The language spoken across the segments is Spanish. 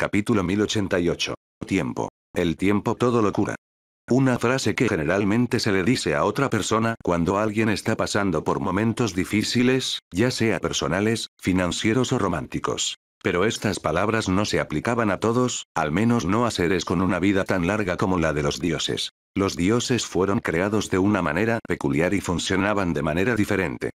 Capítulo 1088. Tiempo. El tiempo todo lo cura. Una frase que generalmente se le dice a otra persona cuando alguien está pasando por momentos difíciles, ya sea personales, financieros o románticos. Pero estas palabras no se aplicaban a todos, al menos no a seres con una vida tan larga como la de los dioses. Los dioses fueron creados de una manera peculiar y funcionaban de manera diferente.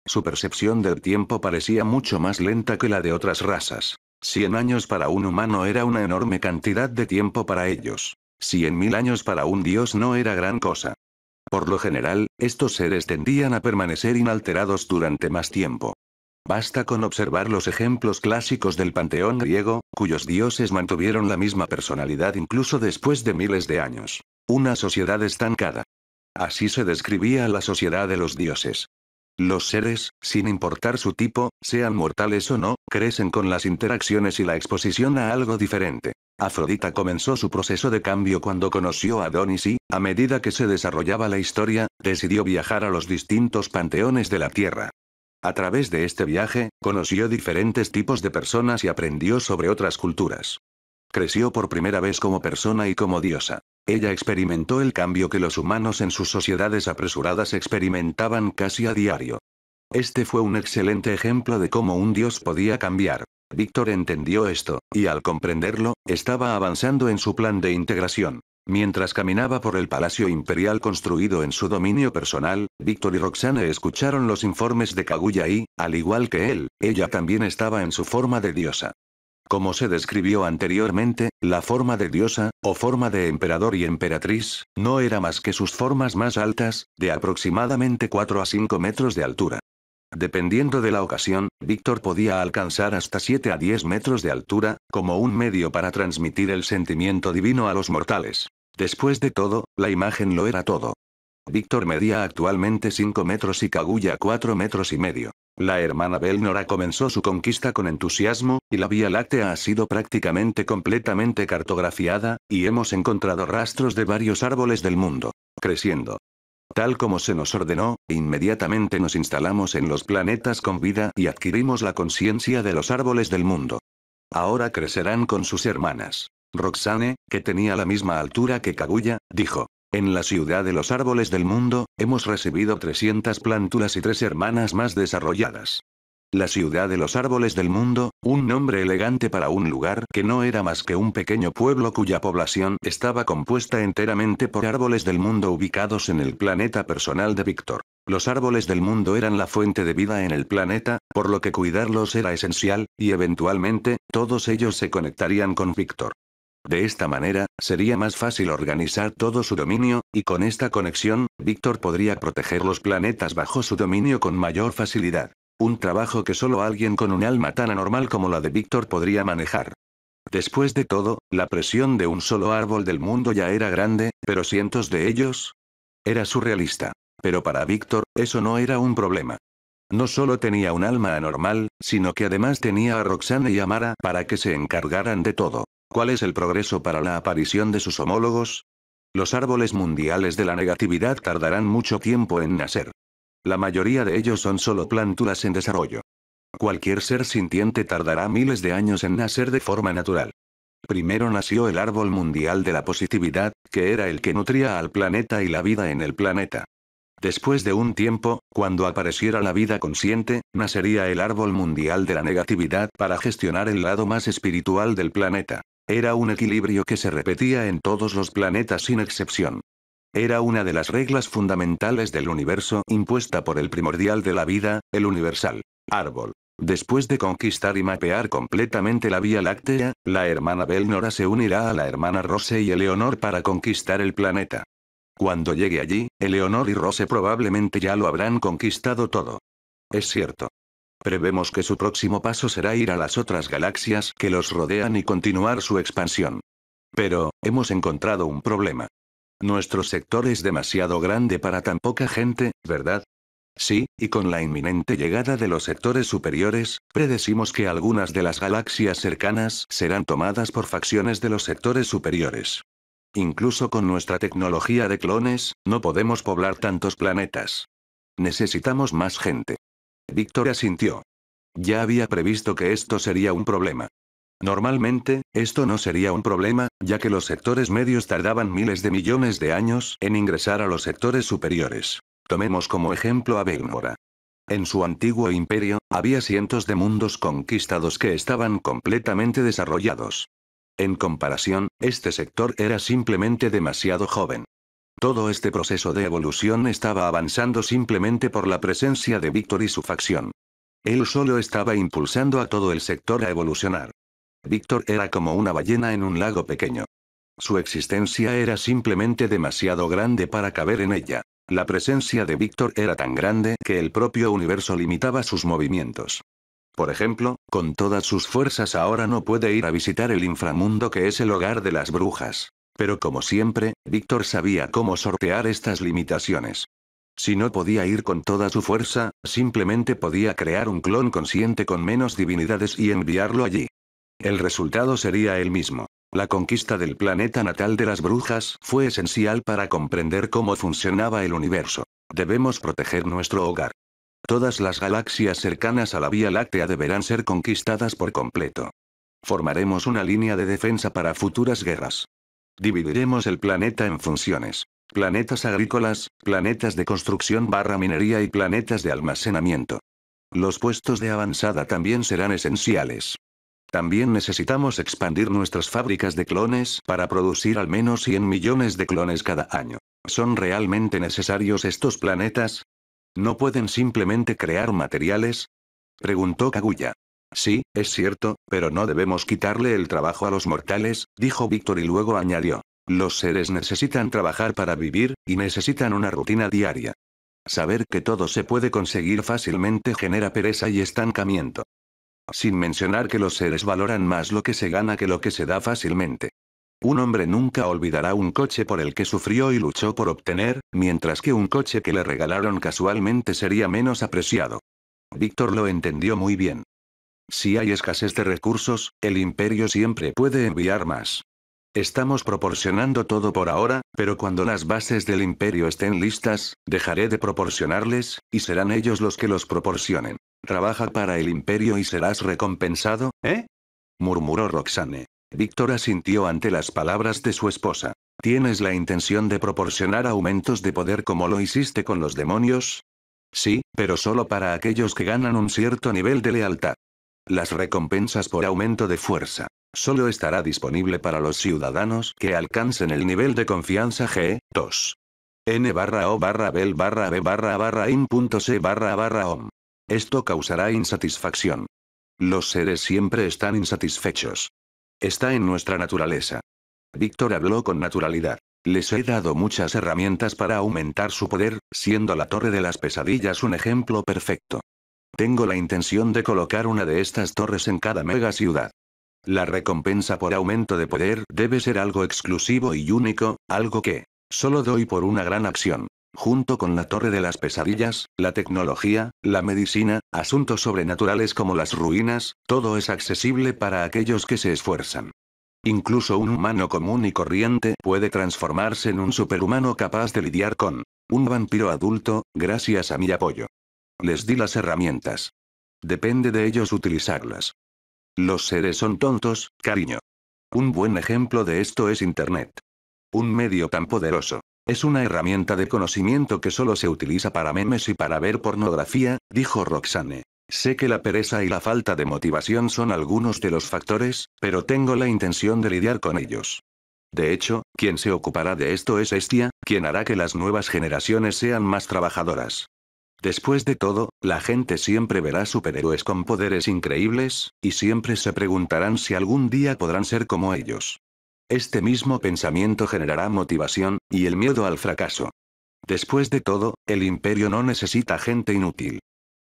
Su percepción del tiempo parecía mucho más lenta que la de otras razas. 100 años para un humano era una enorme cantidad de tiempo para ellos. 100.000 años para un dios no era gran cosa. Por lo general, estos seres tendían a permanecer inalterados durante más tiempo. Basta con observar los ejemplos clásicos del panteón griego, cuyos dioses mantuvieron la misma personalidad incluso después de miles de años. Una sociedad estancada. Así se describía a la sociedad de los dioses. Los seres, sin importar su tipo, sean mortales o no, crecen con las interacciones y la exposición a algo diferente. Afrodita comenzó su proceso de cambio cuando conoció a Adonis y, a medida que se desarrollaba la historia, decidió viajar a los distintos panteones de la Tierra. A través de este viaje, conoció diferentes tipos de personas y aprendió sobre otras culturas. Creció por primera vez como persona y como diosa. Ella experimentó el cambio que los humanos en sus sociedades apresuradas experimentaban casi a diario. Este fue un excelente ejemplo de cómo un dios podía cambiar. Víctor entendió esto, y al comprenderlo, estaba avanzando en su plan de integración. Mientras caminaba por el palacio imperial construido en su dominio personal, Víctor y Roxane escucharon los informes de Kaguya y, al igual que él, ella también estaba en su forma de diosa. Como se describió anteriormente, la forma de diosa, o forma de emperador y emperatriz, no era más que sus formas más altas, de aproximadamente 4 a 5 metros de altura. Dependiendo de la ocasión, Víctor podía alcanzar hasta 7 a 10 metros de altura, como un medio para transmitir el sentimiento divino a los mortales. Después de todo, la imagen lo era todo. Víctor medía actualmente 5 metros y Kaguya 4 metros y medio. La hermana Belnora comenzó su conquista con entusiasmo, y la Vía Láctea ha sido prácticamente completamente cartografiada, y hemos encontrado rastros de varios árboles del mundo. Creciendo. Tal como se nos ordenó, inmediatamente nos instalamos en los planetas con vida y adquirimos la conciencia de los árboles del mundo. Ahora crecerán con sus hermanas. Roxane, que tenía la misma altura que Kaguya, dijo. En la ciudad de los árboles del mundo, hemos recibido 300 plántulas y 3 hermanas más desarrolladas. La ciudad de los árboles del mundo, un nombre elegante para un lugar que no era más que un pequeño pueblo cuya población estaba compuesta enteramente por árboles del mundo ubicados en el planeta personal de Víctor. Los árboles del mundo eran la fuente de vida en el planeta, por lo que cuidarlos era esencial, y eventualmente, todos ellos se conectarían con Víctor. De esta manera, sería más fácil organizar todo su dominio, y con esta conexión, Víctor podría proteger los planetas bajo su dominio con mayor facilidad. Un trabajo que solo alguien con un alma tan anormal como la de Víctor podría manejar. Después de todo, la presión de un solo árbol del mundo ya era grande, pero cientos de ellos. Era surrealista. Pero para Víctor, eso no era un problema. No solo tenía un alma anormal, sino que además tenía a Roxane y Amara para que se encargaran de todo. ¿Cuál es el progreso para la aparición de sus homólogos? Los árboles mundiales de la negatividad tardarán mucho tiempo en nacer. La mayoría de ellos son solo plántulas en desarrollo. Cualquier ser sintiente tardará miles de años en nacer de forma natural. Primero nació el árbol mundial de la positividad, que era el que nutría al planeta y la vida en el planeta. Después de un tiempo, cuando apareciera la vida consciente, nacería el árbol mundial de la negatividad para gestionar el lado más espiritual del planeta. Era un equilibrio que se repetía en todos los planetas sin excepción. Era una de las reglas fundamentales del universo impuesta por el primordial de la vida, el universal árbol. Después de conquistar y mapear completamente la Vía Láctea, la hermana Belnora se unirá a la hermana Rose y Eleonor para conquistar el planeta. Cuando llegue allí, Eleonor y Rose probablemente ya lo habrán conquistado todo. Es cierto. Prevemos que su próximo paso será ir a las otras galaxias que los rodean y continuar su expansión. Pero, hemos encontrado un problema. Nuestro sector es demasiado grande para tan poca gente, ¿verdad? Sí, y con la inminente llegada de los sectores superiores, predecimos que algunas de las galaxias cercanas serán tomadas por facciones de los sectores superiores. Incluso con nuestra tecnología de clones, no podemos poblar tantos planetas. Necesitamos más gente. Víctor asintió. Ya había previsto que esto sería un problema. Normalmente, esto no sería un problema, ya que los sectores medios tardaban miles de millones de años en ingresar a los sectores superiores. Tomemos como ejemplo a Velnora. En su antiguo imperio, había cientos de mundos conquistados que estaban completamente desarrollados. En comparación, este sector era simplemente demasiado joven. Todo este proceso de evolución estaba avanzando simplemente por la presencia de Víctor y su facción. Él solo estaba impulsando a todo el sector a evolucionar. Víctor era como una ballena en un lago pequeño. Su existencia era simplemente demasiado grande para caber en ella. La presencia de Víctor era tan grande que el propio universo limitaba sus movimientos. Por ejemplo, con todas sus fuerzas ahora no puede ir a visitar el inframundo que es el hogar de las brujas. Pero como siempre, Víctor sabía cómo sortear estas limitaciones. Si no podía ir con toda su fuerza, simplemente podía crear un clon consciente con menos divinidades y enviarlo allí. El resultado sería el mismo. La conquista del planeta natal de las brujas fue esencial para comprender cómo funcionaba el universo. Debemos proteger nuestro hogar. Todas las galaxias cercanas a la Vía Láctea deberán ser conquistadas por completo. Formaremos una línea de defensa para futuras guerras. Dividiremos el planeta en funciones. Planetas agrícolas, planetas de construcción / minería y planetas de almacenamiento. Los puestos de avanzada también serán esenciales. También necesitamos expandir nuestras fábricas de clones para producir al menos 100 millones de clones cada año. ¿Son realmente necesarios estos planetas? ¿No pueden simplemente crear materiales? Preguntó Kaguya. Sí, es cierto, pero no debemos quitarle el trabajo a los mortales, dijo Víctor y luego añadió. Los seres necesitan trabajar para vivir, y necesitan una rutina diaria. Saber que todo se puede conseguir fácilmente genera pereza y estancamiento. Sin mencionar que los seres valoran más lo que se gana que lo que se da fácilmente. Un hombre nunca olvidará un coche por el que sufrió y luchó por obtener, mientras que un coche que le regalaron casualmente sería menos apreciado. Víctor lo entendió muy bien. Si hay escasez de recursos, el imperio siempre puede enviar más. Estamos proporcionando todo por ahora, pero cuando las bases del imperio estén listas, dejaré de proporcionarles, y serán ellos los que los proporcionen. Trabaja para el imperio y serás recompensado, ¿eh? Murmuró Roxane. Víctor asintió ante las palabras de su esposa. ¿Tienes la intención de proporcionar aumentos de poder como lo hiciste con los demonios? Sí, pero solo para aquellos que ganan un cierto nivel de lealtad. Las recompensas por aumento de fuerza. Solo estará disponible para los ciudadanos que alcancen el nivel de confianza G2. N/O/B/B/B/in.C//OM. Esto causará insatisfacción. Los seres siempre están insatisfechos. Está en nuestra naturaleza. Víctor habló con naturalidad. Les he dado muchas herramientas para aumentar su poder, siendo la Torre de las Pesadillas un ejemplo perfecto. Tengo la intención de colocar una de estas torres en cada mega ciudad. La recompensa por aumento de poder debe ser algo exclusivo y único, algo que solo doy por una gran acción. Junto con la Torre de las Pesadillas, la tecnología, la medicina, asuntos sobrenaturales como las ruinas, todo es accesible para aquellos que se esfuerzan. Incluso un humano común y corriente puede transformarse en un superhumano capaz de lidiar con un vampiro adulto, gracias a mi apoyo. Les di las herramientas. Depende de ellos utilizarlas. Los seres son tontos, cariño. Un buen ejemplo de esto es Internet. Un medio tan poderoso. Es una herramienta de conocimiento que solo se utiliza para memes y para ver pornografía, dijo Roxane. Sé que la pereza y la falta de motivación son algunos de los factores, pero tengo la intención de lidiar con ellos. De hecho, quien se ocupará de esto es Estia, quien hará que las nuevas generaciones sean más trabajadoras. Después de todo, la gente siempre verá superhéroes con poderes increíbles, y siempre se preguntarán si algún día podrán ser como ellos. Este mismo pensamiento generará motivación, y el miedo al fracaso. Después de todo, el imperio no necesita gente inútil.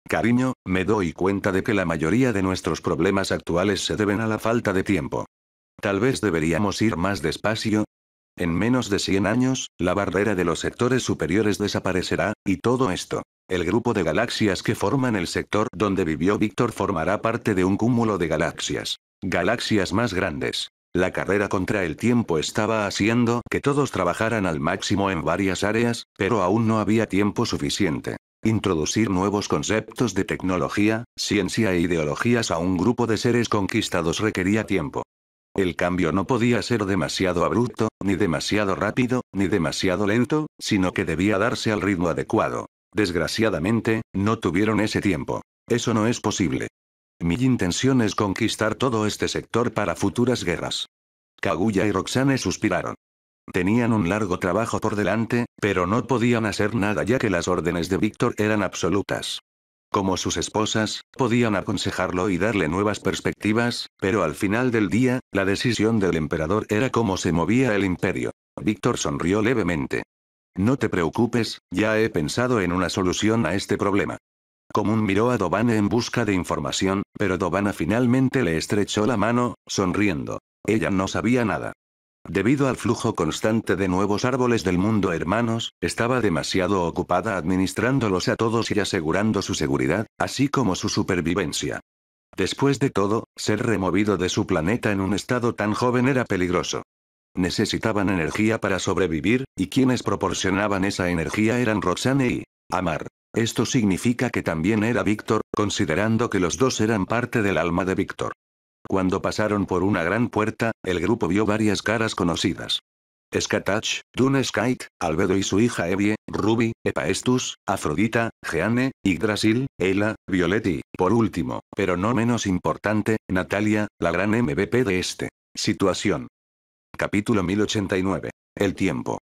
Cariño, me doy cuenta de que la mayoría de nuestros problemas actuales se deben a la falta de tiempo. Tal vez deberíamos ir más despacio. En menos de 100 años, la barrera de los sectores superiores desaparecerá, y todo esto. El grupo de galaxias que forman el sector donde vivió Víctor formará parte de un cúmulo de galaxias. Galaxias más grandes. La carrera contra el tiempo estaba haciendo que todos trabajaran al máximo en varias áreas, pero aún no había tiempo suficiente. Introducir nuevos conceptos de tecnología, ciencia e ideologías a un grupo de seres conquistados requería tiempo. El cambio no podía ser demasiado abrupto, ni demasiado rápido, ni demasiado lento, sino que debía darse al ritmo adecuado. Desgraciadamente, no tuvieron ese tiempo. Eso no es posible. Mi intención es conquistar todo este sector para futuras guerras. Kaguya y Roxane suspiraron. Tenían un largo trabajo por delante, pero no podían hacer nada ya que las órdenes de Víctor eran absolutas. Como sus esposas, podían aconsejarlo y darle nuevas perspectivas, pero al final del día, la decisión del emperador era cómo se movía el imperio. Víctor sonrió levemente. No te preocupes, ya he pensado en una solución a este problema. Común miró a Dovane en busca de información, pero Dovana finalmente le estrechó la mano, sonriendo. Ella no sabía nada. Debido al flujo constante de nuevos árboles del mundo hermanos, estaba demasiado ocupada administrándolos a todos y asegurando su seguridad, así como su supervivencia. Después de todo, ser removido de su planeta en un estado tan joven era peligroso. Necesitaban energía para sobrevivir, y quienes proporcionaban esa energía eran Roxane y Amar. Esto significa que también era Víctor, considerando que los dos eran parte del alma de Víctor. Cuando pasaron por una gran puerta, el grupo vio varias caras conocidas. Skatach, Dune Skite, Albedo y su hija Evie, Ruby, Hephaestus, Afrodita, Jeanne, Yggdrasil, Ela, Violet y, por último, pero no menos importante, Natalia, la gran MVP de esta situación. Capítulo 1089. El tiempo.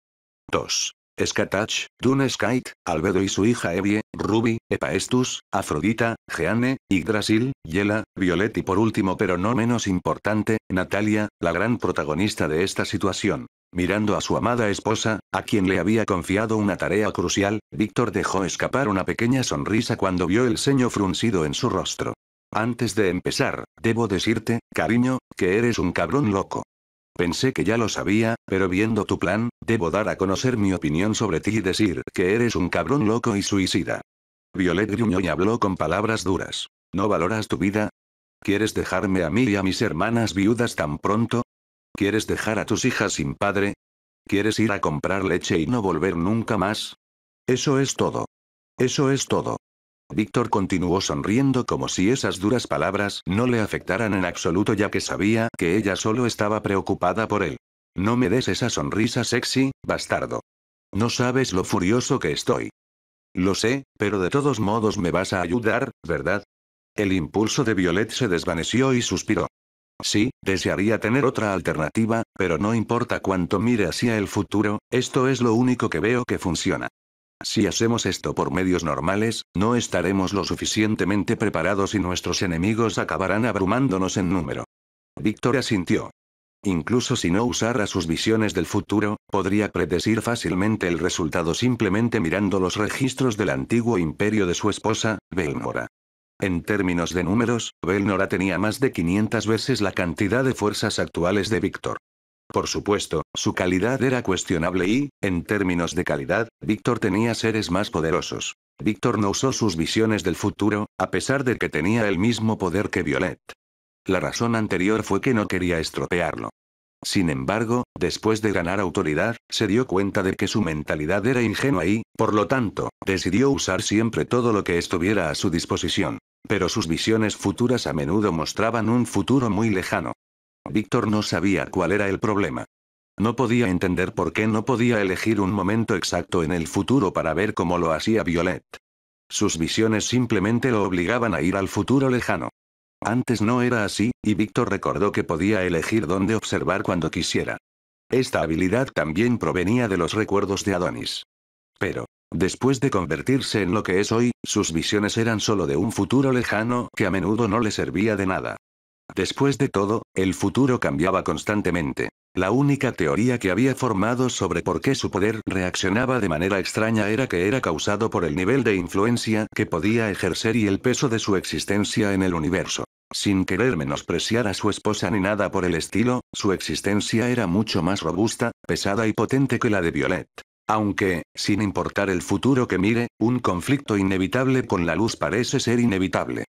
2. Skatach, Dune Skite, Albedo y su hija Evie, Ruby, Hephaestus, Afrodita, Jeanne, Yggdrasil, Yela, Violet y por último pero no menos importante, Natalia, la gran protagonista de esta situación. Mirando a su amada esposa, a quien le había confiado una tarea crucial, Víctor dejó escapar una pequeña sonrisa cuando vio el ceño fruncido en su rostro. Antes de empezar, debo decirte, cariño, que eres un cabrón loco. Pensé que ya lo sabía, pero viendo tu plan, debo dar a conocer mi opinión sobre ti y decir que eres un cabrón loco y suicida. Violet gruñó y habló con palabras duras. ¿No valoras tu vida? ¿Quieres dejarme a mí y a mis hermanas viudas tan pronto? ¿Quieres dejar a tus hijas sin padre? ¿Quieres ir a comprar leche y no volver nunca más? Eso es todo. Eso es todo. Víctor continuó sonriendo como si esas duras palabras no le afectaran en absoluto ya que sabía que ella solo estaba preocupada por él. No me des esa sonrisa sexy, bastardo. No sabes lo furioso que estoy. Lo sé, pero de todos modos me vas a ayudar, ¿verdad? El impulso de Violet se desvaneció y suspiró. Sí, desearía tener otra alternativa, pero no importa cuánto mire hacia el futuro, esto es lo único que veo que funciona. Si hacemos esto por medios normales, no estaremos lo suficientemente preparados y nuestros enemigos acabarán abrumándonos en número. Víctor asintió. Incluso si no usara sus visiones del futuro, podría predecir fácilmente el resultado simplemente mirando los registros del antiguo imperio de su esposa, Belnora. En términos de números, Belnora tenía más de 500 veces la cantidad de fuerzas actuales de Víctor. Por supuesto, su calidad era cuestionable y, en términos de calidad, Víctor tenía seres más poderosos. Víctor no usó sus visiones del futuro, a pesar de que tenía el mismo poder que Violet. La razón anterior fue que no quería estropearlo. Sin embargo, después de ganar autoridad, se dio cuenta de que su mentalidad era ingenua y, por lo tanto, decidió usar siempre todo lo que estuviera a su disposición. Pero sus visiones futuras a menudo mostraban un futuro muy lejano. Víctor no sabía cuál era el problema. No podía entender por qué no podía elegir un momento exacto en el futuro para ver cómo lo hacía Violet. Sus visiones simplemente lo obligaban a ir al futuro lejano. Antes no era así, y Víctor recordó que podía elegir dónde observar cuando quisiera. Esta habilidad también provenía de los recuerdos de Adonis. Pero, después de convertirse en lo que es hoy, sus visiones eran solo de un futuro lejano que a menudo no le servía de nada. Después de todo, el futuro cambiaba constantemente. La única teoría que había formado sobre por qué su poder reaccionaba de manera extraña era que era causado por el nivel de influencia que podía ejercer y el peso de su existencia en el universo. Sin querer menospreciar a su esposa ni nada por el estilo, su existencia era mucho más robusta, pesada y potente que la de Violet. Aunque, sin importar el futuro que mire, un conflicto inevitable con la luz parece ser inevitable.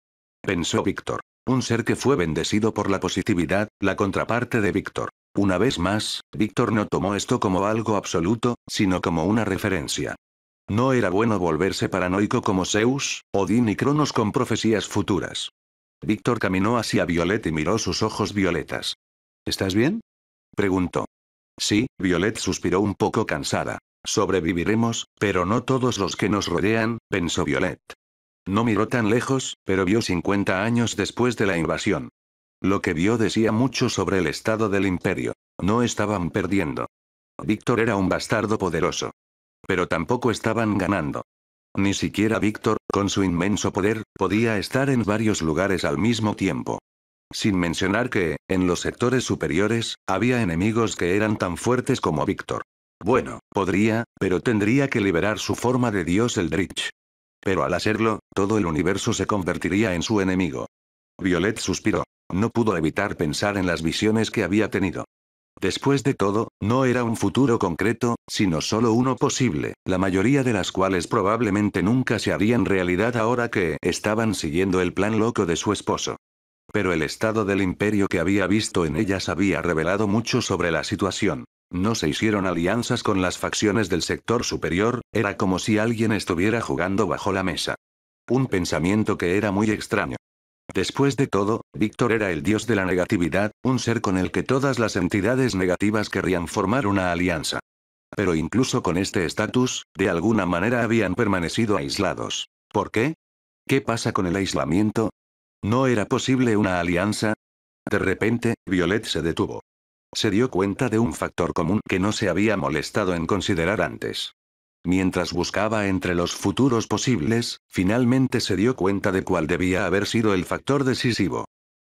Pensó Víctor. Un ser que fue bendecido por la positividad, la contraparte de Víctor. Una vez más, Víctor no tomó esto como algo absoluto, sino como una referencia. No era bueno volverse paranoico como Zeus, Odín y Cronos con profecías futuras. Víctor caminó hacia Violet y miró sus ojos violetas. ¿Estás bien?, preguntó. Sí, Violet suspiró un poco cansada. Sobreviviremos, pero no todos los que nos rodean, pensó Violet. No miró tan lejos, pero vio 50 años después de la invasión. Lo que vio decía mucho sobre el estado del imperio. No estaban perdiendo. Víctor era un bastardo poderoso. Pero tampoco estaban ganando. Ni siquiera Víctor, con su inmenso poder, podía estar en varios lugares al mismo tiempo. Sin mencionar que, en los sectores superiores, había enemigos que eran tan fuertes como Víctor. Bueno, podría, pero tendría que liberar su forma de dios Eldritch. Pero al hacerlo, todo el universo se convertiría en su enemigo. Violet suspiró. No pudo evitar pensar en las visiones que había tenido. Después de todo, no era un futuro concreto, sino solo uno posible, la mayoría de las cuales probablemente nunca se harían realidad ahora que estaban siguiendo el plan loco de su esposo. Pero el estado del imperio que había visto en ellas había revelado mucho sobre la situación. No se hicieron alianzas con las facciones del sector superior, era como si alguien estuviera jugando bajo la mesa. Un pensamiento que era muy extraño. Después de todo, Víctor era el dios de la negatividad, un ser con el que todas las entidades negativas querrían formar una alianza. Pero incluso con este estatus, de alguna manera habían permanecido aislados. ¿Por qué? ¿Qué pasa con el aislamiento? ¿No era posible una alianza? De repente, Violet se detuvo. Se dio cuenta de un factor común que no se había molestado en considerar antes. Mientras buscaba entre los futuros posibles, finalmente se dio cuenta de cuál debía haber sido el factor decisivo.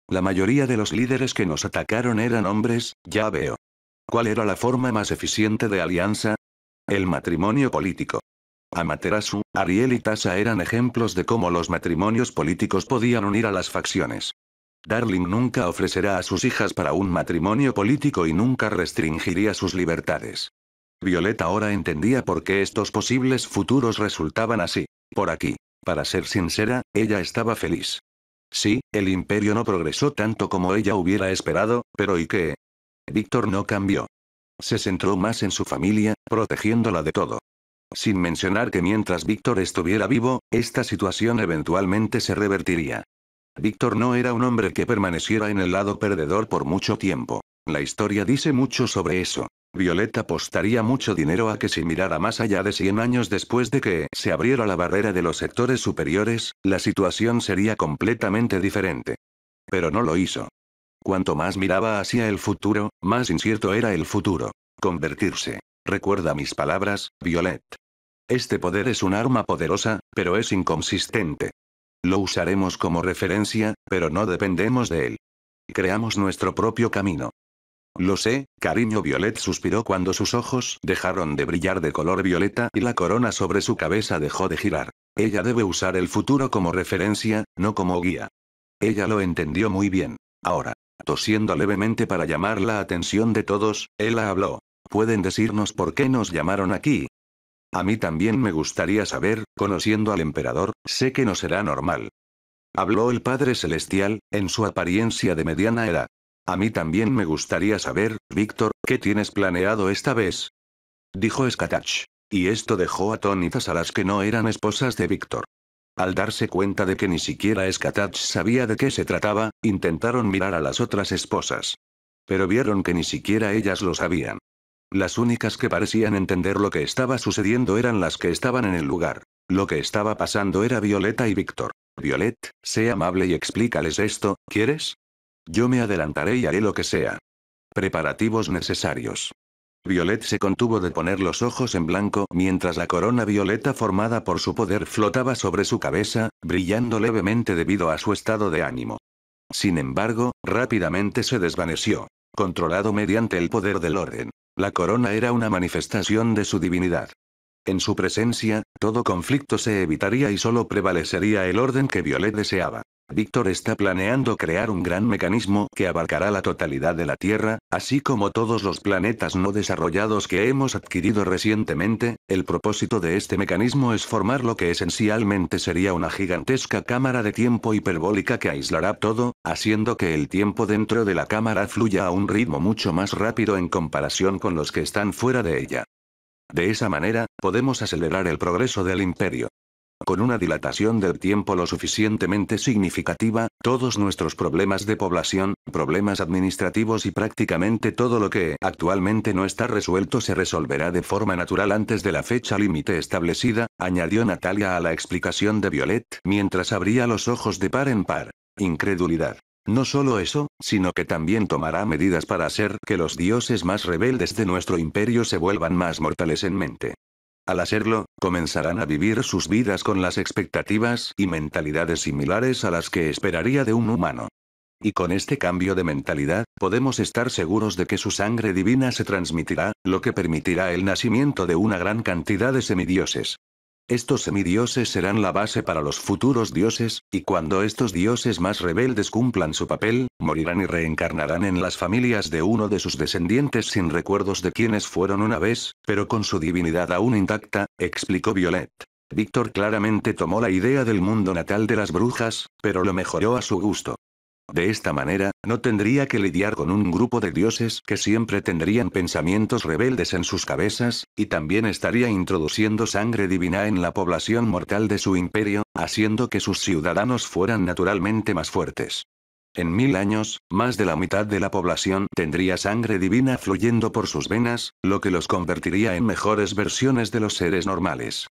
La mayoría de los líderes que nos atacaron eran hombres, ya veo. ¿Cuál era la forma más eficiente de alianza? El matrimonio político. Amaterasu, Ariel y Tasa eran ejemplos de cómo los matrimonios políticos podían unir a las facciones. Darling nunca ofrecerá a sus hijas para un matrimonio político y nunca restringiría sus libertades. Violet ahora entendía por qué estos posibles futuros resultaban así. Por aquí. Para ser sincera, ella estaba feliz. Sí, el imperio no progresó tanto como ella hubiera esperado, pero ¿y qué? Víctor no cambió. Se centró más en su familia, protegiéndola de todo. Sin mencionar que mientras Víctor estuviera vivo, esta situación eventualmente se revertiría. Víctor no era un hombre que permaneciera en el lado perdedor por mucho tiempo. La historia dice mucho sobre eso. Violet apostaría mucho dinero a que si mirara más allá de 100 años después de que se abriera la barrera de los sectores superiores, la situación sería completamente diferente. Pero no lo hizo. Cuanto más miraba hacia el futuro, más incierto era el futuro. Convertirse. Recuerda mis palabras, Violet. Este poder es un arma poderosa, pero es inconsistente. Lo usaremos como referencia, pero no dependemos de él. Creamos nuestro propio camino. Lo sé, cariño. Violet suspiró cuando sus ojos dejaron de brillar de color violeta y la corona sobre su cabeza dejó de girar. Ella debe usar el futuro como referencia, no como guía. Ella lo entendió muy bien. Ahora, tosiendo levemente para llamar la atención de todos, ella habló. ¿Pueden decirnos por qué nos llamaron aquí? A mí también me gustaría saber, conociendo al emperador, sé que no será normal. Habló el Padre Celestial, en su apariencia de mediana edad. A mí también me gustaría saber, Víctor, ¿qué tienes planeado esta vez? Dijo Skatach. Y esto dejó atónitas a las que no eran esposas de Víctor. Al darse cuenta de que ni siquiera Skatach sabía de qué se trataba, intentaron mirar a las otras esposas. Pero vieron que ni siquiera ellas lo sabían. Las únicas que parecían entender lo que estaba sucediendo eran las que estaban en el lugar. Lo que estaba pasando era Violeta y Víctor. Violet, sé amable y explícales esto, ¿quieres? Yo me adelantaré y haré lo que sea. Preparativos necesarios. Violet se contuvo de poner los ojos en blanco mientras la corona violeta formada por su poder flotaba sobre su cabeza, brillando levemente debido a su estado de ánimo. Sin embargo, rápidamente se desvaneció. Controlado mediante el poder del orden. La corona era una manifestación de su divinidad. En su presencia, todo conflicto se evitaría y solo prevalecería el orden que Violet deseaba. Víctor está planeando crear un gran mecanismo que abarcará la totalidad de la Tierra, así como todos los planetas no desarrollados que hemos adquirido recientemente. El propósito de este mecanismo es formar lo que esencialmente sería una gigantesca cámara de tiempo hiperbólica que aislará todo, haciendo que el tiempo dentro de la cámara fluya a un ritmo mucho más rápido en comparación con los que están fuera de ella. De esa manera, podemos acelerar el progreso del imperio. Con una dilatación del tiempo lo suficientemente significativa, todos nuestros problemas de población, problemas administrativos y prácticamente todo lo que actualmente no está resuelto se resolverá de forma natural antes de la fecha límite establecida, añadió Natalia a la explicación de Violet, mientras abría los ojos de par en par. Incredulidad. No solo eso, sino que también tomará medidas para hacer que los dioses más rebeldes de nuestro imperio se vuelvan más mortales en mente. Al hacerlo, comenzarán a vivir sus vidas con las expectativas y mentalidades similares a las que esperaría de un humano. Y con este cambio de mentalidad, podemos estar seguros de que su sangre divina se transmitirá, lo que permitirá el nacimiento de una gran cantidad de semidioses. Estos semidioses serán la base para los futuros dioses, y cuando estos dioses más rebeldes cumplan su papel, morirán y reencarnarán en las familias de uno de sus descendientes sin recuerdos de quienes fueron una vez, pero con su divinidad aún intacta, explicó Violet. Víctor claramente tomó la idea del mundo natal de las brujas, pero lo mejoró a su gusto. De esta manera, no tendría que lidiar con un grupo de dioses que siempre tendrían pensamientos rebeldes en sus cabezas, y también estaría introduciendo sangre divina en la población mortal de su imperio, haciendo que sus ciudadanos fueran naturalmente más fuertes. En 1000 años, más de la mitad de la población tendría sangre divina fluyendo por sus venas, lo que los convertiría en mejores versiones de los seres normales.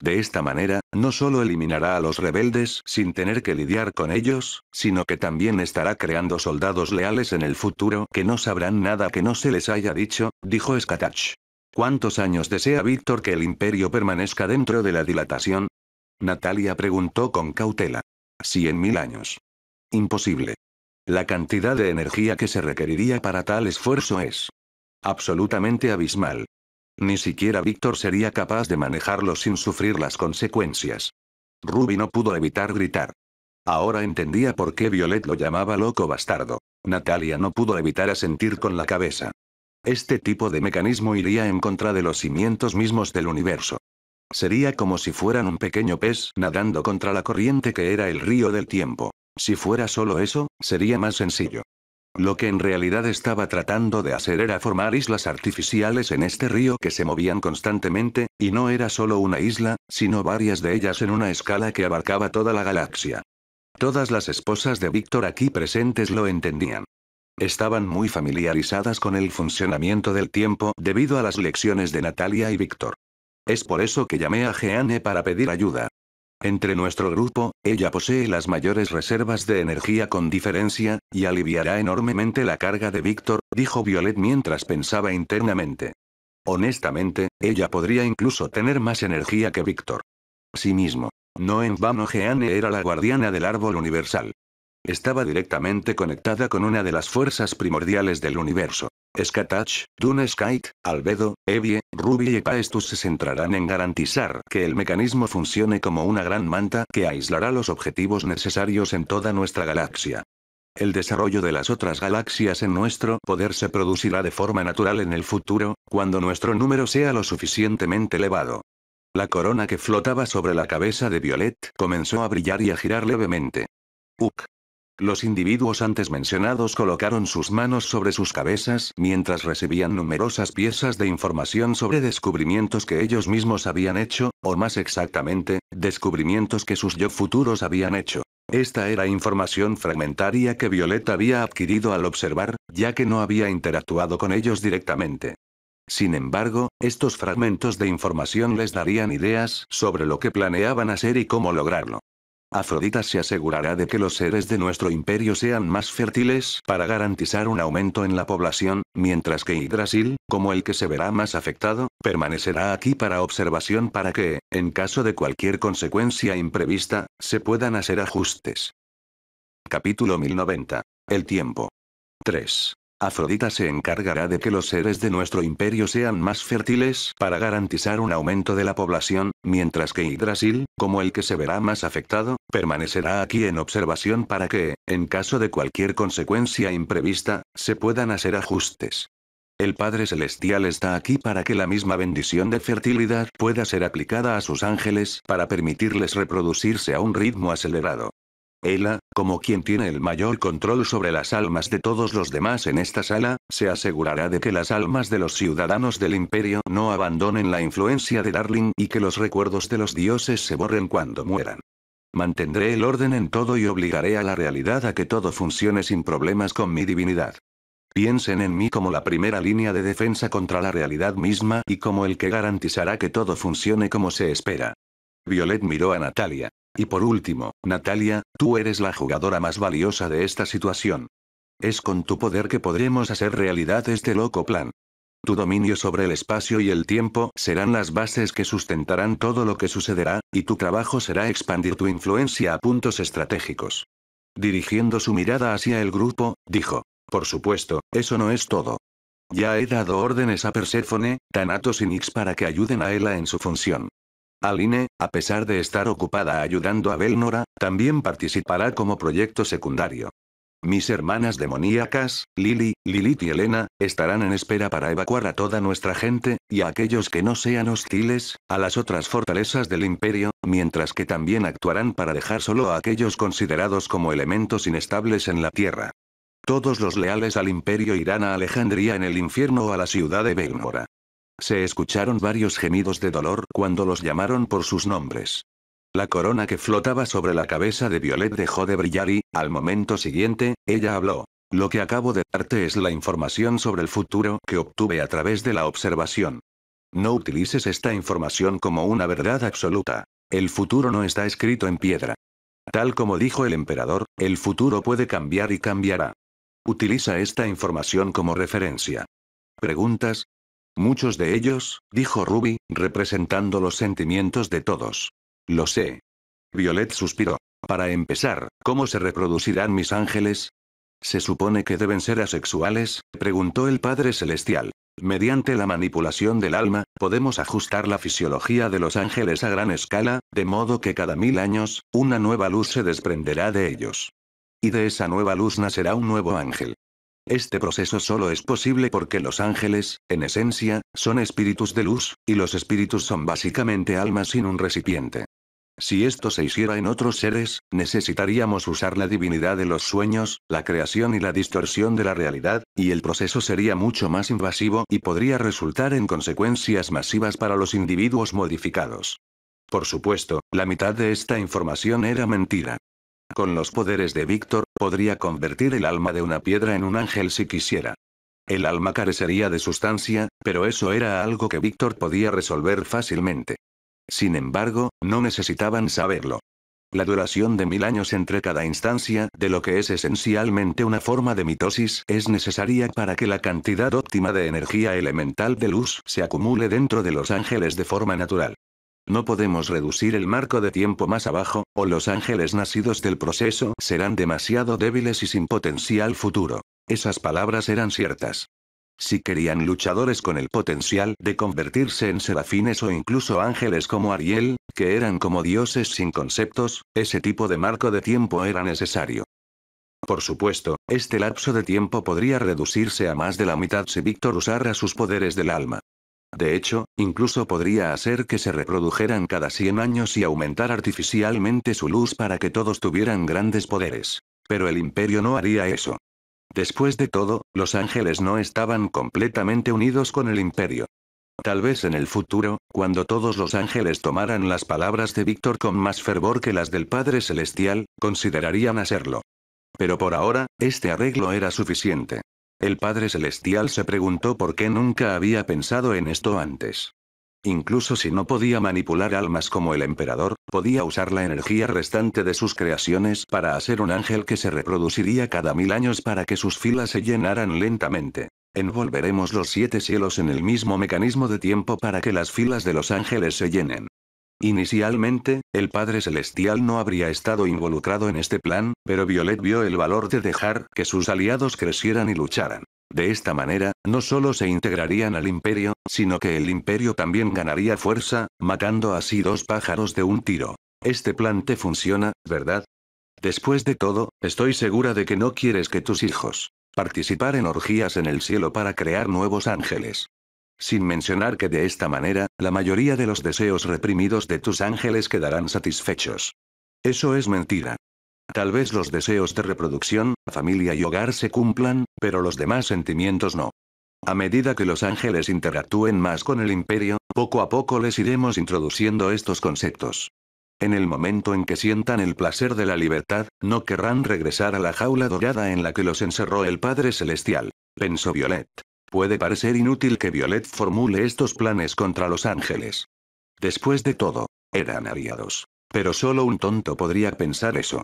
De esta manera, no solo eliminará a los rebeldes sin tener que lidiar con ellos, sino que también estará creando soldados leales en el futuro que no sabrán nada que no se les haya dicho, dijo Skatach. ¿Cuántos años desea Víctor que el imperio permanezca dentro de la dilatación? Natalia preguntó con cautela. 100.000 años. Imposible. La cantidad de energía que se requeriría para tal esfuerzo es absolutamente abismal. Ni siquiera Víctor sería capaz de manejarlo sin sufrir las consecuencias. Ruby no pudo evitar gritar. Ahora entendía por qué Violet lo llamaba loco bastardo. Natalia no pudo evitar asentir con la cabeza. Este tipo de mecanismo iría en contra de los cimientos mismos del universo. Sería como si fueran un pequeño pez nadando contra la corriente que era el río del tiempo. Si fuera solo eso, sería más sencillo. Lo que en realidad estaba tratando de hacer era formar islas artificiales en este río que se movían constantemente, y no era solo una isla, sino varias de ellas en una escala que abarcaba toda la galaxia. Todas las esposas de Víctor aquí presentes lo entendían. Estaban muy familiarizadas con el funcionamiento del tiempo debido a las lecciones de Natalia y Víctor. Es por eso que llamé a Jeanne para pedir ayuda. Entre nuestro grupo, ella posee las mayores reservas de energía con diferencia, y aliviará enormemente la carga de Víctor, dijo Violet mientras pensaba internamente. Honestamente, ella podría incluso tener más energía que Víctor. Sí mismo. No en vano Jeanne era la guardiana del árbol universal. Estaba directamente conectada con una de las fuerzas primordiales del universo. Skatach, Duneskite, Albedo, Evie, Ruby y Paestus se centrarán en garantizar que el mecanismo funcione como una gran manta que aislará los objetivos necesarios en toda nuestra galaxia. El desarrollo de las otras galaxias en nuestro poder se producirá de forma natural en el futuro, cuando nuestro número sea lo suficientemente elevado. La corona que flotaba sobre la cabeza de Violet comenzó a brillar y a girar levemente. ¡Uk! Los individuos antes mencionados colocaron sus manos sobre sus cabezas mientras recibían numerosas piezas de información sobre descubrimientos que ellos mismos habían hecho, o más exactamente, descubrimientos que sus yo futuros habían hecho. Esta era información fragmentaria que Violet había adquirido al observar, ya que no había interactuado con ellos directamente. Sin embargo, estos fragmentos de información les darían ideas sobre lo que planeaban hacer y cómo lograrlo. Afrodita se asegurará de que los seres de nuestro imperio sean más fértiles para garantizar un aumento en la población, mientras que Yggdrasil, como el que se verá más afectado, permanecerá aquí para observación para que, en caso de cualquier consecuencia imprevista, se puedan hacer ajustes. Capítulo 1090. El tiempo. 3. Afrodita se encargará de que los seres de nuestro imperio sean más fértiles para garantizar un aumento de la población, mientras que Yggdrasil, como el que se verá más afectado, permanecerá aquí en observación para que, en caso de cualquier consecuencia imprevista, se puedan hacer ajustes. El Padre Celestial está aquí para que la misma bendición de fertilidad pueda ser aplicada a sus ángeles para permitirles reproducirse a un ritmo acelerado. Ella, como quien tiene el mayor control sobre las almas de todos los demás en esta sala, se asegurará de que las almas de los ciudadanos del imperio no abandonen la influencia de Darling y que los recuerdos de los dioses se borren cuando mueran. Mantendré el orden en todo y obligaré a la realidad a que todo funcione sin problemas con mi divinidad. Piensen en mí como la primera línea de defensa contra la realidad misma y como el que garantizará que todo funcione como se espera. Violet miró a Natalia. Y por último, Natalia, tú eres la jugadora más valiosa de esta situación. Es con tu poder que podremos hacer realidad este loco plan. Tu dominio sobre el espacio y el tiempo serán las bases que sustentarán todo lo que sucederá, y tu trabajo será expandir tu influencia a puntos estratégicos. Dirigiendo su mirada hacia el grupo, dijo: por supuesto, eso no es todo. Ya he dado órdenes a Perséfone, Thanatos y Nyx para que ayuden a Hela en su función. Aline, a pesar de estar ocupada ayudando a Belnora, también participará como proyecto secundario. Mis hermanas demoníacas, Lily, Lilith y Helena, estarán en espera para evacuar a toda nuestra gente, y a aquellos que no sean hostiles, a las otras fortalezas del imperio, mientras que también actuarán para dejar solo a aquellos considerados como elementos inestables en la tierra. Todos los leales al imperio irán a Alejandría en el infierno o a la ciudad de Belnora. Se escucharon varios gemidos de dolor cuando los llamaron por sus nombres. La corona que flotaba sobre la cabeza de Violet dejó de brillar y, al momento siguiente, ella habló. Lo que acabo de darte es la información sobre el futuro que obtuve a través de la observación. No utilices esta información como una verdad absoluta. El futuro no está escrito en piedra. Tal como dijo el emperador, el futuro puede cambiar y cambiará. Utiliza esta información como referencia. ¿Preguntas? Muchos de ellos, dijo Ruby, representando los sentimientos de todos. Lo sé. Violet suspiró. Para empezar, ¿cómo se reproducirán mis ángeles? ¿Se supone que deben ser asexuales?, preguntó el Padre Celestial. Mediante la manipulación del alma, podemos ajustar la fisiología de los ángeles a gran escala, de modo que cada 1000 años, una nueva luz se desprenderá de ellos. Y de esa nueva luz nacerá un nuevo ángel. Este proceso solo es posible porque los ángeles, en esencia, son espíritus de luz, y los espíritus son básicamente almas sin un recipiente. Si esto se hiciera en otros seres, necesitaríamos usar la divinidad de los sueños, la creación y la distorsión de la realidad, y el proceso sería mucho más invasivo y podría resultar en consecuencias masivas para los individuos modificados. Por supuesto, la mitad de esta información era mentira. Con los poderes de Víctor, podría convertir el alma de una piedra en un ángel si quisiera. El alma carecería de sustancia, pero eso era algo que Víctor podía resolver fácilmente. Sin embargo, no necesitaban saberlo. La duración de 1000 años entre cada instancia de lo que es esencialmente una forma de mitosis es necesaria para que la cantidad óptima de energía elemental de luz se acumule dentro de los ángeles de forma natural. No podemos reducir el marco de tiempo más abajo, o los ángeles nacidos del proceso serán demasiado débiles y sin potencial futuro. Esas palabras eran ciertas. Si querían luchadores con el potencial de convertirse en serafines o incluso ángeles como Ariel, que eran como dioses sin conceptos, ese tipo de marco de tiempo era necesario. Por supuesto, este lapso de tiempo podría reducirse a más de la mitad si Víctor usara sus poderes del alma. De hecho, incluso podría hacer que se reprodujeran cada 100 años y aumentar artificialmente su luz para que todos tuvieran grandes poderes. Pero el imperio no haría eso. Después de todo, los ángeles no estaban completamente unidos con el imperio. Tal vez en el futuro, cuando todos los ángeles tomaran las palabras de Víctor con más fervor que las del Padre Celestial, considerarían hacerlo. Pero por ahora, este arreglo era suficiente. El Padre Celestial se preguntó por qué nunca había pensado en esto antes. Incluso si no podía manipular almas como el emperador, podía usar la energía restante de sus creaciones para hacer un ángel que se reproduciría cada 1000 años para que sus filas se llenaran lentamente. Envolveremos los 7 cielos en el mismo mecanismo de tiempo para que las filas de los ángeles se llenen. Inicialmente, el Padre Celestial no habría estado involucrado en este plan, pero Violet vio el valor de dejar que sus aliados crecieran y lucharan. De esta manera, no solo se integrarían al imperio, sino que el imperio también ganaría fuerza, matando así 2 pájaros de un tiro. Este plan te funciona, ¿verdad? Después de todo, estoy segura de que no quieres que tus hijos participar en orgías en el cielo para crear nuevos ángeles. Sin mencionar que de esta manera, la mayoría de los deseos reprimidos de tus ángeles quedarán satisfechos. Eso es mentira. Tal vez los deseos de reproducción, familia y hogar se cumplan, pero los demás sentimientos no. A medida que los ángeles interactúen más con el imperio, poco a poco les iremos introduciendo estos conceptos. En el momento en que sientan el placer de la libertad, no querrán regresar a la jaula dorada en la que los encerró el Padre Celestial, pensó Violet. Puede parecer inútil que Violet formule estos planes contra los ángeles. Después de todo, eran aliados. Pero solo un tonto podría pensar eso.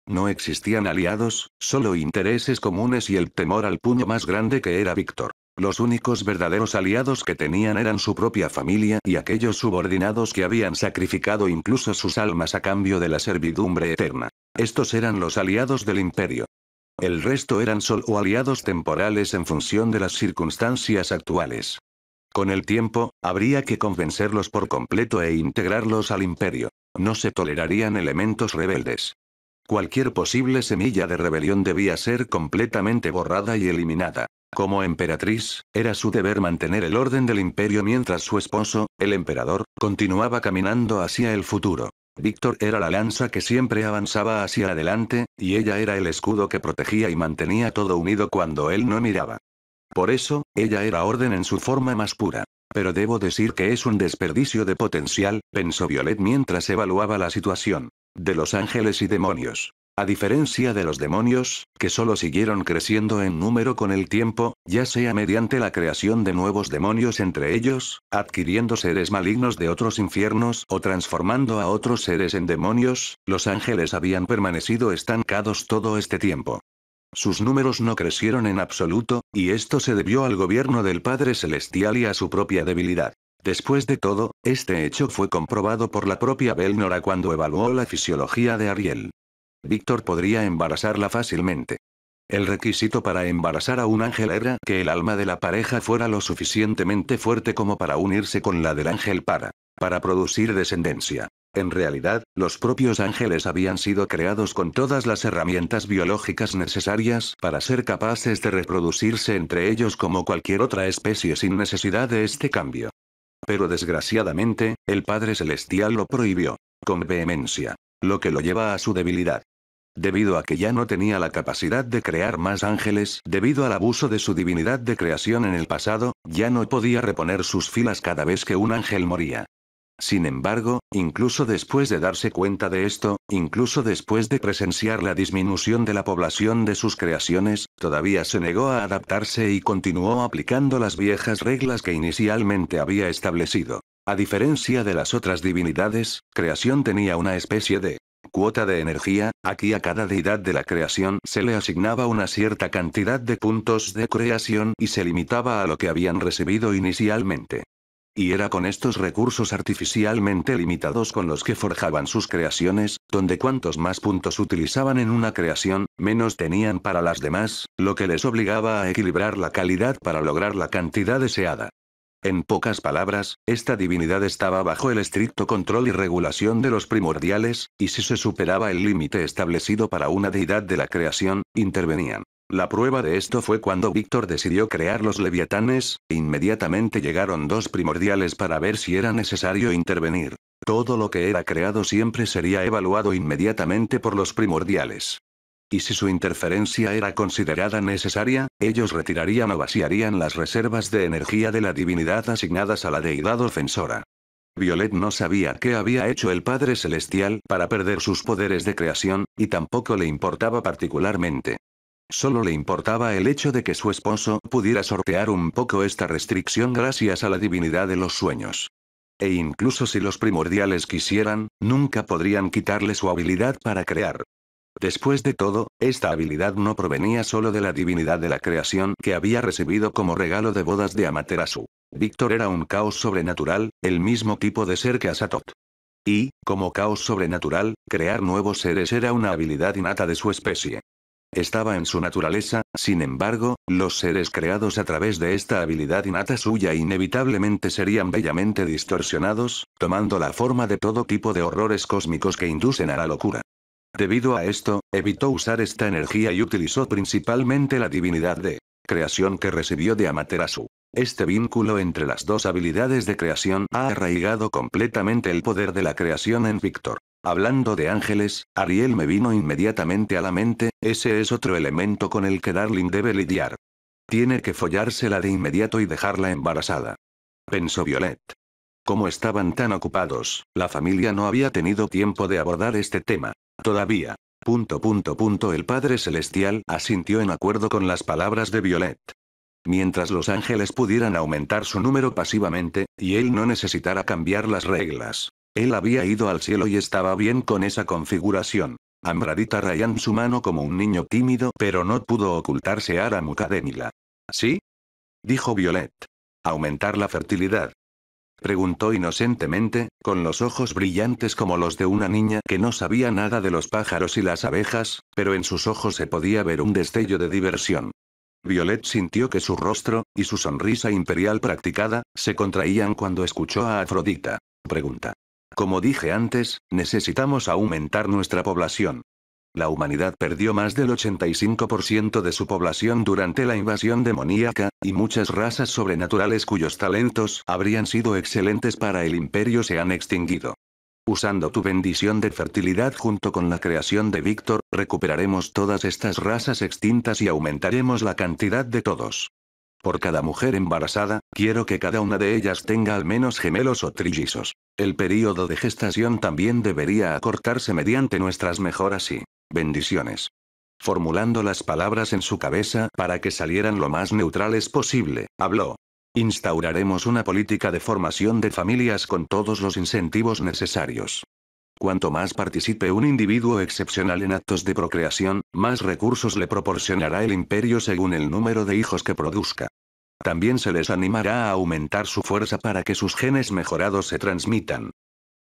No existían aliados, solo intereses comunes y el temor al puño más grande que era Víctor. Los únicos verdaderos aliados que tenían eran su propia familia y aquellos subordinados que habían sacrificado incluso sus almas a cambio de la servidumbre eterna. Estos eran los aliados del imperio. El resto eran solo aliados temporales en función de las circunstancias actuales. Con el tiempo, habría que convencerlos por completo e integrarlos al imperio. No se tolerarían elementos rebeldes. Cualquier posible semilla de rebelión debía ser completamente borrada y eliminada. Como emperatriz, era su deber mantener el orden del imperio mientras su esposo, el emperador, continuaba caminando hacia el futuro. Víctor era la lanza que siempre avanzaba hacia adelante, y ella era el escudo que protegía y mantenía todo unido cuando él no miraba. Por eso, ella era orden en su forma más pura. Pero debo decir que es un desperdicio de potencial, pensó Violet mientras evaluaba la situación. De los ángeles y demonios. A diferencia de los demonios, que solo siguieron creciendo en número con el tiempo, ya sea mediante la creación de nuevos demonios entre ellos, adquiriendo seres malignos de otros infiernos o transformando a otros seres en demonios, los ángeles habían permanecido estancados todo este tiempo. Sus números no crecieron en absoluto, y esto se debió al gobierno del Padre Celestial y a su propia debilidad. Después de todo, este hecho fue comprobado por la propia Belnora cuando evaluó la fisiología de Ariel. Víctor podría embarazarla fácilmente. El requisito para embarazar a un ángel era que el alma de la pareja fuera lo suficientemente fuerte como para unirse con la del ángel para producir descendencia. En realidad, los propios ángeles habían sido creados con todas las herramientas biológicas necesarias para ser capaces de reproducirse entre ellos como cualquier otra especie sin necesidad de este cambio. Pero desgraciadamente, el Padre Celestial lo prohibió, con vehemencia, lo que lo lleva a su debilidad. Debido a que ya no tenía la capacidad de crear más ángeles, debido al abuso de su divinidad de creación en el pasado, ya no podía reponer sus filas cada vez que un ángel moría. Sin embargo, incluso después de darse cuenta de esto, incluso después de presenciar la disminución de la población de sus creaciones, todavía se negó a adaptarse y continuó aplicando las viejas reglas que inicialmente había establecido. A diferencia de las otras divinidades, creación tenía una especie de cuota de energía, aquí a cada deidad de la creación se le asignaba una cierta cantidad de puntos de creación y se limitaba a lo que habían recibido inicialmente. Y era con estos recursos artificialmente limitados con los que forjaban sus creaciones, donde cuantos más puntos utilizaban en una creación, menos tenían para las demás, lo que les obligaba a equilibrar la calidad para lograr la cantidad deseada. En pocas palabras, esta divinidad estaba bajo el estricto control y regulación de los primordiales, y si se superaba el límite establecido para una deidad de la creación, intervenían. La prueba de esto fue cuando Víctor decidió crear los leviatanes, e inmediatamente llegaron dos primordiales para ver si era necesario intervenir. Todo lo que era creado siempre sería evaluado inmediatamente por los primordiales. Y si su interferencia era considerada necesaria, ellos retirarían o vaciarían las reservas de energía de la divinidad asignadas a la deidad ofensora. Violet no sabía qué había hecho el Padre Celestial para perder sus poderes de creación, y tampoco le importaba particularmente. Solo le importaba el hecho de que su esposo pudiera sortear un poco esta restricción gracias a la divinidad de los sueños. E incluso si los primordiales quisieran, nunca podrían quitarle su habilidad para crear. Después de todo, esta habilidad no provenía solo de la divinidad de la creación que había recibido como regalo de bodas de Amaterasu. Víctor era un caos sobrenatural, el mismo tipo de ser que Azatoth. Y, como caos sobrenatural, crear nuevos seres era una habilidad innata de su especie. Estaba en su naturaleza, sin embargo, los seres creados a través de esta habilidad innata suya inevitablemente serían bellamente distorsionados, tomando la forma de todo tipo de horrores cósmicos que inducen a la locura. Debido a esto, evitó usar esta energía y utilizó principalmente la divinidad de creación que recibió de Amaterasu. Este vínculo entre las dos habilidades de creación ha arraigado completamente el poder de la creación en Víctor. Hablando de ángeles, Ariel me vino inmediatamente a la mente, ese es otro elemento con el que Darling debe lidiar. Tiene que follársela de inmediato y dejarla embarazada. Pensó Violet. Como estaban tan ocupados, la familia no había tenido tiempo de abordar este tema. Todavía. El Padre Celestial asintió en acuerdo con las palabras de Violet. Mientras los ángeles pudieran aumentar su número pasivamente, y él no necesitara cambiar las reglas. Él había ido al cielo y estaba bien con esa configuración. Amradita Ryan su mano como un niño tímido, pero no pudo ocultarse a Aramukademila. ¿Sí? Dijo Violet. ¿Aumentar la fertilidad? Preguntó inocentemente, con los ojos brillantes como los de una niña que no sabía nada de los pájaros y las abejas, pero en sus ojos se podía ver un destello de diversión. Violet sintió que su rostro, y su sonrisa imperial practicada, se contraían cuando escuchó a Afrodita. Pregunta. Como dije antes, necesitamos aumentar nuestra población. La humanidad perdió más del 85% de su población durante la invasión demoníaca, y muchas razas sobrenaturales cuyos talentos habrían sido excelentes para el imperio se han extinguido. Usando tu bendición de fertilidad junto con la creación de Víctor, recuperaremos todas estas razas extintas y aumentaremos la cantidad de todos. Por cada mujer embarazada, quiero que cada una de ellas tenga al menos gemelos o trillizos. El período de gestación también debería acortarse mediante nuestras mejoras y bendiciones. Formulando las palabras en su cabeza para que salieran lo más neutrales posible, habló. Instauraremos una política de formación de familias con todos los incentivos necesarios. Cuanto más participe un individuo excepcional en actos de procreación, más recursos le proporcionará el imperio según el número de hijos que produzca. También se les animará a aumentar su fuerza para que sus genes mejorados se transmitan.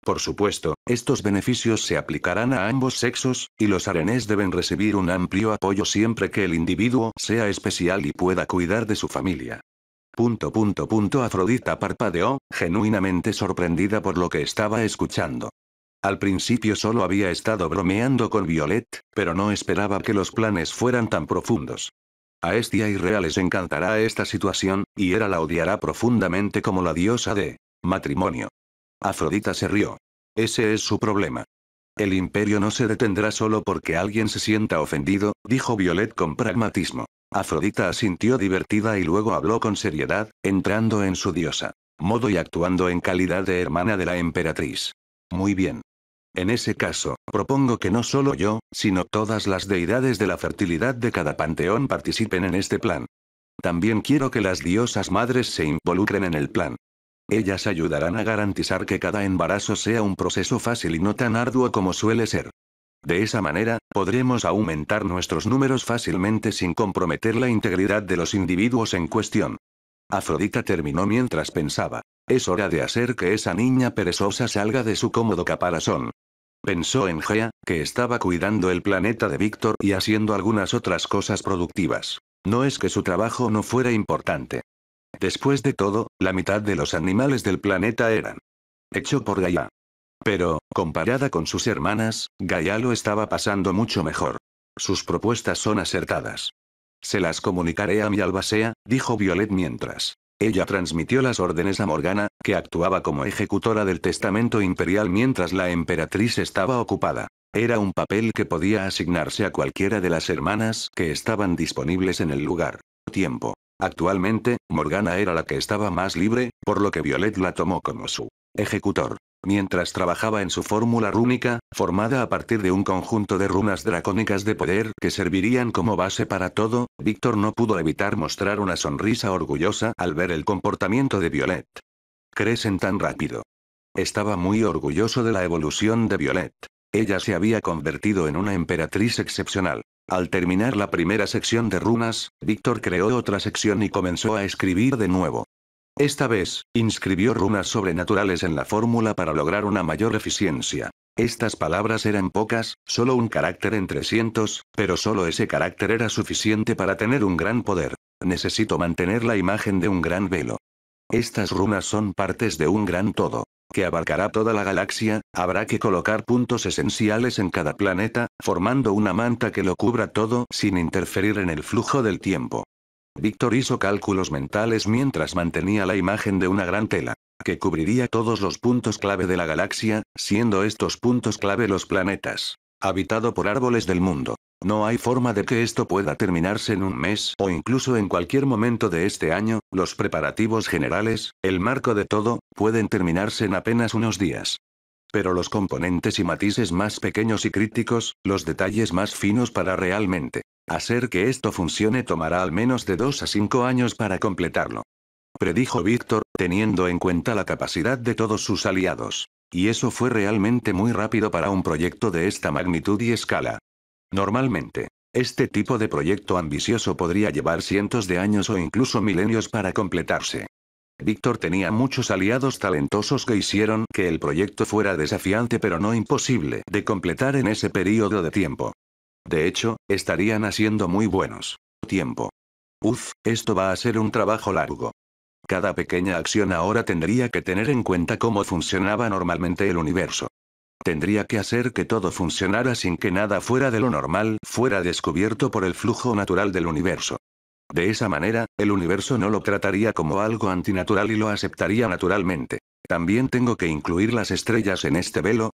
Por supuesto, estos beneficios se aplicarán a ambos sexos, y los arenés deben recibir un amplio apoyo siempre que el individuo sea especial y pueda cuidar de su familia. Afrodita parpadeó, genuinamente sorprendida por lo que estaba escuchando. Al principio solo había estado bromeando con Violet, pero no esperaba que los planes fueran tan profundos. A Estia y Rea les encantará esta situación, y Hera la odiará profundamente como la diosa de matrimonio. Afrodita se rió. Ese es su problema. El imperio no se detendrá solo porque alguien se sienta ofendido, dijo Violet con pragmatismo. Afrodita asintió divertida y luego habló con seriedad, entrando en su diosa modo y actuando en calidad de hermana de la emperatriz. Muy bien. En ese caso, propongo que no solo yo, sino todas las deidades de la fertilidad de cada panteón participen en este plan. También quiero que las diosas madres se involucren en el plan. Ellas ayudarán a garantizar que cada embarazo sea un proceso fácil y no tan arduo como suele ser. De esa manera, podremos aumentar nuestros números fácilmente sin comprometer la integridad de los individuos en cuestión. Afrodita terminó mientras pensaba. Es hora de hacer que esa niña perezosa salga de su cómodo caparazón. Pensó en Gea, que estaba cuidando el planeta de Víctor y haciendo algunas otras cosas productivas. No es que su trabajo no fuera importante. Después de todo, la mitad de los animales del planeta eran hecho por Gaia. Pero, comparada con sus hermanas, Gaia lo estaba pasando mucho mejor. Sus propuestas son acertadas. Se las comunicaré a mi albacea, dijo Violet mientras. Ella transmitió las órdenes a Morgana, que actuaba como ejecutora del testamento imperial mientras la emperatriz estaba ocupada. Era un papel que podía asignarse a cualquiera de las hermanas que estaban disponibles en el lugar. Tiempo. Actualmente, Morgana era la que estaba más libre, por lo que Violet la tomó como su ejecutor. Mientras trabajaba en su fórmula rúnica, formada a partir de un conjunto de runas dracónicas de poder que servirían como base para todo, Víctor no pudo evitar mostrar una sonrisa orgullosa al ver el comportamiento de Violet. Crecen tan rápido. Estaba muy orgulloso de la evolución de Violet. Ella se había convertido en una emperatriz excepcional. Al terminar la primera sección de runas, Víctor creó otra sección y comenzó a escribir de nuevo. Esta vez, inscribió runas sobrenaturales en la fórmula para lograr una mayor eficiencia. Estas palabras eran pocas, solo un carácter entre cientos, pero solo ese carácter era suficiente para tener un gran poder. Necesito mantener la imagen de un gran velo. Estas runas son partes de un gran todo, que abarcará toda la galaxia. Habrá que colocar puntos esenciales en cada planeta, formando una manta que lo cubra todo sin interferir en el flujo del tiempo. Víctor hizo cálculos mentales mientras mantenía la imagen de una gran tela. que cubriría todos los puntos clave de la galaxia, siendo estos puntos clave los planetas. Habitado por árboles del mundo. No hay forma de que esto pueda terminarse en un mes o incluso en cualquier momento de este año. Los preparativos generales, el marco de todo, pueden terminarse en apenas unos días. Pero los componentes y matices más pequeños y críticos, los detalles más finos para realmente hacer que esto funcione tomará al menos de 2 a 5 años para completarlo. Predijo Víctor, teniendo en cuenta la capacidad de todos sus aliados. Y eso fue realmente muy rápido para un proyecto de esta magnitud y escala. Normalmente, este tipo de proyecto ambicioso podría llevar cientos de años o incluso milenios para completarse. Víctor tenía muchos aliados talentosos que hicieron que el proyecto fuera desafiante pero no imposible de completar en ese periodo de tiempo. De hecho, estarían haciendo muy buenos tiempo. Esto va a ser un trabajo largo. Cada pequeña acción ahora tendría que tener en cuenta cómo funcionaba normalmente el universo. Tendría que hacer que todo funcionara sin que nada fuera de lo normal fuera descubierto por el flujo natural del universo. De esa manera, el universo no lo trataría como algo antinatural y lo aceptaría naturalmente. ¿También tengo que incluir las estrellas en este velo?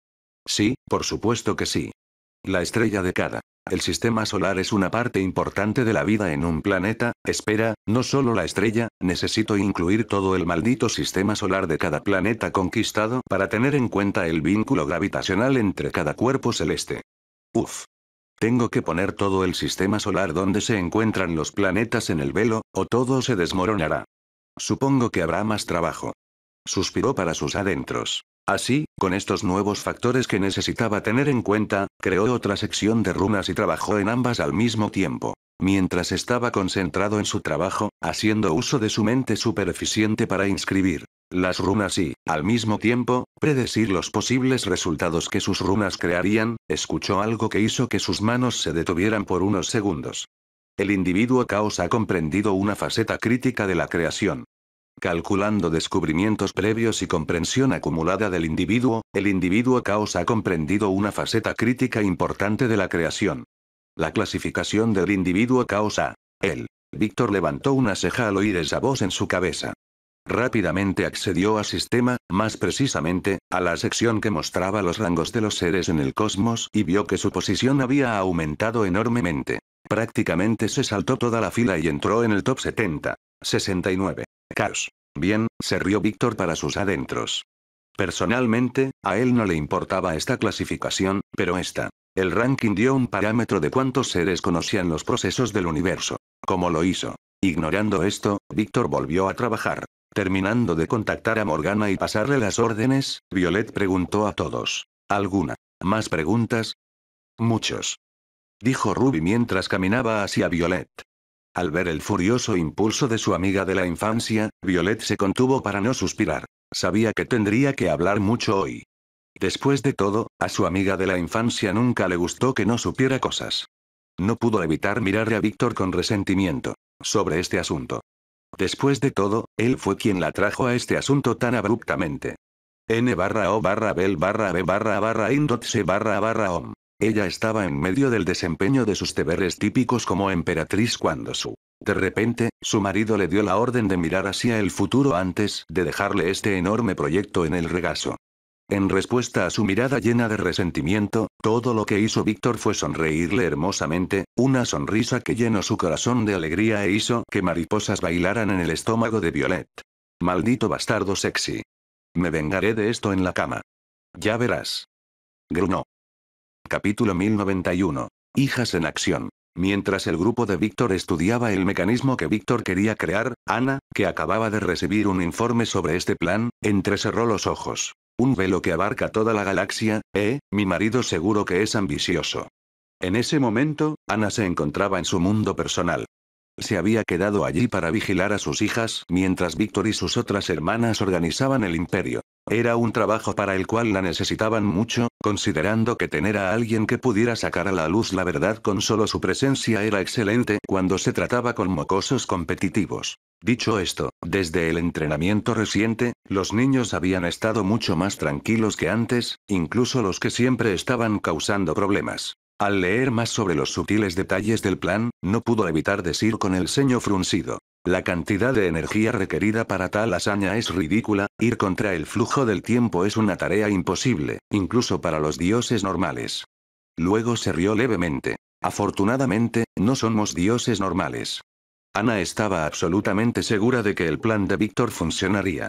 Sí, por supuesto que sí. La estrella de cada. El sistema solar es una parte importante de la vida en un planeta. Espera, no solo la estrella, necesito incluir todo el maldito sistema solar de cada planeta conquistado para tener en cuenta el vínculo gravitacional entre cada cuerpo celeste. Tengo que poner todo el sistema solar donde se encuentran los planetas en el velo, o todo se desmoronará. Supongo que habrá más trabajo. Suspiró para sus adentros. Así, con estos nuevos factores que necesitaba tener en cuenta, creó otra sección de runas y trabajó en ambas al mismo tiempo. Mientras estaba concentrado en su trabajo, haciendo uso de su mente supereficiente para inscribir las runas y, al mismo tiempo, predecir los posibles resultados que sus runas crearían, escuchó algo que hizo que sus manos se detuvieran por unos segundos. El individuo Caos ha comprendido una faceta crítica de la creación. Calculando descubrimientos previos y comprensión acumulada del individuo, el individuo Caos ha comprendido una faceta crítica importante de la creación. La clasificación del individuo Caos a él. Víctor levantó una ceja al oír esa voz en su cabeza. Rápidamente accedió a sistema, más precisamente, a la sección que mostraba los rangos de los seres en el cosmos y vio que su posición había aumentado enormemente. Prácticamente se saltó toda la fila y entró en el top 70. 69. Caos. Bien, se rió Víctor para sus adentros. Personalmente, a él no le importaba esta clasificación, pero el ranking dio un parámetro de cuántos seres conocían los procesos del universo. ¿Cómo lo hizo? Ignorando esto, Víctor volvió a trabajar. Terminando de contactar a Morgana y pasarle las órdenes, Violet preguntó a todos. ¿Alguna más preguntas? Muchos. Dijo Ruby mientras caminaba hacia Violet. Al ver el furioso impulso de su amiga de la infancia, Violet se contuvo para no suspirar. Sabía que tendría que hablar mucho hoy. Después de todo, a su amiga de la infancia nunca le gustó que no supiera cosas. No pudo evitar mirarle a Víctor con resentimiento sobre este asunto. Después de todo, él fue quien la trajo a este asunto tan abruptamente. N/O/Bel/B/A/IN.C/OM. Ella estaba en medio del desempeño de sus deberes típicos como emperatriz cuando de repente, su marido le dio la orden de mirar hacia el futuro antes de dejarle este enorme proyecto en el regazo. En respuesta a su mirada llena de resentimiento, todo lo que hizo Víctor fue sonreírle hermosamente, una sonrisa que llenó su corazón de alegría e hizo que mariposas bailaran en el estómago de Violet. Maldito bastardo sexy. Me vengaré de esto en la cama. Ya verás. Gruñó. Capítulo 1091. Hijas en acción. Mientras el grupo de Víctor estudiaba el mecanismo que Víctor quería crear, Ana, que acababa de recibir un informe sobre este plan, entrecerró los ojos. Un velo que abarca toda la galaxia, mi marido seguro que es ambicioso. En ese momento, Ana se encontraba en su mundo personal. Se había quedado allí para vigilar a sus hijas mientras Víctor y sus otras hermanas organizaban el imperio. Era un trabajo para el cual la necesitaban mucho, considerando que tener a alguien que pudiera sacar a la luz la verdad con solo su presencia era excelente cuando se trataba con mocosos competitivos. Dicho esto, desde el entrenamiento reciente, los niños habían estado mucho más tranquilos que antes, incluso los que siempre estaban causando problemas. Al leer más sobre los sutiles detalles del plan, no pudo evitar decir con el ceño fruncido. La cantidad de energía requerida para tal hazaña es ridícula, ir contra el flujo del tiempo es una tarea imposible, incluso para los dioses normales. Luego se rió levemente. Afortunadamente, no somos dioses normales. Ana estaba absolutamente segura de que el plan de Víctor funcionaría.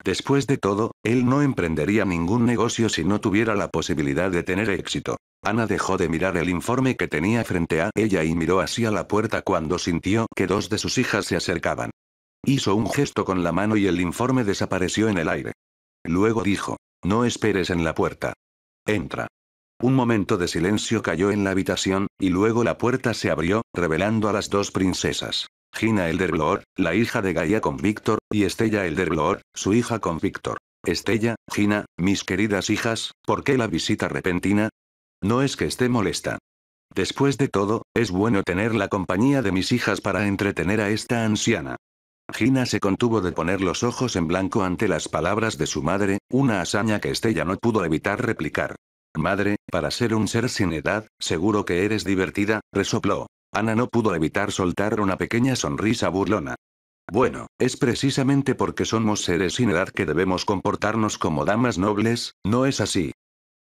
Después de todo, él no emprendería ningún negocio si no tuviera la posibilidad de tener éxito. Ana dejó de mirar el informe que tenía frente a ella y miró hacia la puerta cuando sintió que dos de sus hijas se acercaban. Hizo un gesto con la mano y el informe desapareció en el aire. Luego dijo: no esperes en la puerta. Entra. Un momento de silencio cayó en la habitación, y luego la puerta se abrió, revelando a las dos princesas. Gina Elderbloor, la hija de Gaia con Víctor, y Estella Elderbloor, su hija con Víctor. Estella, Gina, mis queridas hijas, ¿por qué la visita repentina? No es que esté molesta. Después de todo, es bueno tener la compañía de mis hijas para entretener a esta anciana. Gina se contuvo de poner los ojos en blanco ante las palabras de su madre, una hazaña que Estella no pudo evitar replicar. Madre, para ser un ser sin edad, seguro que eres divertida, resopló. Ana no pudo evitar soltar una pequeña sonrisa burlona. Bueno, es precisamente porque somos seres sin edad que debemos comportarnos como damas nobles, ¿no es así?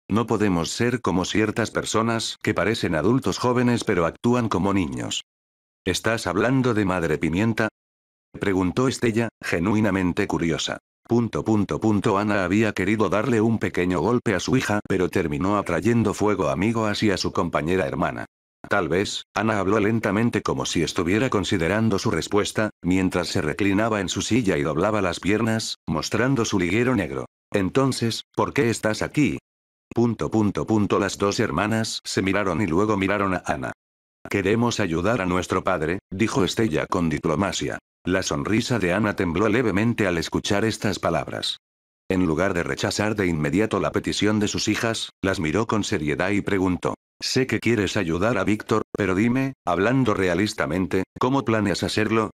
No podemos ser como ciertas personas que parecen adultos jóvenes pero actúan como niños. ¿Estás hablando de Madre Pimienta? Preguntó Estella, genuinamente curiosa. Ana había querido darle un pequeño golpe a su hija, pero terminó atrayendo fuego amigo hacia su compañera hermana. Tal vez, Ana habló lentamente como si estuviera considerando su respuesta, mientras se reclinaba en su silla y doblaba las piernas, mostrando su liguero negro. Entonces, ¿por qué estás aquí? Las dos hermanas se miraron y luego miraron a Ana. Queremos ayudar a nuestro padre, dijo Estella con diplomacia. La sonrisa de Ana tembló levemente al escuchar estas palabras. En lugar de rechazar de inmediato la petición de sus hijas, las miró con seriedad y preguntó: sé que quieres ayudar a Víctor, pero dime, hablando realistamente, ¿cómo planeas hacerlo?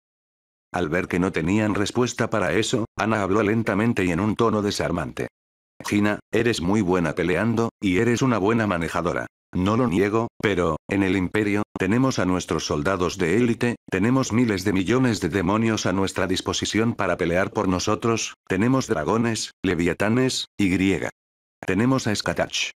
Al ver que no tenían respuesta para eso, Ana habló lentamente y en un tono desarmante. Gina, eres muy buena peleando, y eres una buena manejadora. No lo niego, pero, en el Imperio, tenemos a nuestros soldados de élite, tenemos miles de millones de demonios a nuestra disposición para pelear por nosotros, tenemos dragones, leviatanes, y griega. Tenemos a Skatach.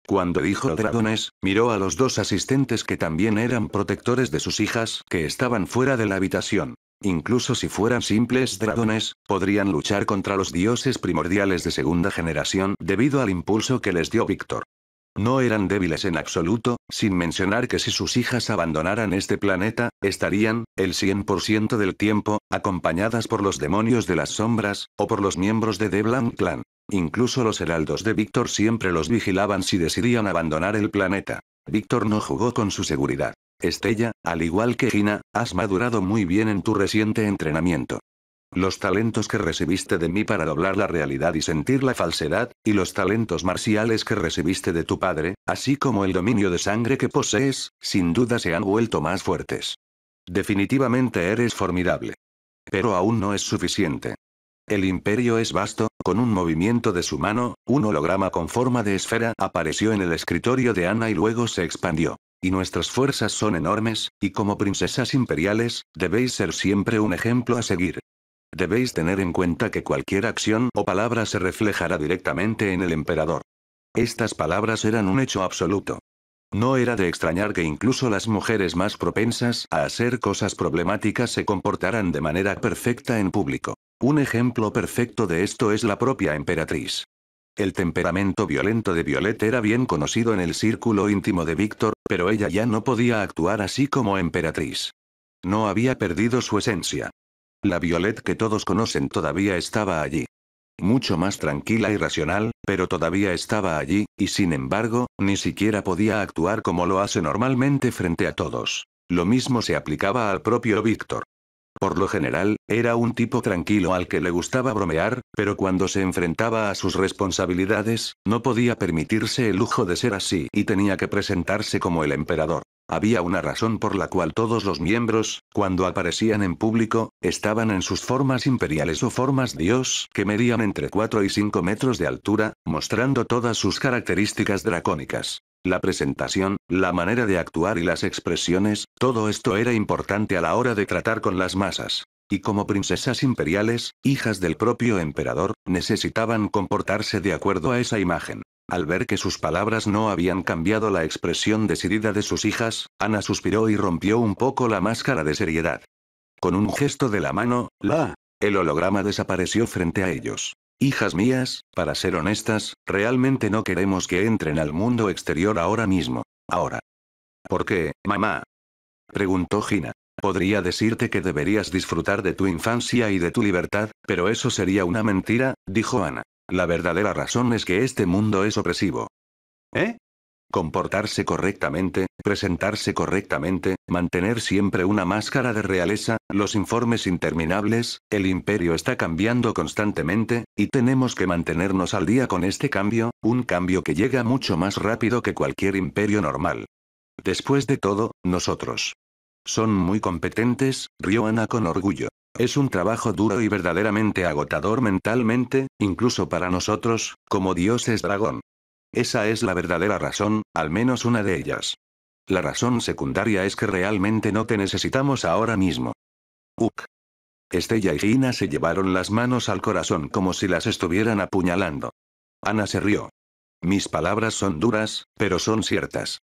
Cuando dijo dragones, miró a los dos asistentes que también eran protectores de sus hijas, que estaban fuera de la habitación. Incluso si fueran simples dragones, podrían luchar contra los dioses primordiales de segunda generación debido al impulso que les dio Víctor. No eran débiles en absoluto, sin mencionar que si sus hijas abandonaran este planeta, estarían, el 100% del tiempo, acompañadas por los demonios de las sombras, o por los miembros de The Blanc Clan. Incluso los heraldos de Víctor siempre los vigilaban si decidían abandonar el planeta. Víctor no jugó con su seguridad. Estella, al igual que Gina, has madurado muy bien en tu reciente entrenamiento. Los talentos que recibiste de mí para doblar la realidad y sentir la falsedad, y los talentos marciales que recibiste de tu padre, así como el dominio de sangre que posees, sin duda se han vuelto más fuertes. Definitivamente eres formidable. Pero aún no es suficiente. El imperio es vasto. Con un movimiento de su mano, un holograma con forma de esfera apareció en el escritorio de Ana y luego se expandió. Y nuestras fuerzas son enormes, y como princesas imperiales, debéis ser siempre un ejemplo a seguir. Debéis tener en cuenta que cualquier acción o palabra se reflejará directamente en el emperador. Estas palabras eran un hecho absoluto. No era de extrañar que incluso las mujeres más propensas a hacer cosas problemáticas se comportaran de manera perfecta en público. Un ejemplo perfecto de esto es la propia emperatriz. El temperamento violento de Violet era bien conocido en el círculo íntimo de Víctor, pero ella ya no podía actuar así como emperatriz. No había perdido su esencia. La Violet que todos conocen todavía estaba allí. Mucho más tranquila y racional, pero todavía estaba allí, y sin embargo, ni siquiera podía actuar como lo hace normalmente frente a todos. Lo mismo se aplicaba al propio Víctor. Por lo general, era un tipo tranquilo al que le gustaba bromear, pero cuando se enfrentaba a sus responsabilidades, no podía permitirse el lujo de ser así y tenía que presentarse como el emperador. Había una razón por la cual todos los miembros, cuando aparecían en público, estaban en sus formas imperiales o formas dios, que medían entre 4 y 5 metros de altura, mostrando todas sus características dracónicas. La presentación, la manera de actuar y las expresiones, todo esto era importante a la hora de tratar con las masas. Y como princesas imperiales, hijas del propio emperador, necesitaban comportarse de acuerdo a esa imagen. Al ver que sus palabras no habían cambiado la expresión decidida de sus hijas, Ana suspiró y rompió un poco la máscara de seriedad. Con un gesto de la mano, el holograma desapareció frente a ellos. Hijas mías, para ser honestas, realmente no queremos que entren al mundo exterior ahora mismo. Ahora. ¿Por qué, mamá? Preguntó Gina. Podría decirte que deberías disfrutar de tu infancia y de tu libertad, pero eso sería una mentira, dijo Ana. La verdadera razón es que este mundo es opresivo. ¿Eh? Comportarse correctamente, presentarse correctamente, mantener siempre una máscara de realeza, los informes interminables, el imperio está cambiando constantemente, y tenemos que mantenernos al día con este cambio, un cambio que llega mucho más rápido que cualquier imperio normal. Después de todo, nosotros. Son muy competentes, rió Ana con orgullo. Es un trabajo duro y verdaderamente agotador mentalmente, incluso para nosotros, como dioses dragón. Esa es la verdadera razón, al menos una de ellas. La razón secundaria es que realmente no te necesitamos ahora mismo. Uk. Estella y Gina se llevaron las manos al corazón como si las estuvieran apuñalando. Ana se rió. Mis palabras son duras, pero son ciertas.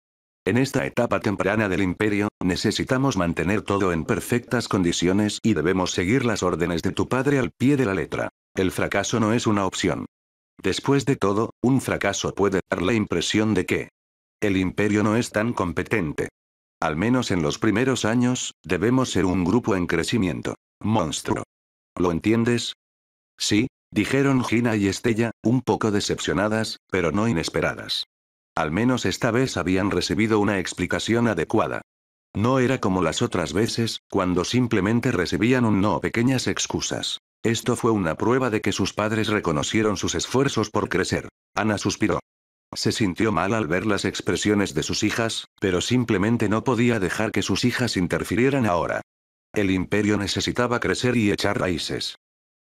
En esta etapa temprana del imperio, necesitamos mantener todo en perfectas condiciones y debemos seguir las órdenes de tu padre al pie de la letra. El fracaso no es una opción. Después de todo, un fracaso puede dar la impresión de que el imperio no es tan competente. Al menos en los primeros años, debemos ser un grupo en crecimiento. Monstruo. ¿Lo entiendes? Sí, dijeron Gina y Estella, un poco decepcionadas, pero no inesperadas. Al menos esta vez habían recibido una explicación adecuada. No era como las otras veces, cuando simplemente recibían un no o pequeñas excusas. Esto fue una prueba de que sus padres reconocieron sus esfuerzos por crecer. Ana suspiró. Se sintió mal al ver las expresiones de sus hijas, pero simplemente no podía dejar que sus hijas interfirieran ahora. El imperio necesitaba crecer y echar raíces.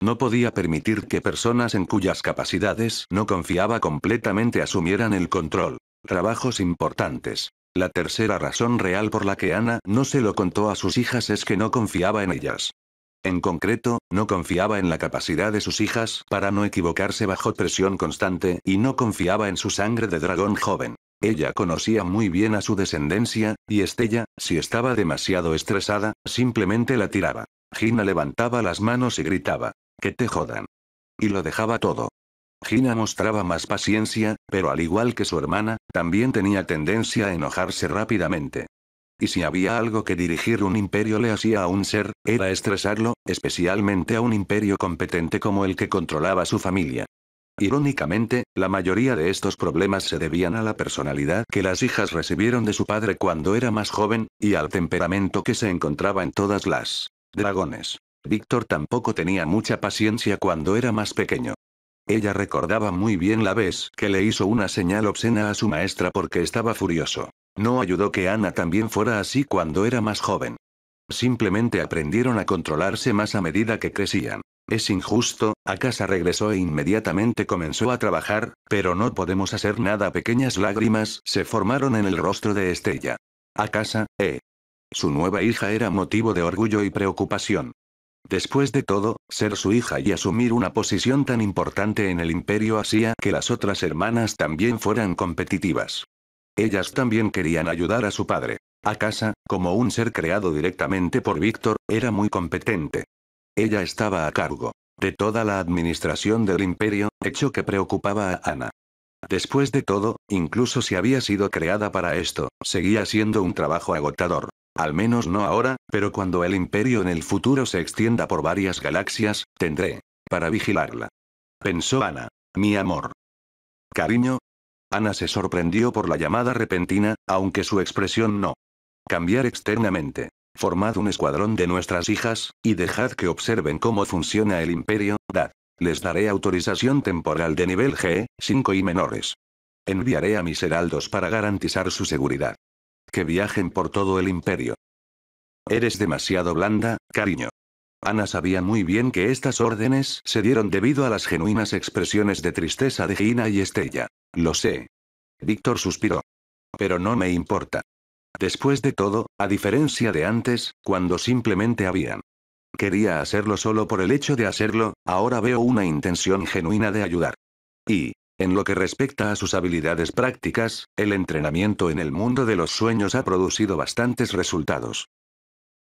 No podía permitir que personas en cuyas capacidades no confiaba completamente asumieran el control. Trabajos importantes. La tercera razón real por la que Ana no se lo contó a sus hijas es que no confiaba en ellas. En concreto, no confiaba en la capacidad de sus hijas para no equivocarse bajo presión constante y no confiaba en su sangre de dragón joven. Ella conocía muy bien a su descendencia, y Estella, si estaba demasiado estresada, simplemente la tiraba. Gina levantaba las manos y gritaba. Que te jodan. Y lo dejaba todo. Gina mostraba más paciencia, pero al igual que su hermana, también tenía tendencia a enojarse rápidamente. Y si había algo que dirigir un imperio le hacía a un ser, era estresarlo, especialmente a un imperio competente como el que controlaba su familia. Irónicamente, la mayoría de estos problemas se debían a la personalidad que las hijas recibieron de su padre cuando era más joven, y al temperamento que se encontraba en todas las dragones. Víctor tampoco tenía mucha paciencia cuando era más pequeño. Ella recordaba muy bien la vez que le hizo una señal obscena a su maestra porque estaba furioso. No ayudó que Ana también fuera así cuando era más joven. Simplemente aprendieron a controlarse más a medida que crecían. Es injusto, a casa regresó e inmediatamente comenzó a trabajar, pero no podemos hacer nada. Pequeñas lágrimas se formaron en el rostro de Estella. A casa, Su nueva hija era motivo de orgullo y preocupación. Después de todo, ser su hija y asumir una posición tan importante en el imperio hacía que las otras hermanas también fueran competitivas. Ellas también querían ayudar a su padre. Akasa, como un ser creado directamente por Víctor, era muy competente. Ella estaba a cargo de toda la administración del imperio, hecho que preocupaba a Ana. Después de todo, incluso si había sido creada para esto, seguía siendo un trabajo agotador. Al menos no ahora, pero cuando el imperio en el futuro se extienda por varias galaxias, tendré para vigilarla. Pensó Ana. Mi amor. Cariño. Ana se sorprendió por la llamada repentina, aunque su expresión no. Cambiar externamente. Formad un escuadrón de nuestras hijas, y dejad que observen cómo funciona el imperio, les daré autorización temporal de nivel G5 y menores. Enviaré a mis heraldos para garantizar su seguridad. Que viajen por todo el imperio. Eres demasiado blanda, cariño. Ana sabía muy bien que estas órdenes se dieron debido a las genuinas expresiones de tristeza de Gina y Estella. Lo sé. Víctor suspiró. Pero no me importa. Después de todo, a diferencia de antes, cuando simplemente habían quería hacerlo solo por el hecho de hacerlo, ahora veo una intención genuina de ayudar. Y, en lo que respecta a sus habilidades prácticas, el entrenamiento en el mundo de los sueños ha producido bastantes resultados.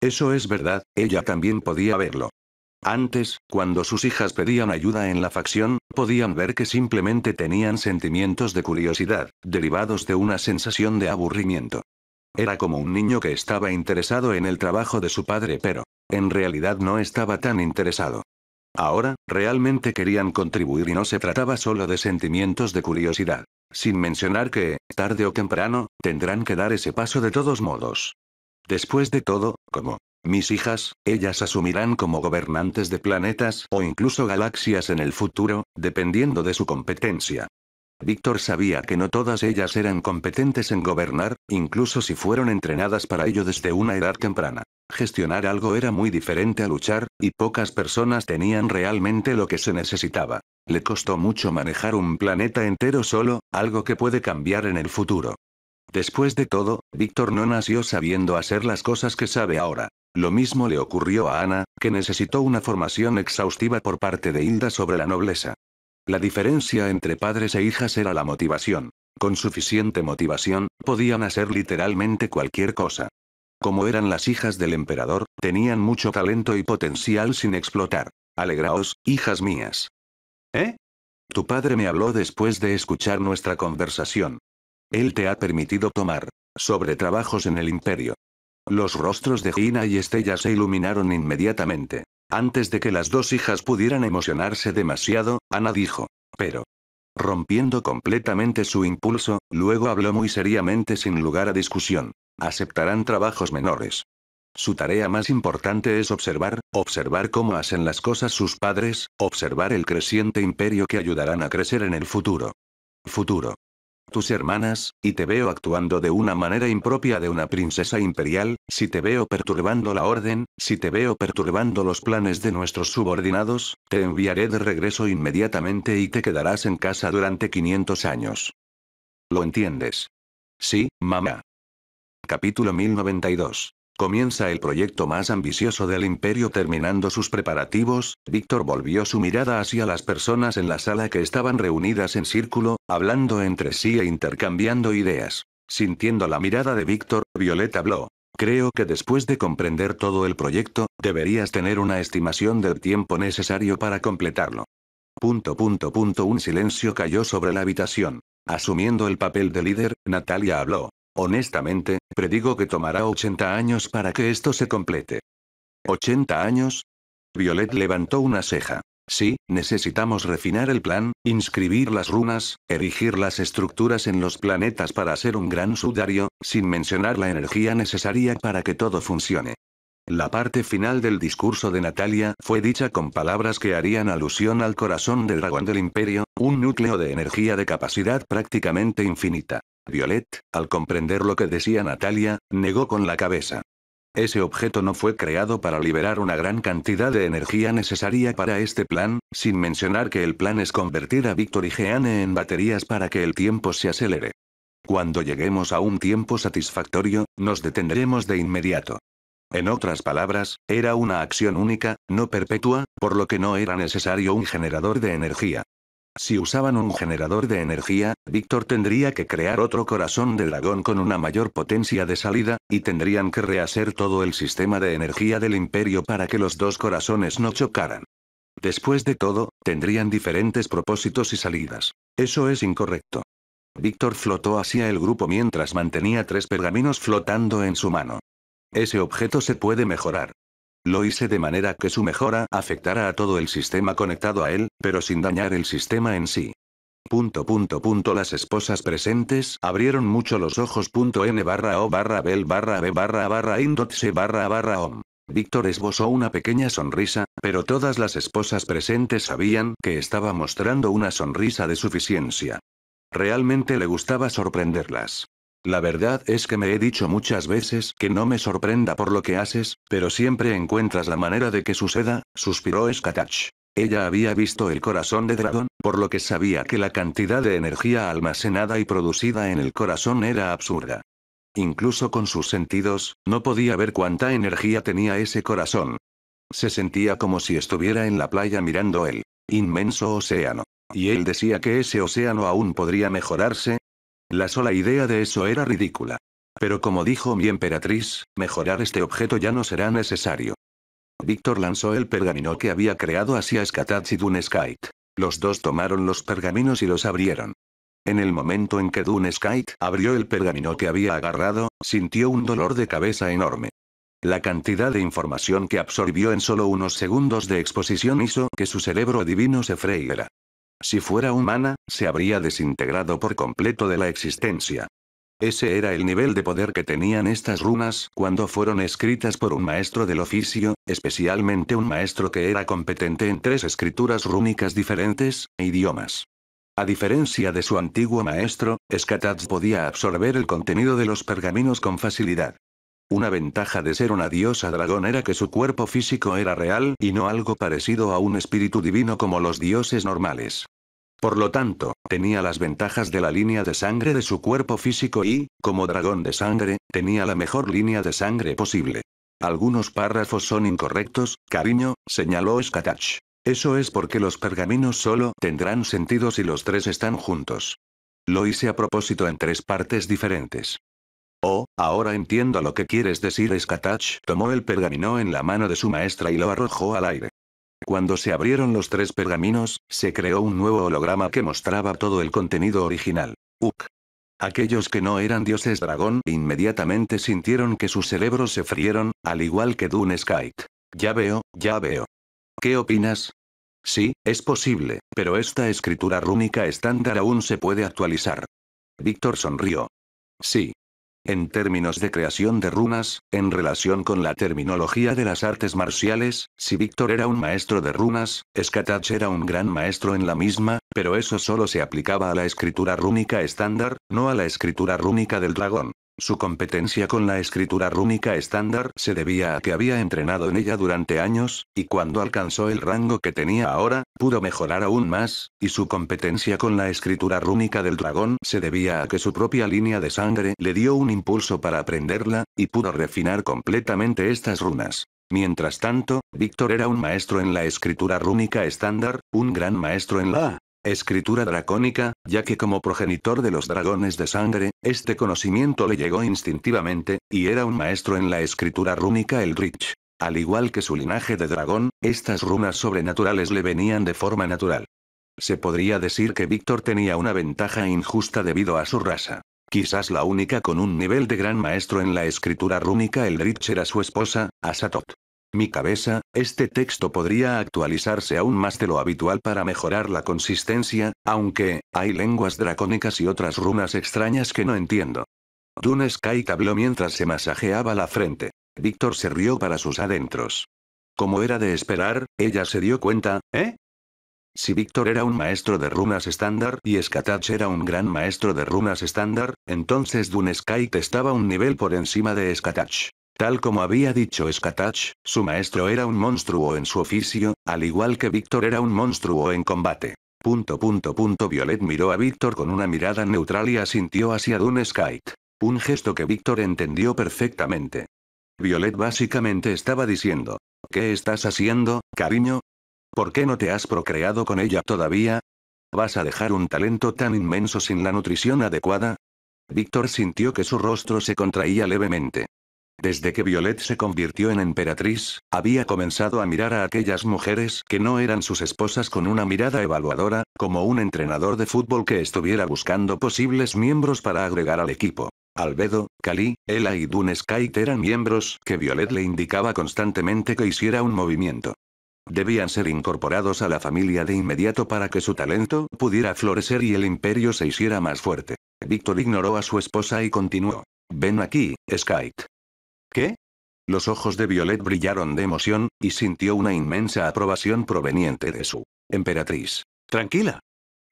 Eso es verdad, ella también podía verlo. Antes, cuando sus hijas pedían ayuda en la facción, podían ver que simplemente tenían sentimientos de curiosidad, derivados de una sensación de aburrimiento. Era como un niño que estaba interesado en el trabajo de su padre, pero, en realidad no estaba tan interesado. Ahora, realmente querían contribuir y no se trataba solo de sentimientos de curiosidad. Sin mencionar que, tarde o temprano, tendrán que dar ese paso de todos modos. Después de todo, como mis hijas, ellas asumirán como gobernantes de planetas o incluso galaxias en el futuro, dependiendo de su competencia. Víctor sabía que no todas ellas eran competentes en gobernar, incluso si fueron entrenadas para ello desde una edad temprana. Gestionar algo era muy diferente a luchar, y pocas personas tenían realmente lo que se necesitaba. Le costó mucho manejar un planeta entero solo, algo que puede cambiar en el futuro. Después de todo, Víctor no nació sabiendo hacer las cosas que sabe ahora. Lo mismo le ocurrió a Ana, que necesitó una formación exhaustiva por parte de Hilda sobre la nobleza. La diferencia entre padres e hijas era la motivación. Con suficiente motivación, podían hacer literalmente cualquier cosa. Como eran las hijas del emperador, tenían mucho talento y potencial sin explotar. Alegraos, hijas mías. ¿Eh? Tu padre me habló después de escuchar nuestra conversación. Él te ha permitido tomar sobre trabajos en el imperio. Los rostros de Gina y Estella se iluminaron inmediatamente. Antes de que las dos hijas pudieran emocionarse demasiado, Ana dijo. Pero, rompiendo completamente su impulso, luego habló muy seriamente sin lugar a discusión. Aceptarán trabajos menores. Su tarea más importante es observar cómo hacen las cosas sus padres, observar el creciente imperio que ayudarán a crecer en el futuro. Tus hermanas, y te veo actuando de una manera impropia de una princesa imperial, si te veo perturbando la orden, si te veo perturbando los planes de nuestros subordinados, te enviaré de regreso inmediatamente y te quedarás en casa durante 500 años. ¿Lo entiendes? Sí, mamá. Capítulo 1092. Comienza el proyecto más ambicioso del imperio. Terminando sus preparativos, Víctor volvió su mirada hacia las personas en la sala que estaban reunidas en círculo, hablando entre sí e intercambiando ideas. Sintiendo la mirada de Víctor, Violet habló. Creo que después de comprender todo el proyecto, deberías tener una estimación del tiempo necesario para completarlo. Un silencio cayó sobre la habitación. Asumiendo el papel de líder, Natalia habló. Honestamente, predigo que tomará 80 años para que esto se complete. ¿80 años? Violet levantó una ceja. Sí, necesitamos refinar el plan, inscribir las runas, erigir las estructuras en los planetas para hacer un gran sudario, sin mencionar la energía necesaria para que todo funcione. La parte final del discurso de Natalia fue dicha con palabras que harían alusión al corazón del dragón del imperio, un núcleo de energía de capacidad prácticamente infinita. Violet, al comprender lo que decía Natalia, negó con la cabeza. Ese objeto no fue creado para liberar una gran cantidad de energía necesaria para este plan, sin mencionar que el plan es convertir a Víctor y Jeanne en baterías para que el tiempo se acelere. Cuando lleguemos a un tiempo satisfactorio, nos detendremos de inmediato. En otras palabras, era una acción única, no perpetua, por lo que no era necesario un generador de energía. Si usaban un generador de energía, Víctor tendría que crear otro corazón de dragón con una mayor potencia de salida, y tendrían que rehacer todo el sistema de energía del imperio para que los dos corazones no chocaran. Después de todo, tendrían diferentes propósitos y salidas. Eso es incorrecto. Víctor flotó hacia el grupo mientras mantenía 3 pergaminos flotando en su mano. Ese objeto se puede mejorar. Lo hice de manera que su mejora afectara a todo el sistema conectado a él, pero sin dañar el sistema en sí. Las esposas presentes abrieron mucho los ojos. N/O/Bel/B/A/Indotse/om. Víctor esbozó una pequeña sonrisa, pero todas las esposas presentes sabían que estaba mostrando una sonrisa de suficiencia. Realmente le gustaba sorprenderlas. La verdad es que me he dicho muchas veces que no me sorprenda por lo que haces, pero siempre encuentras la manera de que suceda, suspiró Skatach. Ella había visto el corazón de dragón, por lo que sabía que la cantidad de energía almacenada y producida en el corazón era absurda. Incluso con sus sentidos, no podía ver cuánta energía tenía ese corazón. Se sentía como si estuviera en la playa mirando el inmenso océano. Y él decía que ese océano aún podría mejorarse. La sola idea de eso era ridícula. Pero como dijo mi emperatriz, mejorar este objeto ya no será necesario. Víctor lanzó el pergamino que había creado hacia Skatach y Duneskite. Los dos tomaron los pergaminos y los abrieron. En el momento en que Duneskite abrió el pergamino que había agarrado, sintió un dolor de cabeza enorme. La cantidad de información que absorbió en solo unos segundos de exposición hizo que su cerebro divino se freiera. Si fuera humana, se habría desintegrado por completo de la existencia. Ese era el nivel de poder que tenían estas runas cuando fueron escritas por un maestro del oficio, especialmente un maestro que era competente en 3 escrituras rúnicas diferentes, e idiomas. A diferencia de su antiguo maestro, Skatach podía absorber el contenido de los pergaminos con facilidad. Una ventaja de ser una diosa dragón era que su cuerpo físico era real y no algo parecido a un espíritu divino como los dioses normales. Por lo tanto, tenía las ventajas de la línea de sangre de su cuerpo físico y, como dragón de sangre, tenía la mejor línea de sangre posible. Algunos párrafos son incorrectos, cariño, señaló Skatach. Eso es porque los pergaminos solo tendrán sentido si los 3 están juntos. Lo hice a propósito en 3 partes diferentes. Oh, ahora entiendo lo que quieres decir. Skatach tomó el pergamino en la mano de su maestra y lo arrojó al aire. Cuando se abrieron los 3 pergaminos, se creó un nuevo holograma que mostraba todo el contenido original. Aquellos que no eran dioses dragón inmediatamente sintieron que sus cerebros se frieron, al igual que Duneskite. Ya veo, ya veo. ¿Qué opinas? Sí, es posible, pero esta escritura rúnica estándar aún se puede actualizar. Víctor sonrió. Sí. En términos de creación de runas, en relación con la terminología de las artes marciales, si Víctor era un maestro de runas, Skatach era un gran maestro en la misma, pero eso solo se aplicaba a la escritura rúnica estándar, no a la escritura rúnica del dragón. Su competencia con la escritura rúnica estándar se debía a que había entrenado en ella durante años, y cuando alcanzó el rango que tenía ahora, pudo mejorar aún más, y su competencia con la escritura rúnica del dragón se debía a que su propia línea de sangre le dio un impulso para aprenderla, y pudo refinar completamente estas runas. Mientras tanto, Víctor era un maestro en la escritura rúnica estándar, un gran maestro en la escritura dracónica, ya que como progenitor de los dragones de sangre, este conocimiento le llegó instintivamente, y era un maestro en la escritura rúnica Eldritch. Al igual que su linaje de dragón, estas runas sobrenaturales le venían de forma natural. Se podría decir que Víctor tenía una ventaja injusta debido a su raza. Quizás la única con un nivel de gran maestro en la escritura rúnica Eldritch era su esposa, Asatot. Mi cabeza, este texto podría actualizarse aún más de lo habitual para mejorar la consistencia, aunque, hay lenguas dracónicas y otras runas extrañas que no entiendo. Duneskite habló mientras se masajeaba la frente. Víctor se rió para sus adentros. Como era de esperar, ella se dio cuenta, ¿eh? Si Víctor era un maestro de runas estándar y Skatach era un gran maestro de runas estándar, entonces Duneskite estaba un nivel por encima de Skatach. Tal como había dicho Skatach, su maestro era un monstruo en su oficio, al igual que Víctor era un monstruo en combate. Violet miró a Víctor con una mirada neutral y asintió hacia Duneskite. Un gesto que Víctor entendió perfectamente. Violet básicamente estaba diciendo, ¿qué estás haciendo, cariño? ¿Por qué no te has procreado con ella todavía? ¿Vas a dejar un talento tan inmenso sin la nutrición adecuada? Víctor sintió que su rostro se contraía levemente. Desde que Violet se convirtió en emperatriz, había comenzado a mirar a aquellas mujeres que no eran sus esposas con una mirada evaluadora, como un entrenador de fútbol que estuviera buscando posibles miembros para agregar al equipo. Albedo, Kali, Ela y Duneskite eran miembros que Violet le indicaba constantemente que hiciera un movimiento. Debían ser incorporados a la familia de inmediato para que su talento pudiera florecer y el imperio se hiciera más fuerte. Víctor ignoró a su esposa y continuó. Ven aquí, Skite. ¿Qué? Los ojos de Violet brillaron de emoción, y sintió una inmensa aprobación proveniente de su emperatriz. Tranquila.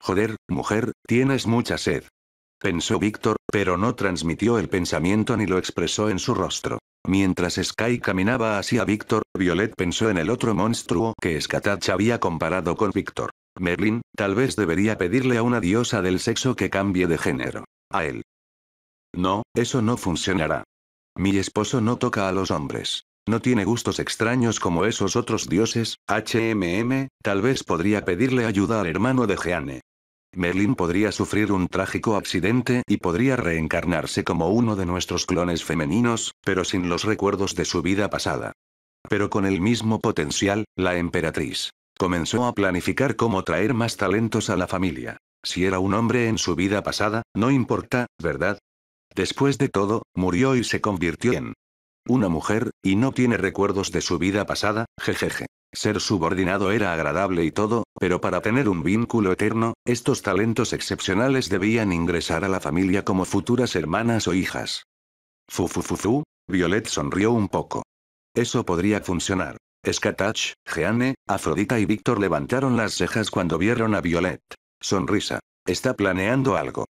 Joder, mujer, tienes mucha sed. Pensó Víctor, pero no transmitió el pensamiento ni lo expresó en su rostro. Mientras Sky caminaba hacia Víctor, Violet pensó en el otro monstruo que Skatach había comparado con Víctor. Merlin, tal vez debería pedirle a una diosa del sexo que cambie de género. A él. No, eso no funcionará. Mi esposo no toca a los hombres. No tiene gustos extraños como esos otros dioses. Tal vez podría pedirle ayuda al hermano de Jeanne. Merlin podría sufrir un trágico accidente y podría reencarnarse como uno de nuestros clones femeninos, pero sin los recuerdos de su vida pasada. Pero con el mismo potencial, la emperatriz comenzó a planificar cómo traer más talentos a la familia. Si era un hombre en su vida pasada, no importa, ¿verdad? Después de todo, murió y se convirtió en una mujer, y no tiene recuerdos de su vida pasada, jejeje. Ser subordinado era agradable y todo, pero para tener un vínculo eterno, estos talentos excepcionales debían ingresar a la familia como futuras hermanas o hijas. Fu, Violet sonrió un poco. Eso podría funcionar. Skatach, Jeanne, Afrodita y Víctor levantaron las cejas cuando vieron a Violet. Sonrisa. Está planeando algo.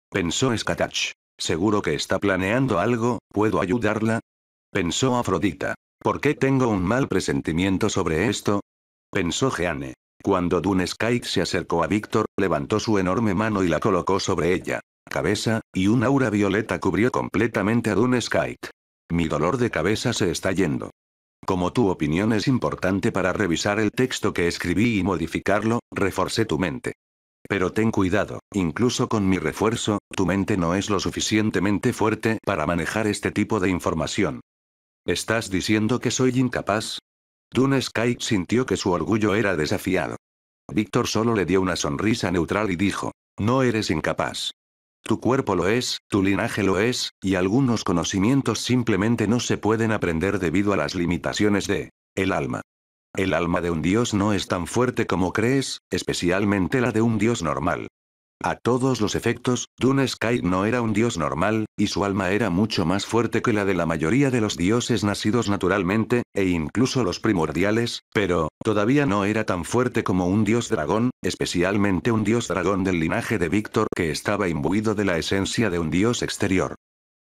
Pensó Skatach. Seguro que está planeando algo, ¿puedo ayudarla? Pensó Afrodita. ¿Por qué tengo un mal presentimiento sobre esto? Pensó Jeanne. Cuando Dunescaik se acercó a Víctor, levantó su enorme mano y la colocó sobre ella. Cabeza, y un aura violeta cubrió completamente a Dunescaik. Mi dolor de cabeza se está yendo. Como tu opinión es importante para revisar el texto que escribí y modificarlo, reforcé tu mente. Pero ten cuidado, incluso con mi refuerzo, tu mente no es lo suficientemente fuerte para manejar este tipo de información. ¿Estás diciendo que soy incapaz? Dunescaik sintió que su orgullo era desafiado. Víctor solo le dio una sonrisa neutral y dijo, no eres incapaz. Tu cuerpo lo es, tu linaje lo es, y algunos conocimientos simplemente no se pueden aprender debido a las limitaciones de el alma. El alma de un dios no es tan fuerte como crees, especialmente la de un dios normal. A todos los efectos, Dunescaik no era un dios normal, y su alma era mucho más fuerte que la de la mayoría de los dioses nacidos naturalmente, e incluso los primordiales, pero, todavía no era tan fuerte como un dios dragón, especialmente un dios dragón del linaje de Víctor que estaba imbuido de la esencia de un dios exterior.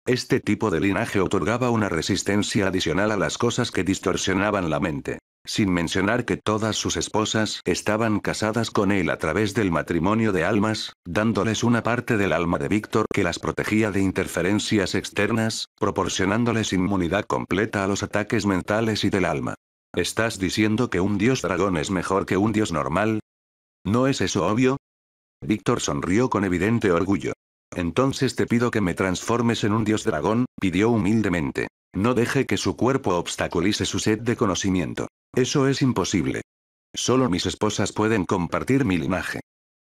Este tipo de linaje otorgaba una resistencia adicional a las cosas que distorsionaban la mente. Sin mencionar que todas sus esposas estaban casadas con él a través del matrimonio de almas, dándoles una parte del alma de Víctor que las protegía de interferencias externas, proporcionándoles inmunidad completa a los ataques mentales y del alma. ¿Estás diciendo que un dios dragón es mejor que un dios normal? ¿No es eso obvio? Víctor sonrió con evidente orgullo. Entonces te pido que me transformes en un dios dragón, pidió humildemente. No deje que su cuerpo obstaculice su sed de conocimiento. Eso es imposible. Solo mis esposas pueden compartir mi linaje.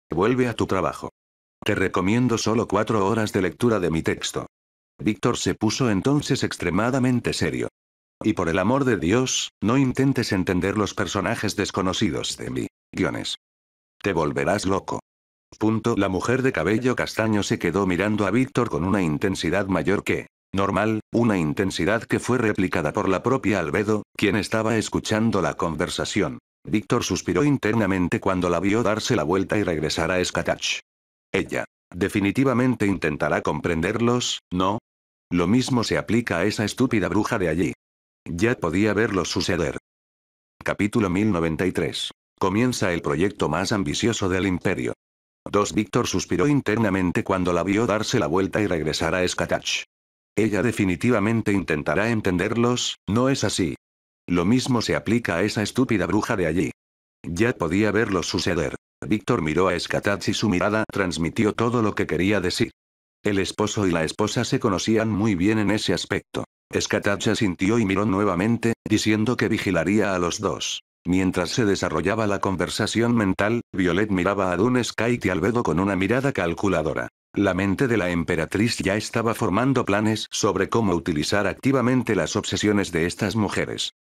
Vuelve a tu trabajo. Te recomiendo solo 4 horas de lectura de mi texto. Víctor se puso entonces extremadamente serio. Y por el amor de Dios, no intentes entender los personajes desconocidos de mi guiones. Te volverás loco. La mujer de cabello castaño se quedó mirando a Víctor con una intensidad mayor que normal, una intensidad que fue replicada por la propia Albedo, quien estaba escuchando la conversación. Víctor suspiró internamente cuando la vio darse la vuelta y regresar a Skatach. Ella definitivamente intentará comprenderlos, ¿no? Lo mismo se aplica a esa estúpida bruja de allí. Ya podía verlo suceder. Capítulo 1093. Comienza el proyecto más ambicioso del imperio. Víctor suspiró internamente cuando la vio darse la vuelta y regresar a Skatach. Ella definitivamente intentará entenderlos, ¿no es así? Lo mismo se aplica a esa estúpida bruja de allí. Ya podía verlo suceder. Víctor miró a Skatach y su mirada transmitió todo lo que quería decir. El esposo y la esposa se conocían muy bien en ese aspecto. Skatach asintió y miró nuevamente, diciendo que vigilaría a los dos. Mientras se desarrollaba la conversación mental, Violet miraba a Dunescaik y Albedo con una mirada calculadora. La mente de la emperatriz ya estaba formando planes sobre cómo utilizar activamente las obsesiones de estas mujeres.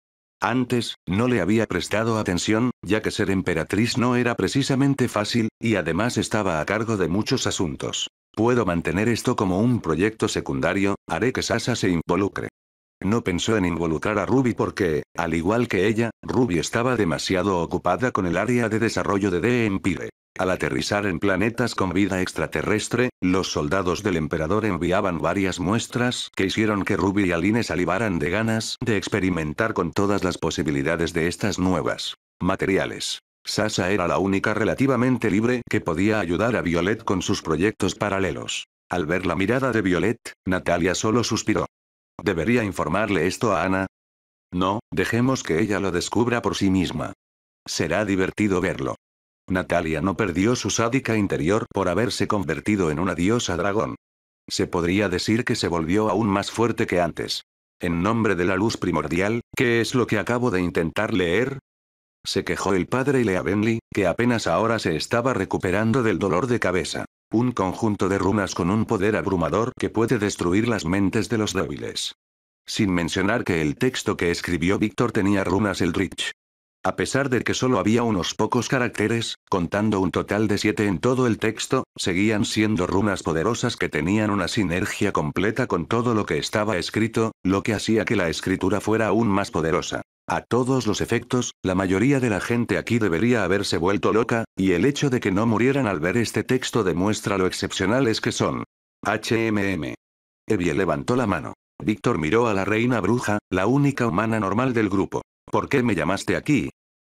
Antes, no le había prestado atención, ya que ser emperatriz no era precisamente fácil, y además estaba a cargo de muchos asuntos. Puedo mantener esto como un proyecto secundario, haré que Sasha se involucre. No pensó en involucrar a Ruby porque, al igual que ella, Ruby estaba demasiado ocupada con el área de desarrollo de The Empire. Al aterrizar en planetas con vida extraterrestre, los soldados del emperador enviaban varias muestras que hicieron que Ruby y Aline salivaran de ganas de experimentar con todas las posibilidades de estas nuevas materiales. Sasha era la única relativamente libre que podía ayudar a Violet con sus proyectos paralelos. Al ver la mirada de Violet, Natalia solo suspiró. ¿Debería informarle esto a Ana? No, dejemos que ella lo descubra por sí misma. Será divertido verlo. Natalia no perdió su sádica interior por haberse convertido en una diosa dragón. Se podría decir que se volvió aún más fuerte que antes. En nombre de la luz primordial, ¿qué es lo que acabo de intentar leer? Se quejó el padre Leavenly, que apenas ahora se estaba recuperando del dolor de cabeza. Un conjunto de runas con un poder abrumador que puede destruir las mentes de los débiles. Sin mencionar que el texto que escribió Víctor tenía runas Eldritch. A pesar de que solo había unos pocos caracteres, contando un total de 7 en todo el texto, seguían siendo runas poderosas que tenían una sinergia completa con todo lo que estaba escrito, lo que hacía que la escritura fuera aún más poderosa. A todos los efectos, la mayoría de la gente aquí debería haberse vuelto loca, y el hecho de que no murieran al ver este texto demuestra lo excepcionales que son. Evie levantó la mano. Víctor miró a la reina bruja, la única humana normal del grupo. ¿Por qué me llamaste aquí?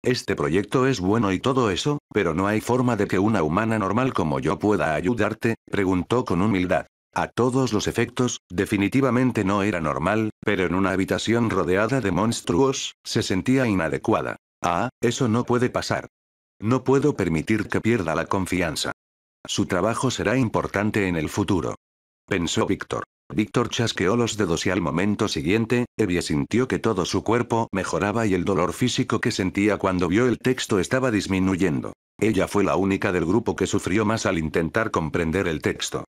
Este proyecto es bueno y todo eso, pero no hay forma de que una humana normal como yo pueda ayudarte, preguntó con humildad. A todos los efectos, definitivamente no era normal, pero en una habitación rodeada de monstruos, se sentía inadecuada. Ah, eso no puede pasar. No puedo permitir que pierda la confianza. Su trabajo será importante en el futuro. Pensó Víctor. Víctor chasqueó los dedos y al momento siguiente, Evie sintió que todo su cuerpo mejoraba y el dolor físico que sentía cuando vio el texto estaba disminuyendo. Ella fue la única del grupo que sufrió más al intentar comprender el texto.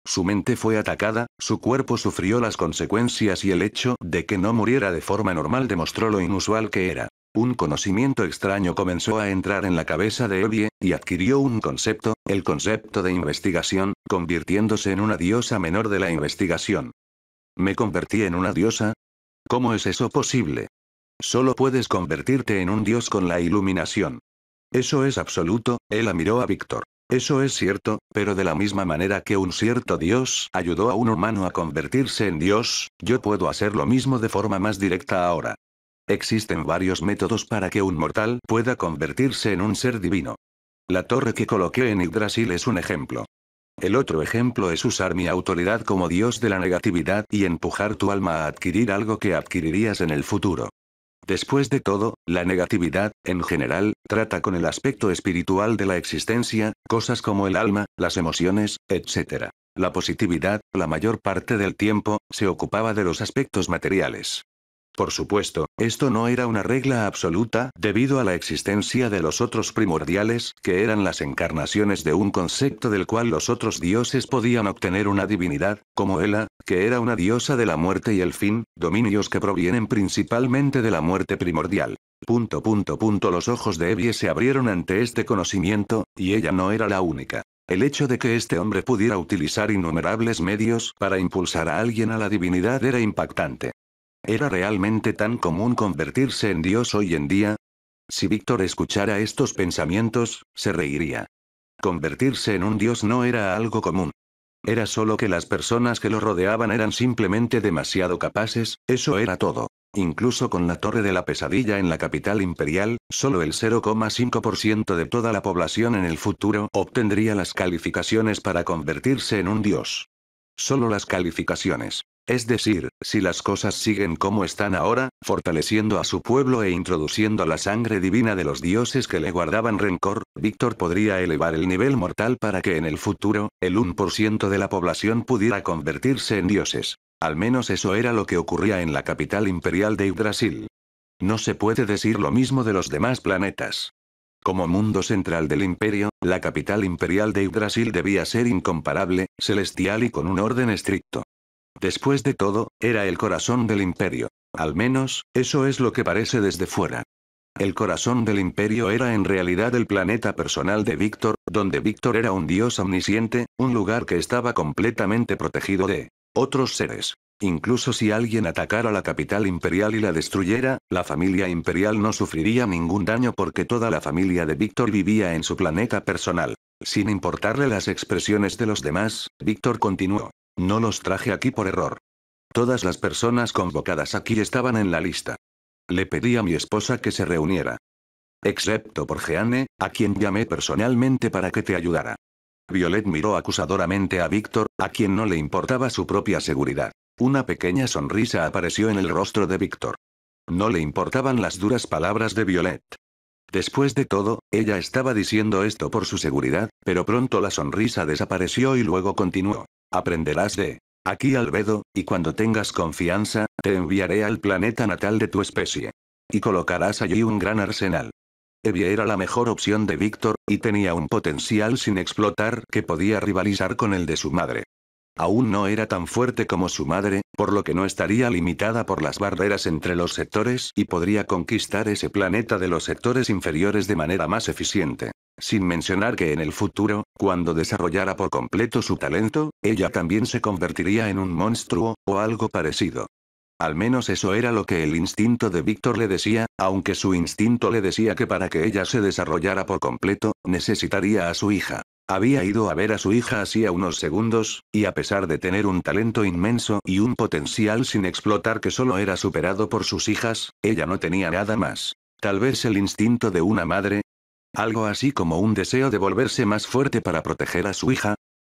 Su mente fue atacada, su cuerpo sufrió las consecuencias y el hecho de que no muriera de forma normal demostró lo inusual que era. Un conocimiento extraño comenzó a entrar en la cabeza de Evie, y adquirió un concepto, el concepto de investigación, convirtiéndose en una diosa menor de la investigación. ¿Me convertí en una diosa? ¿Cómo es eso posible? Solo puedes convertirte en un dios con la iluminación. Eso es absoluto, ella miró a Víctor. Eso es cierto, pero de la misma manera que un cierto dios ayudó a un humano a convertirse en dios, yo puedo hacer lo mismo de forma más directa ahora. Existen varios métodos para que un mortal pueda convertirse en un ser divino. La torre que coloqué en Yggdrasil es un ejemplo. El otro ejemplo es usar mi autoridad como dios de la negatividad y empujar tu alma a adquirir algo que adquirirías en el futuro. Después de todo, la negatividad, en general, trata con el aspecto espiritual de la existencia, cosas como el alma, las emociones, etc. La positividad, la mayor parte del tiempo, se ocupaba de los aspectos materiales. Por supuesto, esto no era una regla absoluta, debido a la existencia de los otros primordiales, que eran las encarnaciones de un concepto del cual los otros dioses podían obtener una divinidad, como Hela, que era una diosa de la muerte y el fin, dominios que provienen principalmente de la muerte primordial. Los ojos de Evie se abrieron ante este conocimiento, y ella no era la única. El hecho de que este hombre pudiera utilizar innumerables medios para impulsar a alguien a la divinidad era impactante. ¿Era realmente tan común convertirse en Dios hoy en día? Si Víctor escuchara estos pensamientos, se reiría. Convertirse en un dios no era algo común. Era solo que las personas que lo rodeaban eran simplemente demasiado capaces, eso era todo. Incluso con la Torre de la Pesadilla en la capital imperial, solo el 0,5% de toda la población en el futuro obtendría las calificaciones para convertirse en un dios. Solo las calificaciones. Es decir, si las cosas siguen como están ahora, fortaleciendo a su pueblo e introduciendo la sangre divina de los dioses que le guardaban rencor, Víctor podría elevar el nivel mortal para que en el futuro, el 1% de la población pudiera convertirse en dioses. Al menos eso era lo que ocurría en la capital imperial de Yggdrasil. No se puede decir lo mismo de los demás planetas. Como mundo central del imperio, la capital imperial de Yggdrasil debía ser incomparable, celestial y con un orden estricto. Después de todo, era el corazón del imperio. Al menos, eso es lo que parece desde fuera. El corazón del imperio era en realidad el planeta personal de Víctor, donde Víctor era un dios omnisciente, un lugar que estaba completamente protegido de otros seres. Incluso si alguien atacara la capital imperial y la destruyera, la familia imperial no sufriría ningún daño porque toda la familia de Víctor vivía en su planeta personal. Sin importarle las expresiones de los demás, Víctor continuó. No los traje aquí por error. Todas las personas convocadas aquí estaban en la lista. Le pedí a mi esposa que se reuniera. Excepto por Jeanne, a quien llamé personalmente para que te ayudara. Violet miró acusadoramente a Víctor, a quien no le importaba su propia seguridad. Una pequeña sonrisa apareció en el rostro de Víctor. No le importaban las duras palabras de Violet. Después de todo, ella estaba diciendo esto por su seguridad, pero pronto la sonrisa desapareció y luego continuó. Aprenderás de aquí Albedo, y cuando tengas confianza, te enviaré al planeta natal de tu especie. Y colocarás allí un gran arsenal. Evie era la mejor opción de Víctor, y tenía un potencial sin explotar que podía rivalizar con el de su madre. Aún no era tan fuerte como su madre, por lo que no estaría limitada por las barreras entre los sectores y podría conquistar ese planeta de los sectores inferiores de manera más eficiente. Sin mencionar que en el futuro, cuando desarrollara por completo su talento, ella también se convertiría en un monstruo, o algo parecido. Al menos eso era lo que el instinto de Víctor le decía, aunque su instinto le decía que para que ella se desarrollara por completo, necesitaría a su hija. Había ido a ver a su hija hacía unos segundos, y a pesar de tener un talento inmenso y un potencial sin explotar que solo era superado por sus hijas, ella no tenía nada más. Tal vez el instinto de una madre. Algo así como un deseo de volverse más fuerte para proteger a su hija.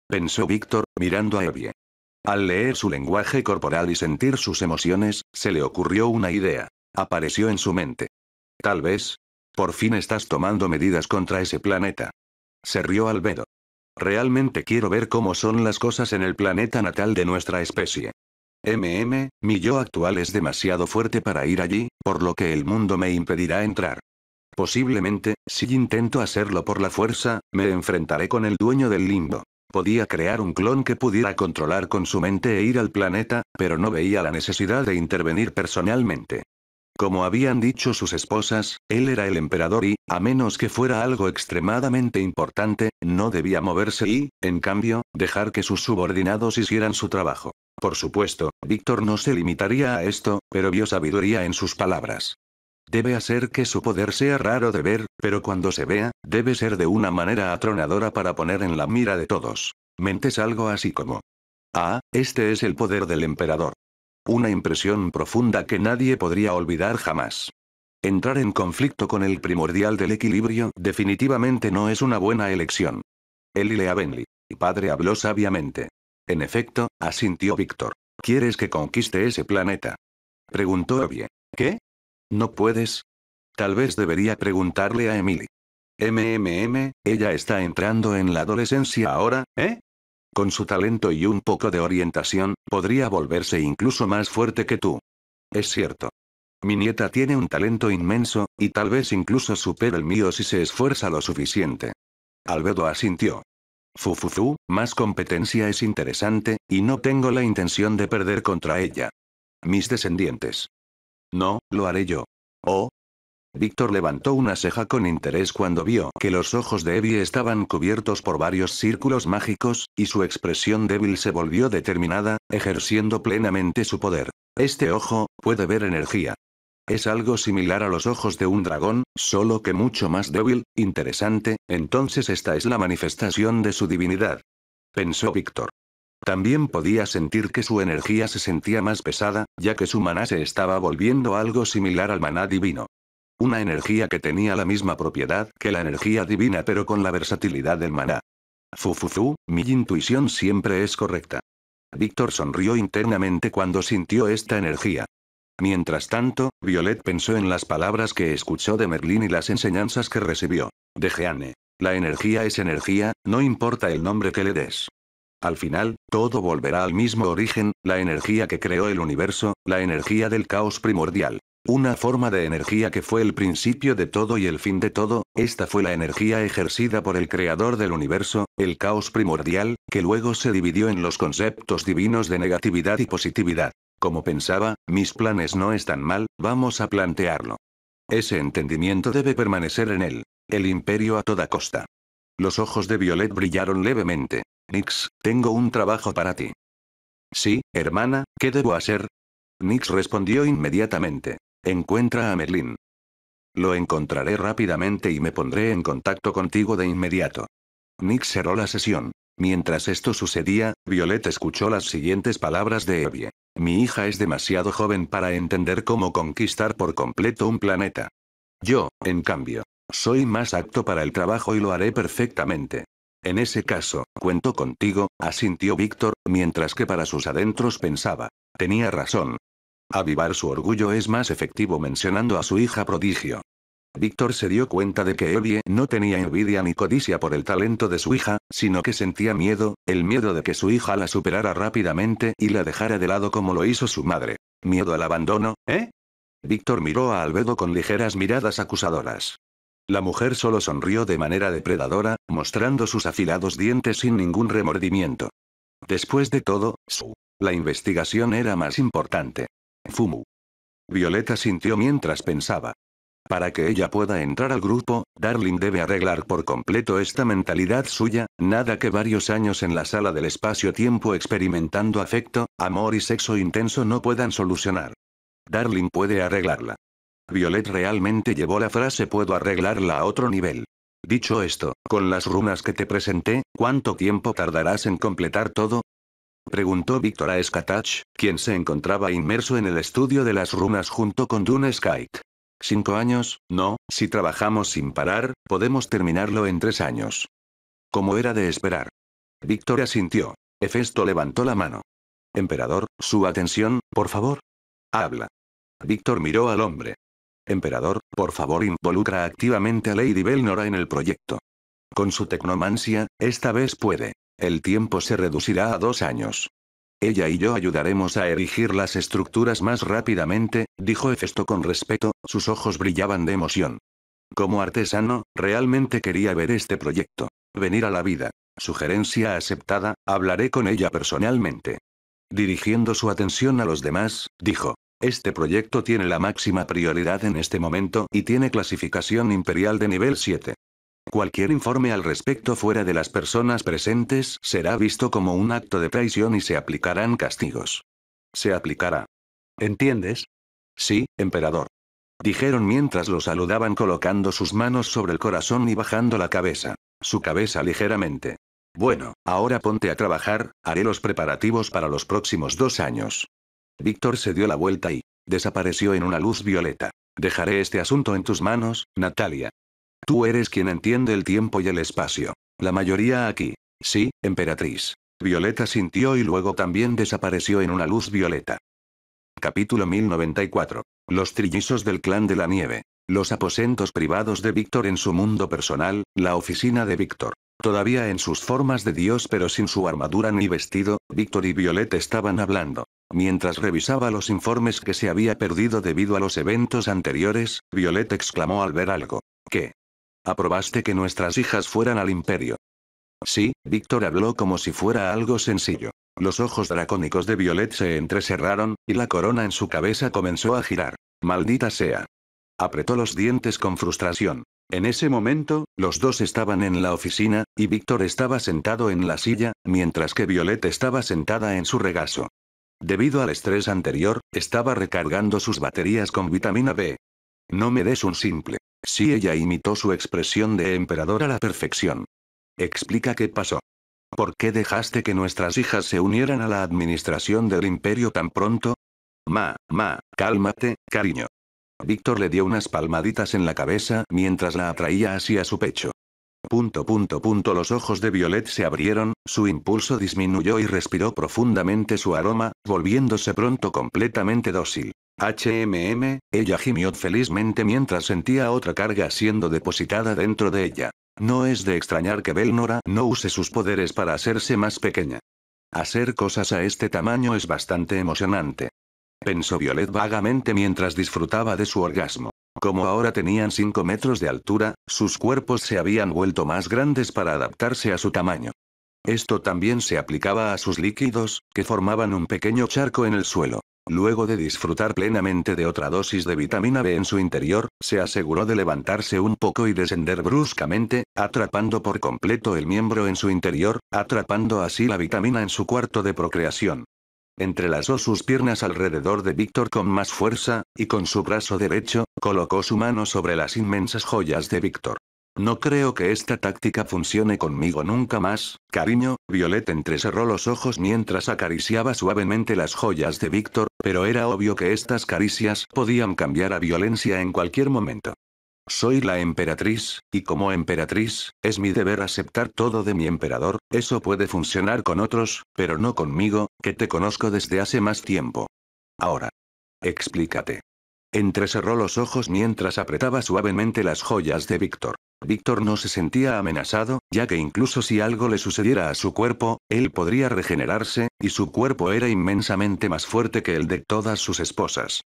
Pensó Víctor, mirando a Evie. Al leer su lenguaje corporal y sentir sus emociones, se le ocurrió una idea. Apareció en su mente. Tal vez. Por fin estás tomando medidas contra ese planeta. Se rió Albedo. Realmente quiero ver cómo son las cosas en el planeta natal de nuestra especie. Mi yo actual es demasiado fuerte para ir allí, por lo que el mundo me impedirá entrar. Posiblemente, si intento hacerlo por la fuerza, me enfrentaré con el dueño del limbo. Podía crear un clon que pudiera controlar con su mente e ir al planeta, pero no veía la necesidad de intervenir personalmente. Como habían dicho sus esposas, él era el emperador y, a menos que fuera algo extremadamente importante, no debía moverse y, en cambio, dejar que sus subordinados hicieran su trabajo. Por supuesto, Víctor no se limitaría a esto, pero vio sabiduría en sus palabras. Debe hacer que su poder sea raro de ver, pero cuando se vea, debe ser de una manera atronadora para poner en la mira de todos. Mentes algo así como: ah, este es el poder del emperador. Una impresión profunda que nadie podría olvidar jamás. Entrar en conflicto con el primordial del equilibrio definitivamente no es una buena elección. Él y Lea Bentley. Mi padre habló sabiamente. En efecto, asintió Víctor. ¿Quieres que conquiste ese planeta? Preguntó Evie. ¿Qué? ¿No puedes? Tal vez debería preguntarle a Emily. Ella está entrando en la adolescencia ahora, ¿eh? Con su talento y un poco de orientación, podría volverse incluso más fuerte que tú. Es cierto. Mi nieta tiene un talento inmenso, y tal vez incluso supere el mío si se esfuerza lo suficiente. Albedo asintió. Más competencia es interesante, y no tengo la intención de perder contra ella. Mis descendientes. No, lo haré yo. Oh. Víctor levantó una ceja con interés cuando vio que los ojos de Evie estaban cubiertos por varios círculos mágicos, y su expresión débil se volvió determinada, ejerciendo plenamente su poder. Este ojo puede ver energía. Es algo similar a los ojos de un dragón, solo que mucho más débil. Interesante, entonces esta es la manifestación de su divinidad. Pensó Víctor. También podía sentir que su energía se sentía más pesada, ya que su maná se estaba volviendo algo similar al maná divino. Una energía que tenía la misma propiedad que la energía divina pero con la versatilidad del maná. Mi intuición siempre es correcta. Víctor sonrió internamente cuando sintió esta energía. Mientras tanto, Violet pensó en las palabras que escuchó de Merlín y las enseñanzas que recibió. De Jeanne. La energía es energía, no importa el nombre que le des. Al final, todo volverá al mismo origen, la energía que creó el universo, la energía del caos primordial. Una forma de energía que fue el principio de todo y el fin de todo, esta fue la energía ejercida por el creador del universo, el caos primordial, que luego se dividió en los conceptos divinos de negatividad y positividad. Como pensaba, mis planes no están mal, vamos a plantearlo. Ese entendimiento debe permanecer en él. El imperio a toda costa. Los ojos de Violet brillaron levemente. Nix, tengo un trabajo para ti. Sí, hermana, ¿qué debo hacer? Nix respondió inmediatamente. Encuentra a Merlín. Lo encontraré rápidamente y me pondré en contacto contigo de inmediato. Nix cerró la sesión. Mientras esto sucedía, Violet escuchó las siguientes palabras de Evie. Mi hija es demasiado joven para entender cómo conquistar por completo un planeta. Yo, en cambio, soy más apto para el trabajo y lo haré perfectamente. En ese caso, cuento contigo, asintió Víctor, mientras que para sus adentros pensaba. Tenía razón. Avivar su orgullo es más efectivo mencionando a su hija prodigio. Víctor se dio cuenta de que Evie no tenía envidia ni codicia por el talento de su hija, sino que sentía miedo, el miedo de que su hija la superara rápidamente y la dejara de lado como lo hizo su madre. ¿Miedo al abandono, eh? Víctor miró a Albedo con ligeras miradas acusadoras. La mujer solo sonrió de manera depredadora, mostrando sus afilados dientes sin ningún remordimiento. Después de todo, la investigación era más importante. Fumu. Violeta sintió mientras pensaba. Para que ella pueda entrar al grupo, Darling debe arreglar por completo esta mentalidad suya, nada que varios años en la sala del espacio-tiempo experimentando afecto, amor y sexo intenso no puedan solucionar. Darling puede arreglarla. Violet realmente llevó la frase puedo arreglarla a otro nivel. Dicho esto, con las runas que te presenté, ¿cuánto tiempo tardarás en completar todo? Preguntó Víctor a Skatach, quien se encontraba inmerso en el estudio de las runas junto con Dune Skite. 5 años, no, si trabajamos sin parar, podemos terminarlo en 3 años. Como era de esperar. Víctor asintió. Hefesto levantó la mano. Emperador, su atención, por favor. Habla. Víctor miró al hombre. Emperador, por favor involucra activamente a Lady Belnora en el proyecto. Con su tecnomancia, esta vez puede. El tiempo se reducirá a 2 años. Ella y yo ayudaremos a erigir las estructuras más rápidamente, dijo Hefesto con respeto, sus ojos brillaban de emoción. Como artesano, realmente quería ver este proyecto. Venir a la vida. Sugerencia aceptada, hablaré con ella personalmente. Dirigiendo su atención a los demás, dijo. Este proyecto tiene la máxima prioridad en este momento y tiene clasificación imperial de nivel 7. Cualquier informe al respecto fuera de las personas presentes será visto como un acto de traición y se aplicarán castigos. Se aplicará. ¿Entiendes? Sí, emperador. Dijeron mientras lo saludaban colocando sus manos sobre el corazón y bajando la cabeza. Su cabeza ligeramente. Bueno, ahora ponte a trabajar, haré los preparativos para los próximos 2 años. Víctor se dio la vuelta y desapareció en una luz violeta. Dejaré este asunto en tus manos, Natalia. Tú eres quien entiende el tiempo y el espacio. La mayoría aquí. Sí, emperatriz. Violeta sintió y luego también desapareció en una luz violeta. Capítulo 1094. Los trillizos del clan de la nieve. Los aposentos privados de Víctor en su mundo personal, la oficina de Víctor. Todavía en sus formas de Dios pero sin su armadura ni vestido, Víctor y Violet estaban hablando. Mientras revisaba los informes que se había perdido debido a los eventos anteriores, Violet exclamó al ver algo. ¿Qué? ¿Aprobaste que nuestras hijas fueran al imperio? Sí, Víctor habló como si fuera algo sencillo. Los ojos dracónicos de Violet se entrecerraron, y la corona en su cabeza comenzó a girar. Maldita sea. Apretó los dientes con frustración. En ese momento, los dos estaban en la oficina, y Víctor estaba sentado en la silla, mientras que Violet estaba sentada en su regazo. Debido al estrés anterior, estaba recargando sus baterías con vitamina B. No me des un simple. Sí, ella imitó su expresión de emperador a la perfección. Explica qué pasó. ¿Por qué dejaste que nuestras hijas se unieran a la administración del imperio tan pronto? Cálmate, cariño. Víctor le dio unas palmaditas en la cabeza mientras la atraía hacia su pecho. Los ojos de Violet se abrieron, su impulso disminuyó y respiró profundamente su aroma, volviéndose pronto completamente dócil. Ella gimió felizmente mientras sentía otra carga siendo depositada dentro de ella. No es de extrañar que Belnora no use sus poderes para hacerse más pequeña. Hacer cosas a este tamaño es bastante emocionante. Pensó Violet vagamente mientras disfrutaba de su orgasmo. Como ahora tenían 5 metros de altura, sus cuerpos se habían vuelto más grandes para adaptarse a su tamaño. Esto también se aplicaba a sus líquidos, que formaban un pequeño charco en el suelo. Luego de disfrutar plenamente de otra dosis de vitamina B en su interior, se aseguró de levantarse un poco y descender bruscamente, atrapando por completo el miembro en su interior, atrapando así la vitamina en su cuarto de procreación. Entrelazó sus piernas alrededor de Víctor con más fuerza, y con su brazo derecho, colocó su mano sobre las inmensas joyas de Víctor. No creo que esta táctica funcione conmigo nunca más, cariño. Violet entrecerró los ojos mientras acariciaba suavemente las joyas de Víctor, pero era obvio que estas caricias podían cambiar a violencia en cualquier momento. Soy la emperatriz, y como emperatriz, es mi deber aceptar todo de mi emperador. Eso puede funcionar con otros, pero no conmigo, que te conozco desde hace más tiempo. Ahora. Explícate. Entrecerró los ojos mientras apretaba suavemente las joyas de Víctor. Víctor no se sentía amenazado, ya que incluso si algo le sucediera a su cuerpo, él podría regenerarse, y su cuerpo era inmensamente más fuerte que el de todas sus esposas.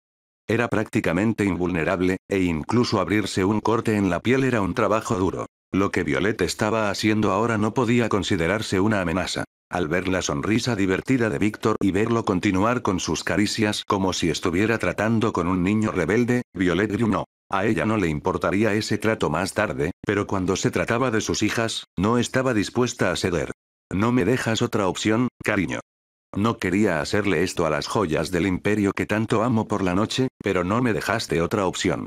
Era prácticamente invulnerable, e incluso abrirse un corte en la piel era un trabajo duro. Lo que Violet estaba haciendo ahora no podía considerarse una amenaza. Al ver la sonrisa divertida de Víctor y verlo continuar con sus caricias como si estuviera tratando con un niño rebelde, Violet gruñó. A ella no le importaría ese trato más tarde, pero cuando se trataba de sus hijas, no estaba dispuesta a ceder. No me dejas otra opción, cariño. No quería hacerle esto a las joyas del imperio que tanto amo por la noche, pero no me dejaste otra opción.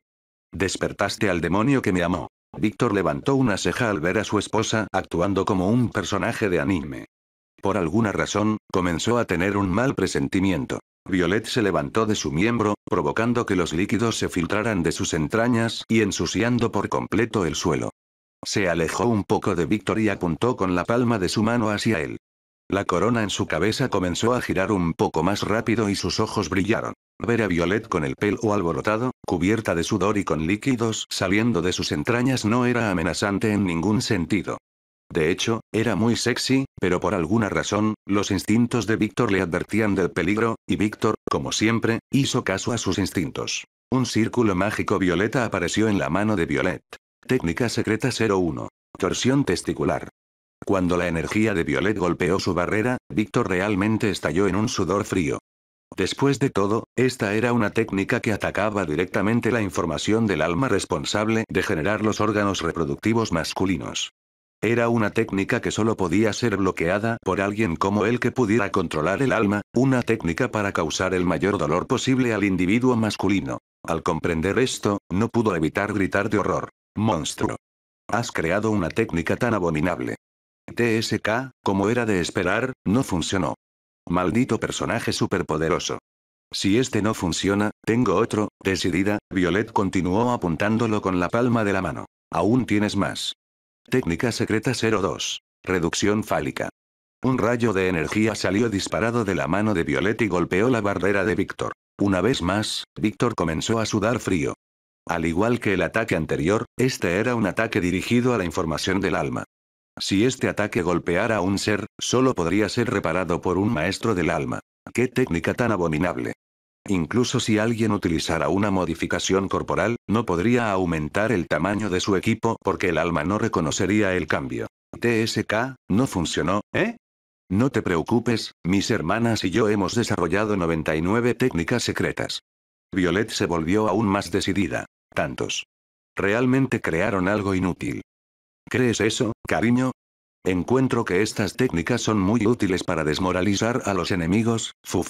Despertaste al demonio que me amó. Víctor levantó una ceja al ver a su esposa actuando como un personaje de anime. Por alguna razón, comenzó a tener un mal presentimiento. Violet se levantó de su miembro, provocando que los líquidos se filtraran de sus entrañas y ensuciando por completo el suelo. Se alejó un poco de Víctor y apuntó con la palma de su mano hacia él. La corona en su cabeza comenzó a girar un poco más rápido y sus ojos brillaron. Ver a Violet con el pelo alborotado, cubierta de sudor y con líquidos saliendo de sus entrañas no era amenazante en ningún sentido. De hecho, era muy sexy, pero por alguna razón, los instintos de Víctor le advertían del peligro, y Víctor, como siempre, hizo caso a sus instintos. Un círculo mágico violeta apareció en la mano de Violet. Técnica secreta 01. Torsión testicular. Cuando la energía de Violet golpeó su barrera, Víctor realmente estalló en un sudor frío. Después de todo, esta era una técnica que atacaba directamente la información del alma responsable de generar los órganos reproductivos masculinos. Era una técnica que solo podía ser bloqueada por alguien como él que pudiera controlar el alma, una técnica para causar el mayor dolor posible al individuo masculino. Al comprender esto, no pudo evitar gritar de horror. ¡Monstruo! Has creado una técnica tan abominable. TSK, como era de esperar, no funcionó. Maldito personaje superpoderoso. Si este no funciona, tengo otro, decidida, Violet continuó apuntándolo con la palma de la mano. Aún tienes más. Técnica secreta 02. Reducción fálica. Un rayo de energía salió disparado de la mano de Violet y golpeó la barrera de Víctor. Una vez más, Víctor comenzó a sudar frío. Al igual que el ataque anterior, este era un ataque dirigido a la información del alma. Si este ataque golpeara a un ser, solo podría ser reparado por un maestro del alma. ¡Qué técnica tan abominable! Incluso si alguien utilizara una modificación corporal, no podría aumentar el tamaño de su equipo porque el alma no reconocería el cambio. TSK, no funcionó, ¿eh? No te preocupes, mis hermanas y yo hemos desarrollado 99 técnicas secretas. Violet se volvió aún más decidida. Tantos. Realmente crearon algo inútil. ¿Crees eso, cariño? Encuentro que estas técnicas son muy útiles para desmoralizar a los enemigos, fu.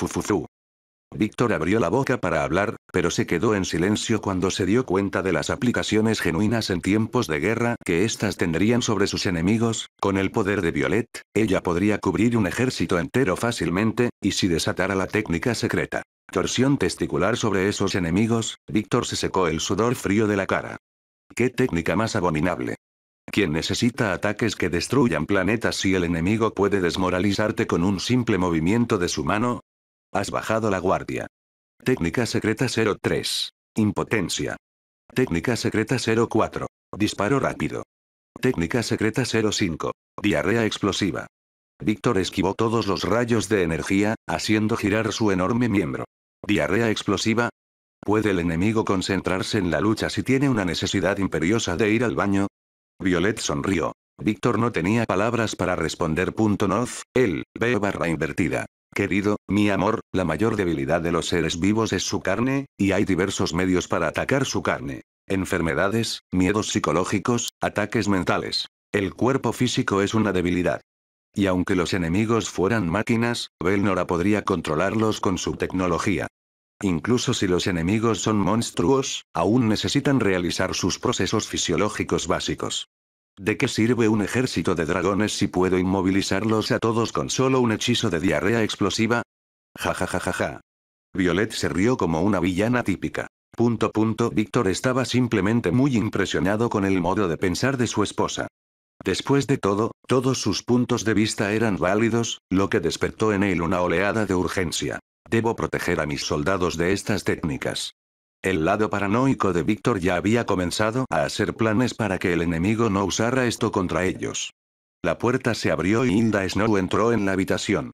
Víctor abrió la boca para hablar, pero se quedó en silencio cuando se dio cuenta de las aplicaciones genuinas en tiempos de guerra que éstas tendrían sobre sus enemigos. Con el poder de Violet, ella podría cubrir un ejército entero fácilmente, y si desatara la técnica secreta. Torsión testicular sobre esos enemigos, Víctor se secó el sudor frío de la cara. ¡Qué técnica más abominable! ¿Quién necesita ataques que destruyan planetas si el enemigo puede desmoralizarte con un simple movimiento de su mano? Has bajado la guardia. Técnica secreta 03. Impotencia. Técnica secreta 04. Disparo rápido. Técnica secreta 05. Diarrea explosiva. Víctor esquivó todos los rayos de energía, haciendo girar su enorme miembro. ¿Diarrea explosiva? ¿Puede el enemigo concentrarse en la lucha si tiene una necesidad imperiosa de ir al baño? Violet sonrió. Víctor no tenía palabras para responder. Noz, él, B barra invertida. Querido, mi amor, la mayor debilidad de los seres vivos es su carne, y hay diversos medios para atacar su carne. Enfermedades, miedos psicológicos, ataques mentales. El cuerpo físico es una debilidad. Y aunque los enemigos fueran máquinas, Belnora podría controlarlos con su tecnología. Incluso si los enemigos son monstruos, aún necesitan realizar sus procesos fisiológicos básicos. ¿De qué sirve un ejército de dragones si puedo inmovilizarlos a todos con solo un hechizo de diarrea explosiva? Ja. Violet se rió como una villana típica. Víctor estaba simplemente muy impresionado con el modo de pensar de su esposa. Después de todo, todos sus puntos de vista eran válidos, lo que despertó en él una oleada de urgencia. Debo proteger a mis soldados de estas técnicas. El lado paranoico de Víctor ya había comenzado a hacer planes para que el enemigo no usara esto contra ellos. La puerta se abrió y Hilda Snow entró en la habitación.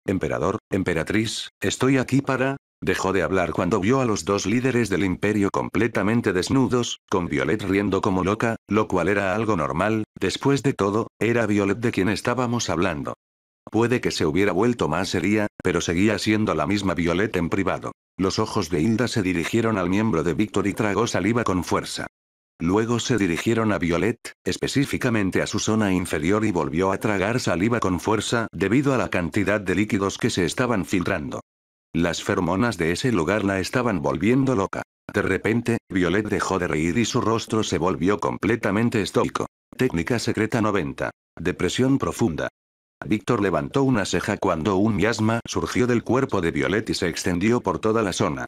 Emperador, emperatriz, estoy aquí para... Dejó de hablar cuando vio a los dos líderes del imperio completamente desnudos, con Violet riendo como loca, lo cual era algo normal, después de todo, era Violet de quien estábamos hablando. Puede que se hubiera vuelto más seria, pero seguía siendo la misma Violet en privado. Los ojos de Hilda se dirigieron al miembro de Víctor y tragó saliva con fuerza. Luego se dirigieron a Violet, específicamente a su zona inferior y volvió a tragar saliva con fuerza debido a la cantidad de líquidos que se estaban filtrando. Las feromonas de ese lugar la estaban volviendo loca. De repente, Violet dejó de reír y su rostro se volvió completamente estoico. Técnica secreta 90. Depresión profunda. Víctor levantó una ceja cuando un miasma surgió del cuerpo de Violet y se extendió por toda la zona.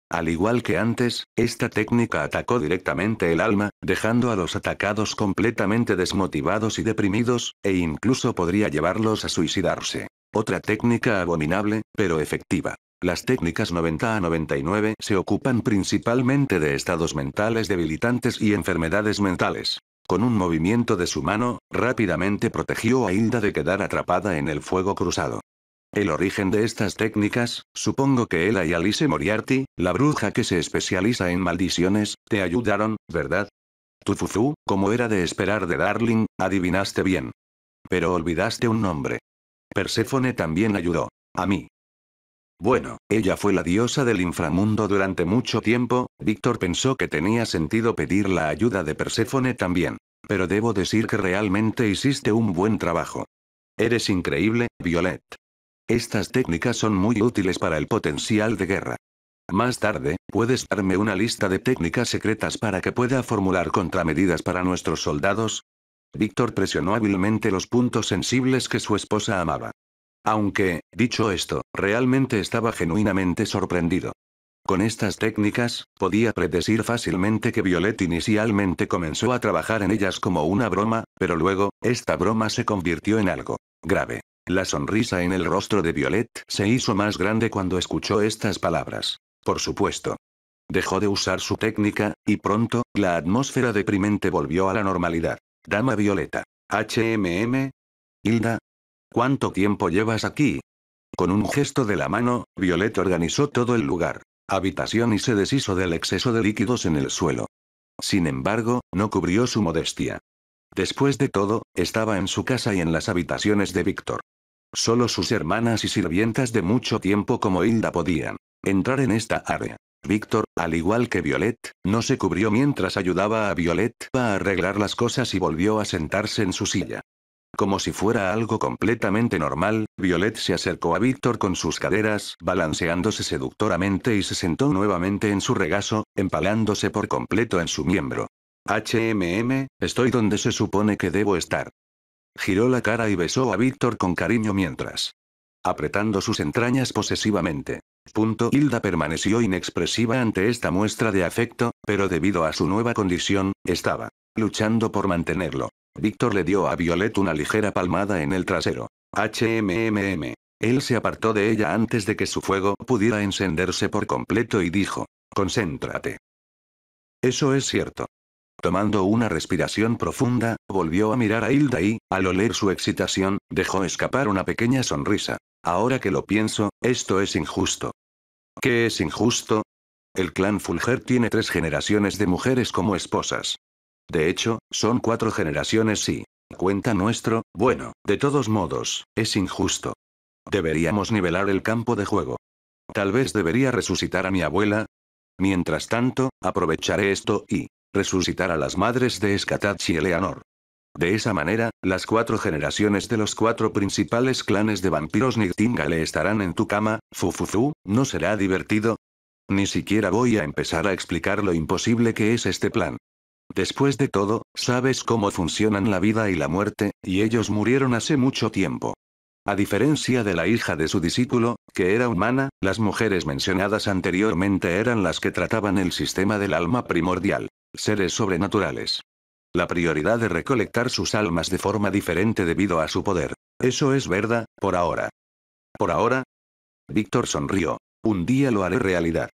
Al igual que antes, esta técnica atacó directamente el alma, dejando a los atacados completamente desmotivados y deprimidos, e incluso podría llevarlos a suicidarse. Otra técnica abominable, pero efectiva. Las técnicas 90 a 99 se ocupan principalmente de estados mentales debilitantes y enfermedades mentales. Con un movimiento de su mano, rápidamente protegió a Hilda de quedar atrapada en el fuego cruzado. El origen de estas técnicas, supongo que Ella y Alice Moriarty, la bruja que se especializa en maldiciones, te ayudaron, ¿verdad? Tufufu, como era de esperar de Darling, adivinaste bien. Pero olvidaste un nombre. Perséfone también ayudó. A mí. Bueno, ella fue la diosa del inframundo durante mucho tiempo. Víctor pensó que tenía sentido pedir la ayuda de Perséfone también. Pero debo decir que realmente hiciste un buen trabajo. Eres increíble, Violet. Estas técnicas son muy útiles para el potencial de guerra. Más tarde, ¿puedes darme una lista de técnicas secretas para que pueda formular contramedidas para nuestros soldados? Víctor presionó hábilmente los puntos sensibles que su esposa amaba. Aunque, dicho esto, realmente estaba genuinamente sorprendido. Con estas técnicas, podía predecir fácilmente que Violet inicialmente comenzó a trabajar en ellas como una broma, pero luego, esta broma se convirtió en algo grave. La sonrisa en el rostro de Violet se hizo más grande cuando escuchó estas palabras. Por supuesto. Dejó de usar su técnica, y pronto, la atmósfera deprimente volvió a la normalidad. Dama Violeta. Hilda. ¿Cuánto tiempo llevas aquí? Con un gesto de la mano, Violet organizó todo el lugar. Habitación y se deshizo del exceso de líquidos en el suelo. Sin embargo, no cubrió su modestia. Después de todo, estaba en su casa y en las habitaciones de Víctor. Solo sus hermanas y sirvientas de mucho tiempo como Hilda podían entrar en esta área. Víctor, al igual que Violet, no se cubrió mientras ayudaba a Violet a arreglar las cosas y volvió a sentarse en su silla. Como si fuera algo completamente normal, Violet se acercó a Víctor con sus caderas balanceándose seductoramente y se sentó nuevamente en su regazo, empalándose por completo en su miembro. Estoy donde se supone que debo estar. Giró la cara y besó a Víctor con cariño mientras apretando sus entrañas posesivamente. Hilda permaneció inexpresiva ante esta muestra de afecto, pero debido a su nueva condición, estaba luchando por mantenerlo. Víctor le dio a Violet una ligera palmada en el trasero. Él se apartó de ella antes de que su fuego pudiera encenderse por completo y dijo: concéntrate. Eso es cierto. Tomando una respiración profunda, volvió a mirar a Hilda y, al oler su excitación, dejó escapar una pequeña sonrisa. Ahora que lo pienso, esto es injusto. ¿Qué es injusto? El clan Fulger tiene 3 generaciones de mujeres como esposas. De hecho, son 4 generaciones si cuenta nuestro. Bueno, de todos modos, es injusto. Deberíamos nivelar el campo de juego. Tal vez debería resucitar a mi abuela. Mientras tanto, aprovecharé esto y resucitar a las madres de Skatach y Eleanor. De esa manera, las 4 generaciones de los 4 principales clanes de vampiros Nightingale estarán en tu cama. ¿No será divertido? Ni siquiera voy a empezar a explicar lo imposible que es este plan. Después de todo, sabes cómo funcionan la vida y la muerte, y ellos murieron hace mucho tiempo. A diferencia de la hija de su discípulo, que era humana, las mujeres mencionadas anteriormente eran las que trataban el sistema del alma primordial. Seres sobrenaturales. La prioridad de recolectar sus almas de forma diferente debido a su poder. Eso es verdad, por ahora. ¿Por ahora? Víctor sonrió. Un día lo haré realidad.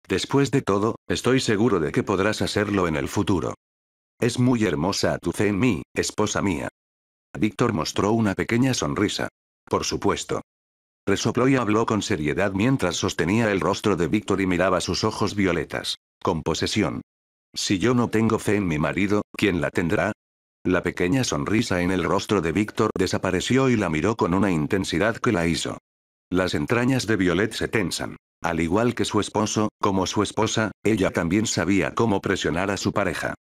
Después de todo, estoy seguro de que podrás hacerlo en el futuro. Es muy hermosa tu fe en mí, esposa mía. Víctor mostró una pequeña sonrisa. Por supuesto. Resopló y habló con seriedad mientras sostenía el rostro de Víctor y miraba sus ojos violetas. Con posesión. Si yo no tengo fe en mi marido, ¿quién la tendrá? La pequeña sonrisa en el rostro de Víctor desapareció y la miró con una intensidad que la hizo. Las entrañas de Violet se tensan. Al igual que su esposo, como su esposa, ella también sabía cómo presionar a su pareja.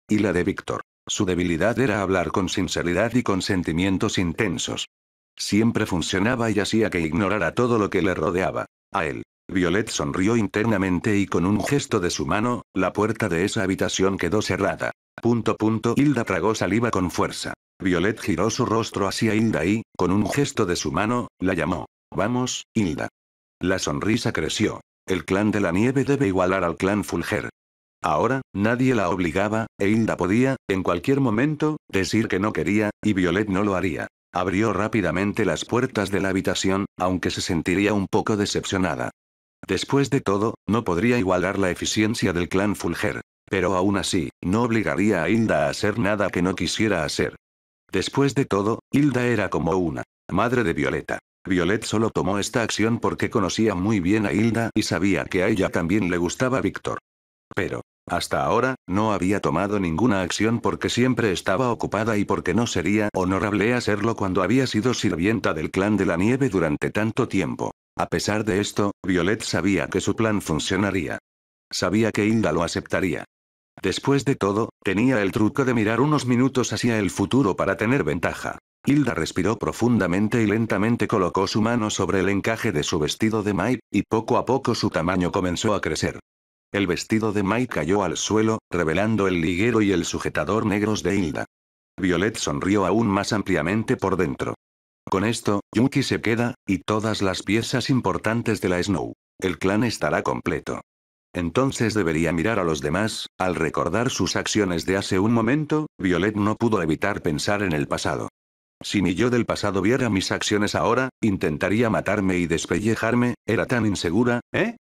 Y la de Víctor. Su debilidad era hablar con sinceridad y con sentimientos intensos. Siempre funcionaba y hacía que ignorara todo lo que le rodeaba. A él. Violet sonrió internamente y con un gesto de su mano, la puerta de esa habitación quedó cerrada. Hilda tragó saliva con fuerza. Violet giró su rostro hacia Hilda y, con un gesto de su mano, la llamó. Vamos, Hilda. La sonrisa creció. El clan de la nieve debe igualar al clan Fulger. Ahora, nadie la obligaba, e Hilda podía, en cualquier momento, decir que no quería, y Violet no lo haría. Abrió rápidamente las puertas de la habitación, aunque se sentiría un poco decepcionada. Después de todo, no podría igualar la eficiencia del clan Fulger. Pero aún así, no obligaría a Hilda a hacer nada que no quisiera hacer. Después de todo, Hilda era como una madre de Violeta. Violet solo tomó esta acción porque conocía muy bien a Hilda y sabía que a ella también le gustaba Víctor. Pero, hasta ahora, no había tomado ninguna acción porque siempre estaba ocupada y porque no sería honorable hacerlo cuando había sido sirvienta del clan de la nieve durante tanto tiempo. A pesar de esto, Violet sabía que su plan funcionaría. Sabía que Hilda lo aceptaría. Después de todo, tenía el truco de mirar unos minutos hacia el futuro para tener ventaja. Hilda respiró profundamente y lentamente colocó su mano sobre el encaje de su vestido de Mai, y poco a poco su tamaño comenzó a crecer. El vestido de Mai cayó al suelo, revelando el liguero y el sujetador negros de Hilda. Violet sonrió aún más ampliamente por dentro. Con esto, Yuki se queda, y todas las piezas importantes de la Snow. El clan estará completo. Entonces debería mirar a los demás. Al recordar sus acciones de hace un momento, Violet no pudo evitar pensar en el pasado. Si mi yo del pasado viera mis acciones ahora, intentaría matarme y despellejarme, era tan insegura, ¿eh?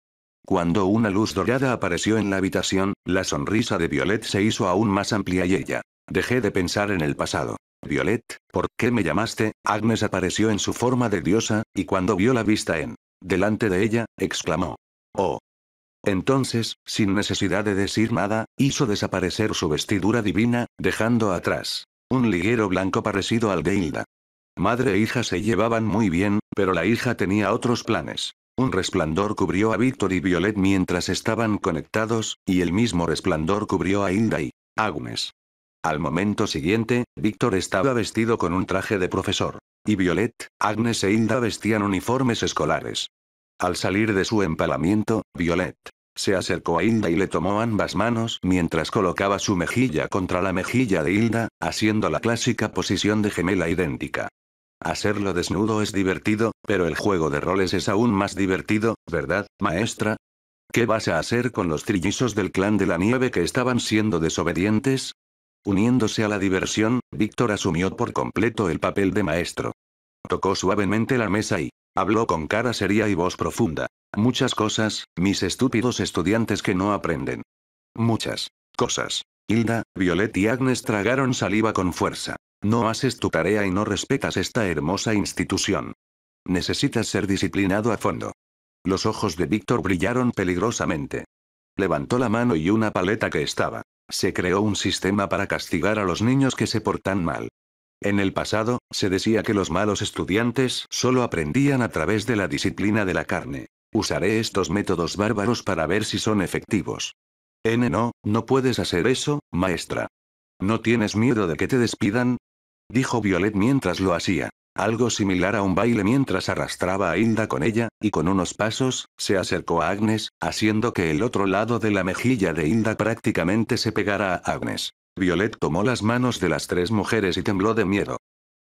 Cuando una luz dorada apareció en la habitación, la sonrisa de Violet se hizo aún más amplia y ella. Dejé de pensar en el pasado. Violet, ¿por qué me llamaste? Agnes apareció en su forma de diosa, y cuando vio la vista delante de ella, exclamó. Oh. Entonces, sin necesidad de decir nada, hizo desaparecer su vestidura divina, dejando atrás un liguero blanco parecido al de Hilda. Madre e hija se llevaban muy bien, pero la hija tenía otros planes. Un resplandor cubrió a Víctor y Violet mientras estaban conectados, y el mismo resplandor cubrió a Hilda y Agnes. Al momento siguiente, Víctor estaba vestido con un traje de profesor. Y Violet, Agnes e Hilda vestían uniformes escolares. Al salir de su empalamiento, Violet se acercó a Hilda y le tomó ambas manos mientras colocaba su mejilla contra la mejilla de Hilda, haciendo la clásica posición de gemela idéntica. Hacerlo desnudo es divertido, pero el juego de roles es aún más divertido, ¿verdad, maestra? ¿Qué vas a hacer con los trillizos del clan de la nieve que estaban siendo desobedientes? Uniéndose a la diversión, Víctor asumió por completo el papel de maestro. Tocó suavemente la mesa y habló con cara seria y voz profunda. Muchas cosas, mis estúpidos estudiantes que no aprenden. Muchas cosas. Hilda, Violet y Agnes tragaron saliva con fuerza. No haces tu tarea y no respetas esta hermosa institución. Necesitas ser disciplinado a fondo. Los ojos de Víctor brillaron peligrosamente. Levantó la mano y una paleta que estaba. Se creó un sistema para castigar a los niños que se portan mal. En el pasado, se decía que los malos estudiantes solo aprendían a través de la disciplina de la carne. Usaré estos métodos bárbaros para ver si son efectivos. No puedes hacer eso, maestra. ¿No tienes miedo de que te despidan? Dijo Violet mientras lo hacía. Algo similar a un baile mientras arrastraba a Hilda con ella, y con unos pasos, se acercó a Agnes, haciendo que el otro lado de la mejilla de Hilda prácticamente se pegara a Agnes. Violet tomó las manos de las tres mujeres y tembló de miedo.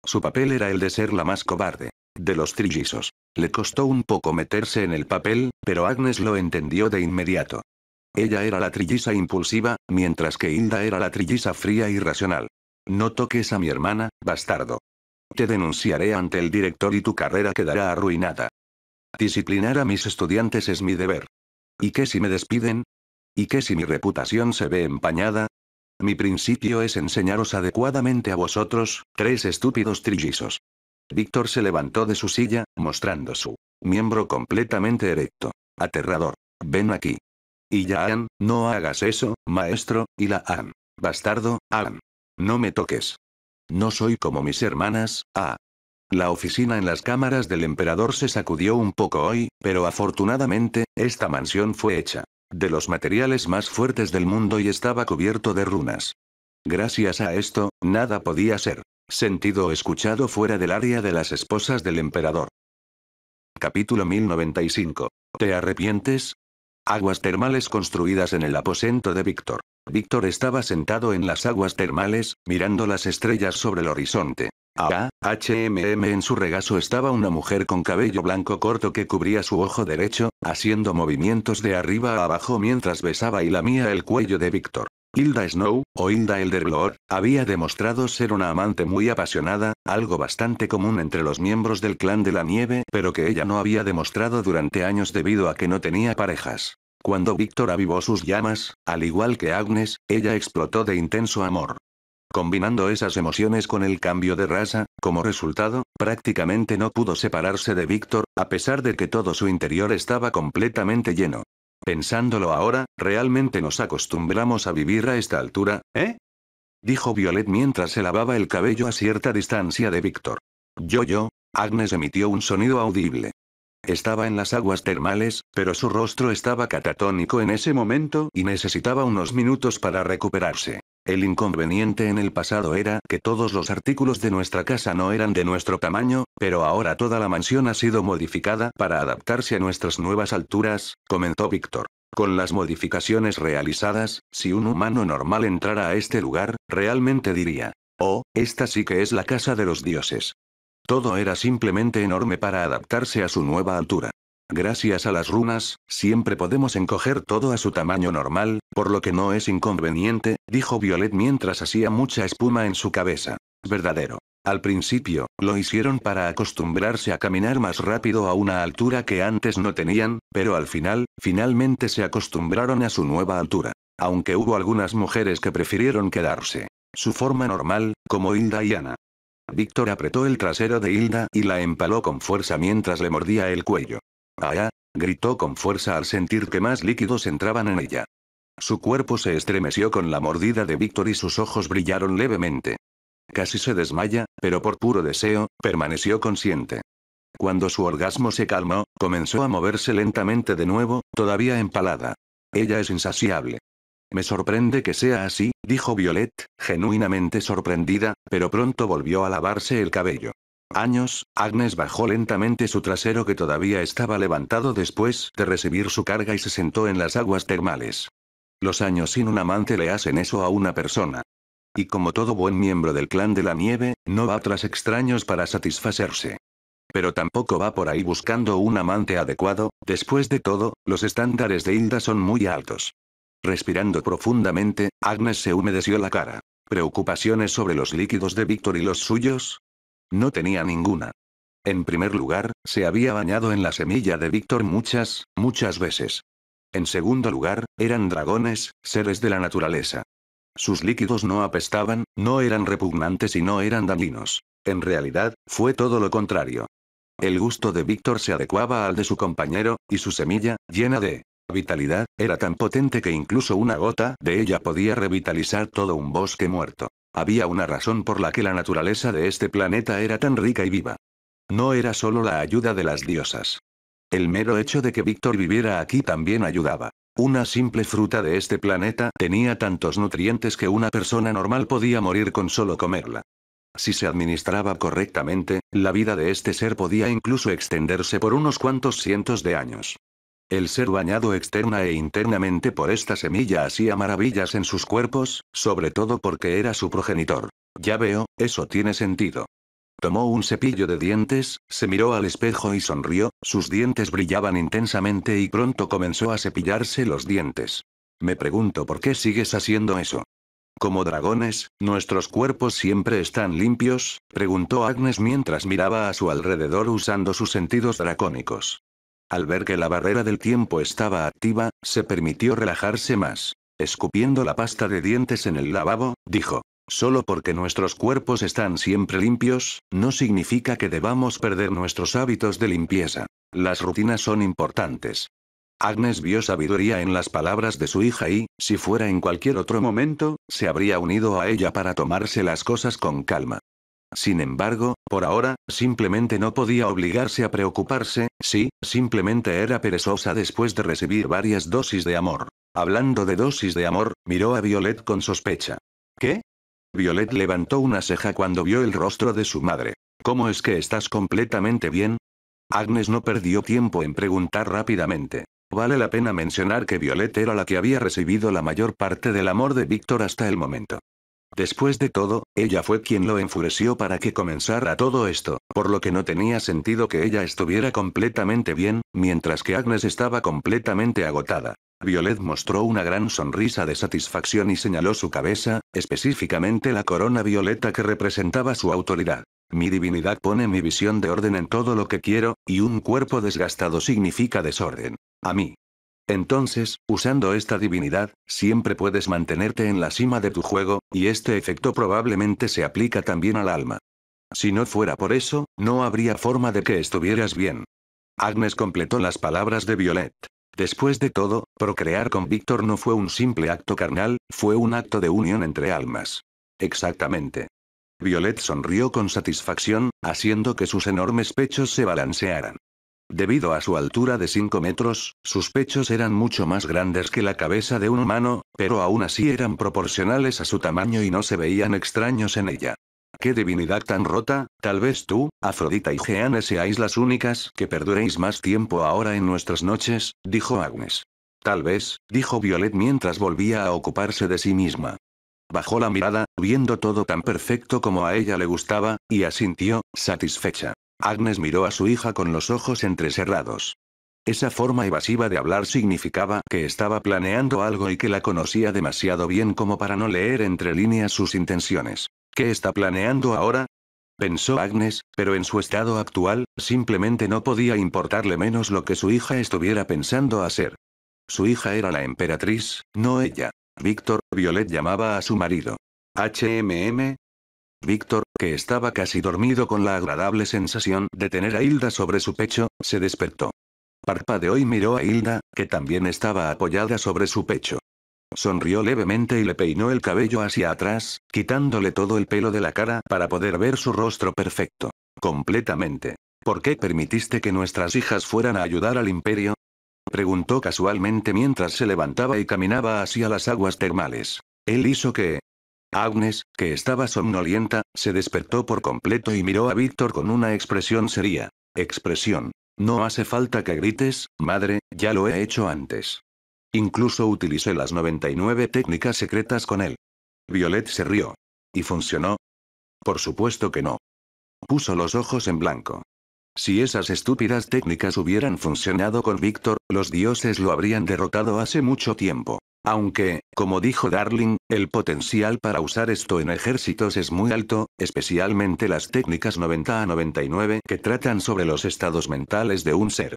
Su papel era el de ser la más cobarde de los trillizos. Le costó un poco meterse en el papel, pero Agnes lo entendió de inmediato. Ella era la trilliza impulsiva, mientras que Hilda era la trilliza fría y racional. No toques a mi hermana, bastardo. Te denunciaré ante el director y tu carrera quedará arruinada. Disciplinar a mis estudiantes es mi deber. ¿Y qué si me despiden? ¿Y qué si mi reputación se ve empañada? Mi principio es enseñaros adecuadamente a vosotros, tres estúpidos trillizos. Víctor se levantó de su silla, mostrando su miembro completamente erecto. Aterrador. Ven aquí. Y Yaan, no hagas eso, maestro, y la Aan. Bastardo, Aan. No me toques. No soy como mis hermanas, ah. La oficina en las cámaras del emperador se sacudió un poco hoy, pero afortunadamente, esta mansión fue hecha de los materiales más fuertes del mundo y estaba cubierto de runas. Gracias a esto, nada podía ser sentido o escuchado fuera del área de las esposas del emperador. Capítulo 1095. ¿Te arrepientes? Aguas termales construidas en el aposento de Víctor. Víctor estaba sentado en las aguas termales, mirando las estrellas sobre el horizonte. En su regazo estaba una mujer con cabello blanco corto que cubría su ojo derecho, haciendo movimientos de arriba a abajo mientras besaba y lamía el cuello de Víctor. Hilda Snow, o Hilda Elderlord, había demostrado ser una amante muy apasionada, algo bastante común entre los miembros del clan de la nieve, pero que ella no había demostrado durante años debido a que no tenía parejas. Cuando Víctor avivó sus llamas, al igual que Agnes, ella explotó de intenso amor. Combinando esas emociones con el cambio de raza, como resultado, prácticamente no pudo separarse de Víctor, a pesar de que todo su interior estaba completamente lleno. Pensándolo ahora, ¿realmente nos acostumbramos a vivir a esta altura, dijo Violet mientras se lavaba el cabello a cierta distancia de Víctor. Agnes emitió un sonido audible. Estaba en las aguas termales, pero su rostro estaba catatónico en ese momento y necesitaba unos minutos para recuperarse. El inconveniente en el pasado era que todos los artículos de nuestra casa no eran de nuestro tamaño, pero ahora toda la mansión ha sido modificada para adaptarse a nuestras nuevas alturas, comentó Víctor. Con las modificaciones realizadas, si un humano normal entrara a este lugar, realmente diría: oh, esta sí que es la casa de los dioses. Todo era simplemente enorme para adaptarse a su nueva altura. Gracias a las runas, siempre podemos encoger todo a su tamaño normal, por lo que no es inconveniente, dijo Violet mientras hacía mucha espuma en su cabeza. Verdadero. Al principio, lo hicieron para acostumbrarse a caminar más rápido a una altura que antes no tenían, pero al final, finalmente se acostumbraron a su nueva altura. Aunque hubo algunas mujeres que prefirieron quedarse su forma normal, como Hilda y Ana. Víctor apretó el trasero de Hilda y la empaló con fuerza mientras le mordía el cuello. ¡Ah! Gritó con fuerza al sentir que más líquidos entraban en ella. Su cuerpo se estremeció con la mordida de Víctor y sus ojos brillaron levemente. Casi se desmaya, pero por puro deseo, permaneció consciente. Cuando su orgasmo se calmó, comenzó a moverse lentamente de nuevo, todavía empalada. Ella es insaciable. Me sorprende que sea así, dijo Violet, genuinamente sorprendida, pero pronto volvió a lavarse el cabello. Agnes bajó lentamente su trasero que todavía estaba levantado después de recibir su carga y se sentó en las aguas termales. Los años sin un amante le hacen eso a una persona. Y como todo buen miembro del clan de la nieve, no va tras extraños para satisfacerse. Pero tampoco va por ahí buscando un amante adecuado, después de todo, los estándares de Hilda son muy altos. Respirando profundamente, Agnes se humedeció la cara. ¿Preocupaciones sobre los líquidos de Víctor y los suyos? No tenía ninguna. En primer lugar, se había bañado en la semilla de Víctor muchas veces. En segundo lugar, eran dragones, seres de la naturaleza. Sus líquidos no apestaban, no eran repugnantes y no eran dañinos. En realidad, fue todo lo contrario. El gusto de Víctor se adecuaba al de su compañero, y su semilla, llena de vitalidad, era tan potente que incluso una gota de ella podía revitalizar todo un bosque muerto. Había una razón por la que la naturaleza de este planeta era tan rica y viva. No era solo la ayuda de las diosas. El mero hecho de que Víctor viviera aquí también ayudaba. Una simple fruta de este planeta tenía tantos nutrientes que una persona normal podía morir con solo comerla. Si se administraba correctamente, la vida de este ser podía incluso extenderse por unos cuantos cientos de años. El ser bañado externa e internamente por esta semilla hacía maravillas en sus cuerpos, sobre todo porque era su progenitor. Ya veo, eso tiene sentido. Tomó un cepillo de dientes, se miró al espejo y sonrió, sus dientes brillaban intensamente y pronto comenzó a cepillarse los dientes. Me pregunto por qué sigues haciendo eso. Como dragones, ¿nuestros cuerpos siempre están limpios?, preguntó Agnes mientras miraba a su alrededor usando sus sentidos dracónicos. Al ver que la barrera del tiempo estaba activa, se permitió relajarse más. Escupiendo la pasta de dientes en el lavabo, dijo: solo porque nuestros cuerpos están siempre limpios, no significa que debamos perder nuestros hábitos de limpieza. Las rutinas son importantes. Agnes vio sabiduría en las palabras de su hija y, si fuera en cualquier otro momento, se habría unido a ella para tomarse las cosas con calma. Sin embargo, por ahora, simplemente no podía obligarse a preocuparse, sí, simplemente era perezosa después de recibir varias dosis de amor. Hablando de dosis de amor, miró a Violet con sospecha. ¿Qué? Violet levantó una ceja cuando vio el rostro de su madre. ¿Cómo es que estás completamente bien? Agnes no perdió tiempo en preguntar rápidamente. Vale la pena mencionar que Violet era la que había recibido la mayor parte del amor de Víctor hasta el momento. Después de todo, ella fue quien lo enfureció para que comenzara todo esto, por lo que no tenía sentido que ella estuviera completamente bien, mientras que Agnes estaba completamente agotada. Violet mostró una gran sonrisa de satisfacción y señaló su cabeza, específicamente la corona violeta que representaba su autoridad. Mi divinidad pone mi visión de orden en todo lo que quiero, y un cuerpo desgastado significa desorden. A mí. Entonces, usando esta divinidad, siempre puedes mantenerte en la cima de tu juego, y este efecto probablemente se aplica también al alma. Si no fuera por eso, no habría forma de que estuvieras bien. Agnes completó las palabras de Violet. Después de todo, procrear con Víctor no fue un simple acto carnal, fue un acto de unión entre almas. Exactamente. Violet sonrió con satisfacción, haciendo que sus enormes pechos se balancearan. Debido a su altura de 5 metros, sus pechos eran mucho más grandes que la cabeza de un humano, pero aún así eran proporcionales a su tamaño y no se veían extraños en ella. ¡Qué divinidad tan rota! Tal vez tú, Afrodita y Jeanne seáis las únicas que perduréis más tiempo ahora en nuestras noches, dijo Agnes. Tal vez, dijo Violet mientras volvía a ocuparse de sí misma. Bajó la mirada, viendo todo tan perfecto como a ella le gustaba, y asintió, satisfecha. Agnes miró a su hija con los ojos entrecerrados. Esa forma evasiva de hablar significaba que estaba planeando algo y que la conocía demasiado bien como para no leer entre líneas sus intenciones. ¿Qué está planeando ahora? Pensó Agnes, pero en su estado actual, simplemente no podía importarle menos lo que su hija estuviera pensando hacer. Su hija era la emperatriz, no ella. Víctor, Violet llamaba a su marido. HMM. Víctor, que estaba casi dormido con la agradable sensación de tener a Hilda sobre su pecho, se despertó. Parpadeó y miró a Hilda, que también estaba apoyada sobre su pecho. Sonrió levemente y le peinó el cabello hacia atrás, quitándole todo el pelo de la cara para poder ver su rostro perfecto. Completamente. ¿Por qué permitiste que nuestras hijas fueran a ayudar al imperio? Preguntó casualmente mientras se levantaba y caminaba hacia las aguas termales. Él hizo que... Agnes, que estaba somnolienta, se despertó por completo y miró a Víctor con una expresión seria. Expresión. No hace falta que grites, madre, ya lo he hecho antes. Incluso utilicé las 99 técnicas secretas con él. Violet se rió. ¿Y funcionó? Por supuesto que no. Puso los ojos en blanco. Si esas estúpidas técnicas hubieran funcionado con Víctor, los dioses lo habrían derrotado hace mucho tiempo. Aunque, como dijo Darling, el potencial para usar esto en ejércitos es muy alto, especialmente las técnicas 90 a 99 que tratan sobre los estados mentales de un ser.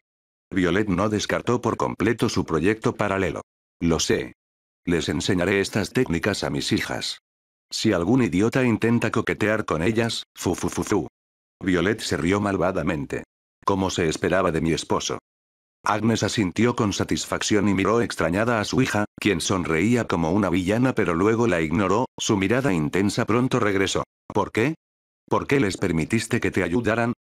Violet no descartó por completo su proyecto paralelo. Lo sé. Les enseñaré estas técnicas a mis hijas. Si algún idiota intenta coquetear con ellas, fu. Violet se rió malvadamente. Como se esperaba de mi esposo. Agnes asintió con satisfacción y miró extrañada a su hija, quien sonreía como una villana pero luego la ignoró, su mirada intensa pronto regresó. ¿Por qué? ¿Por qué les permitiste que te ayudaran?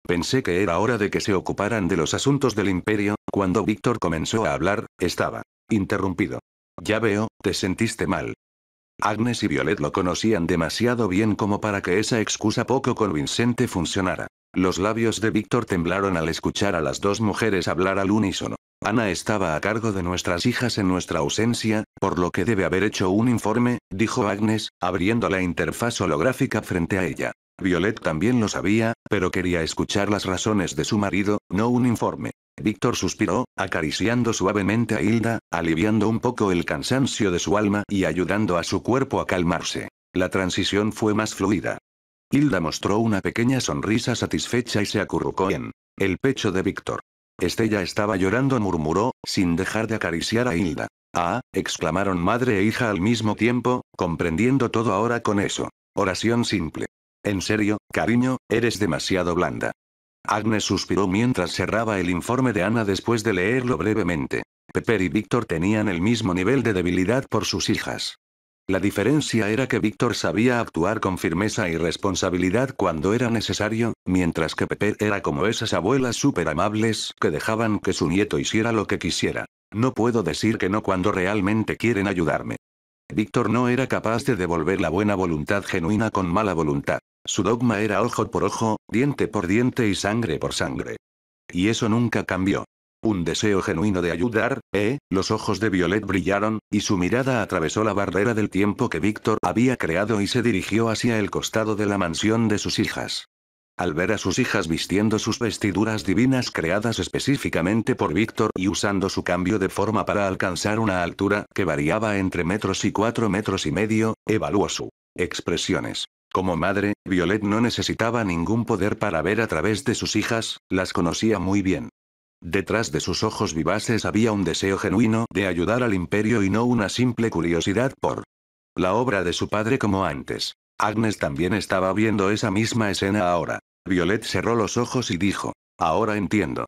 Pensé que era hora de que se ocuparan de los asuntos del imperio, cuando Víctor comenzó a hablar, estaba interrumpido. Ya veo, te sentiste mal. Agnes y Violet lo conocían demasiado bien como para que esa excusa poco convincente funcionara. Los labios de Víctor temblaron al escuchar a las dos mujeres hablar al unísono. Ana estaba a cargo de nuestras hijas en nuestra ausencia, por lo que debe haber hecho un informe, dijo Agnes, abriendo la interfaz holográfica frente a ella. Violet también lo sabía, pero quería escuchar las razones de su marido, no un informe. Víctor suspiró, acariciando suavemente a Hilda, aliviando un poco el cansancio de su alma y ayudando a su cuerpo a calmarse. La transición fue más fluida. Hilda mostró una pequeña sonrisa satisfecha y se acurrucó en el pecho de Víctor. Estella estaba llorando, murmuró, sin dejar de acariciar a Hilda. Ah, exclamaron madre e hija al mismo tiempo, comprendiendo todo ahora con eso. Oración simple. En serio, cariño, eres demasiado blanda. Agnes suspiró mientras cerraba el informe de Ana después de leerlo brevemente. Pepper y Víctor tenían el mismo nivel de debilidad por sus hijas. La diferencia era que Víctor sabía actuar con firmeza y responsabilidad cuando era necesario, mientras que Pepper era como esas abuelas súper amables que dejaban que su nieto hiciera lo que quisiera. No puedo decir que no cuando realmente quieren ayudarme. Víctor no era capaz de devolver la buena voluntad genuina con mala voluntad. Su dogma era ojo por ojo, diente por diente y sangre por sangre. Y eso nunca cambió. Un deseo genuino de ayudar, los ojos de Violet brillaron, y su mirada atravesó la barrera del tiempo que Víctor había creado y se dirigió hacia el costado de la mansión de sus hijas. Al ver a sus hijas vistiendo sus vestiduras divinas creadas específicamente por Víctor y usando su cambio de forma para alcanzar una altura que variaba entre metros y 4,5 metros, evaluó sus expresiones. Como madre, Violet no necesitaba ningún poder para ver a través de sus hijas, las conocía muy bien. Detrás de sus ojos vivaces había un deseo genuino de ayudar al imperio y no una simple curiosidad por la obra de su padre como antes. Agnes también estaba viendo esa misma escena ahora. Violet cerró los ojos y dijo: ahora entiendo.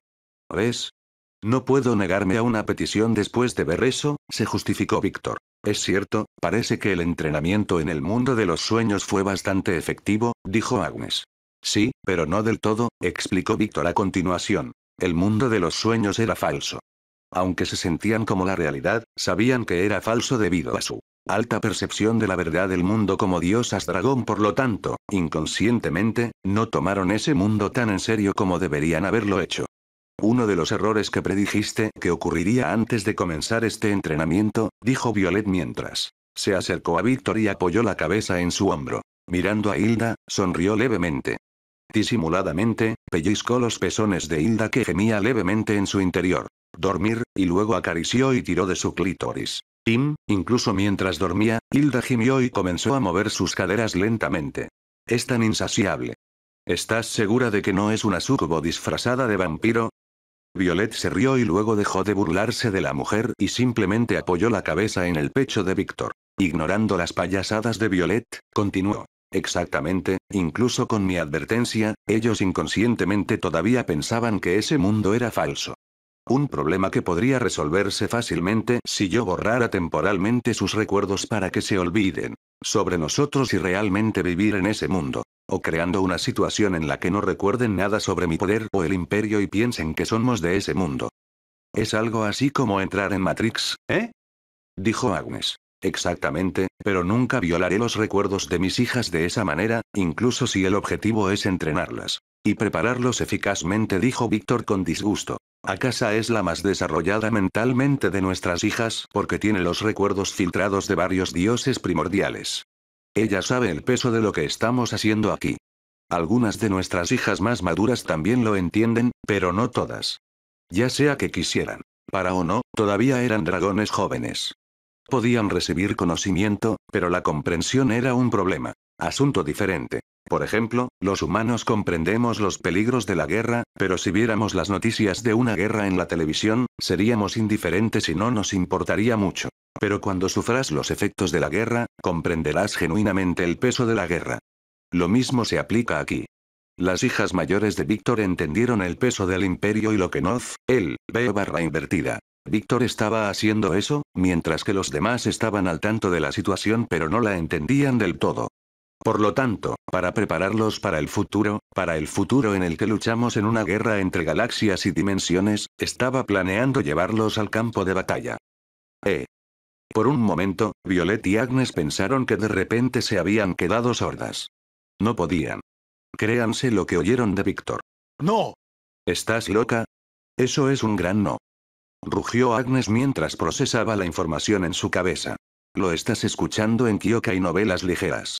¿Ves? No puedo negarme a una petición después de ver eso, se justificó Víctor. Es cierto, parece que el entrenamiento en el mundo de los sueños fue bastante efectivo, dijo Agnes. Sí, pero no del todo, explicó Víctor a continuación. El mundo de los sueños era falso. Aunque se sentían como la realidad, sabían que era falso debido a su alta percepción de la verdad del mundo como diosas dragón. Por lo tanto, inconscientemente, no tomaron ese mundo tan en serio como deberían haberlo hecho. Uno de los errores que predijiste que ocurriría antes de comenzar este entrenamiento, dijo Violet mientras se acercó a Víctor y apoyó la cabeza en su hombro. Mirando a Hilda, sonrió levemente. Disimuladamente, pellizcó los pezones de Hilda que gemía levemente en su interior. Dormir, y luego acarició y tiró de su clítoris. Incluso mientras dormía, Hilda gimió y comenzó a mover sus caderas lentamente. Es tan insaciable. ¿Estás segura de que no es una sucubo disfrazada de vampiro? Violet se rió y luego dejó de burlarse de la mujer y simplemente apoyó la cabeza en el pecho de Víctor. Ignorando las payasadas de Violet, continuó. Exactamente, incluso con mi advertencia, ellos inconscientemente todavía pensaban que ese mundo era falso. Un problema que podría resolverse fácilmente si yo borrara temporalmente sus recuerdos para que se olviden sobre nosotros y realmente vivir en ese mundo. O creando una situación en la que no recuerden nada sobre mi poder o el imperio y piensen que somos de ese mundo. Es algo así como entrar en Matrix, dijo Agnes. Exactamente, pero nunca violaré los recuerdos de mis hijas de esa manera, incluso si el objetivo es entrenarlas. Y prepararlos eficazmente, dijo Víctor con disgusto. Akasa es la más desarrollada mentalmente de nuestras hijas porque tiene los recuerdos filtrados de varios dioses primordiales. Ella sabe el peso de lo que estamos haciendo aquí. Algunas de nuestras hijas más maduras también lo entienden, pero no todas. Ya sea que quisieran, para o no, todavía eran dragones jóvenes. Podían recibir conocimiento, pero la comprensión era un problema. Asunto diferente. Por ejemplo, los humanos comprendemos los peligros de la guerra, pero si viéramos las noticias de una guerra en la televisión, seríamos indiferentes y no nos importaría mucho. Pero cuando sufras los efectos de la guerra, comprenderás genuinamente el peso de la guerra. Lo mismo se aplica aquí. Las hijas mayores de Víctor entendieron el peso del imperio y lo que Noz, invertida. Víctor estaba haciendo eso, mientras que los demás estaban al tanto de la situación pero no la entendían del todo. Por lo tanto, para prepararlos para el futuro en el que luchamos en una guerra entre galaxias y dimensiones, estaba planeando llevarlos al campo de batalla. Por un momento, Violet y Agnes pensaron que de repente se habían quedado sordas. No podían. Créanse lo que oyeron de Víctor. ¡No! ¿Estás loca? Eso es un gran no. Rugió Agnes mientras procesaba la información en su cabeza. Lo estás escuchando en Kyokai Novelas Ligeras.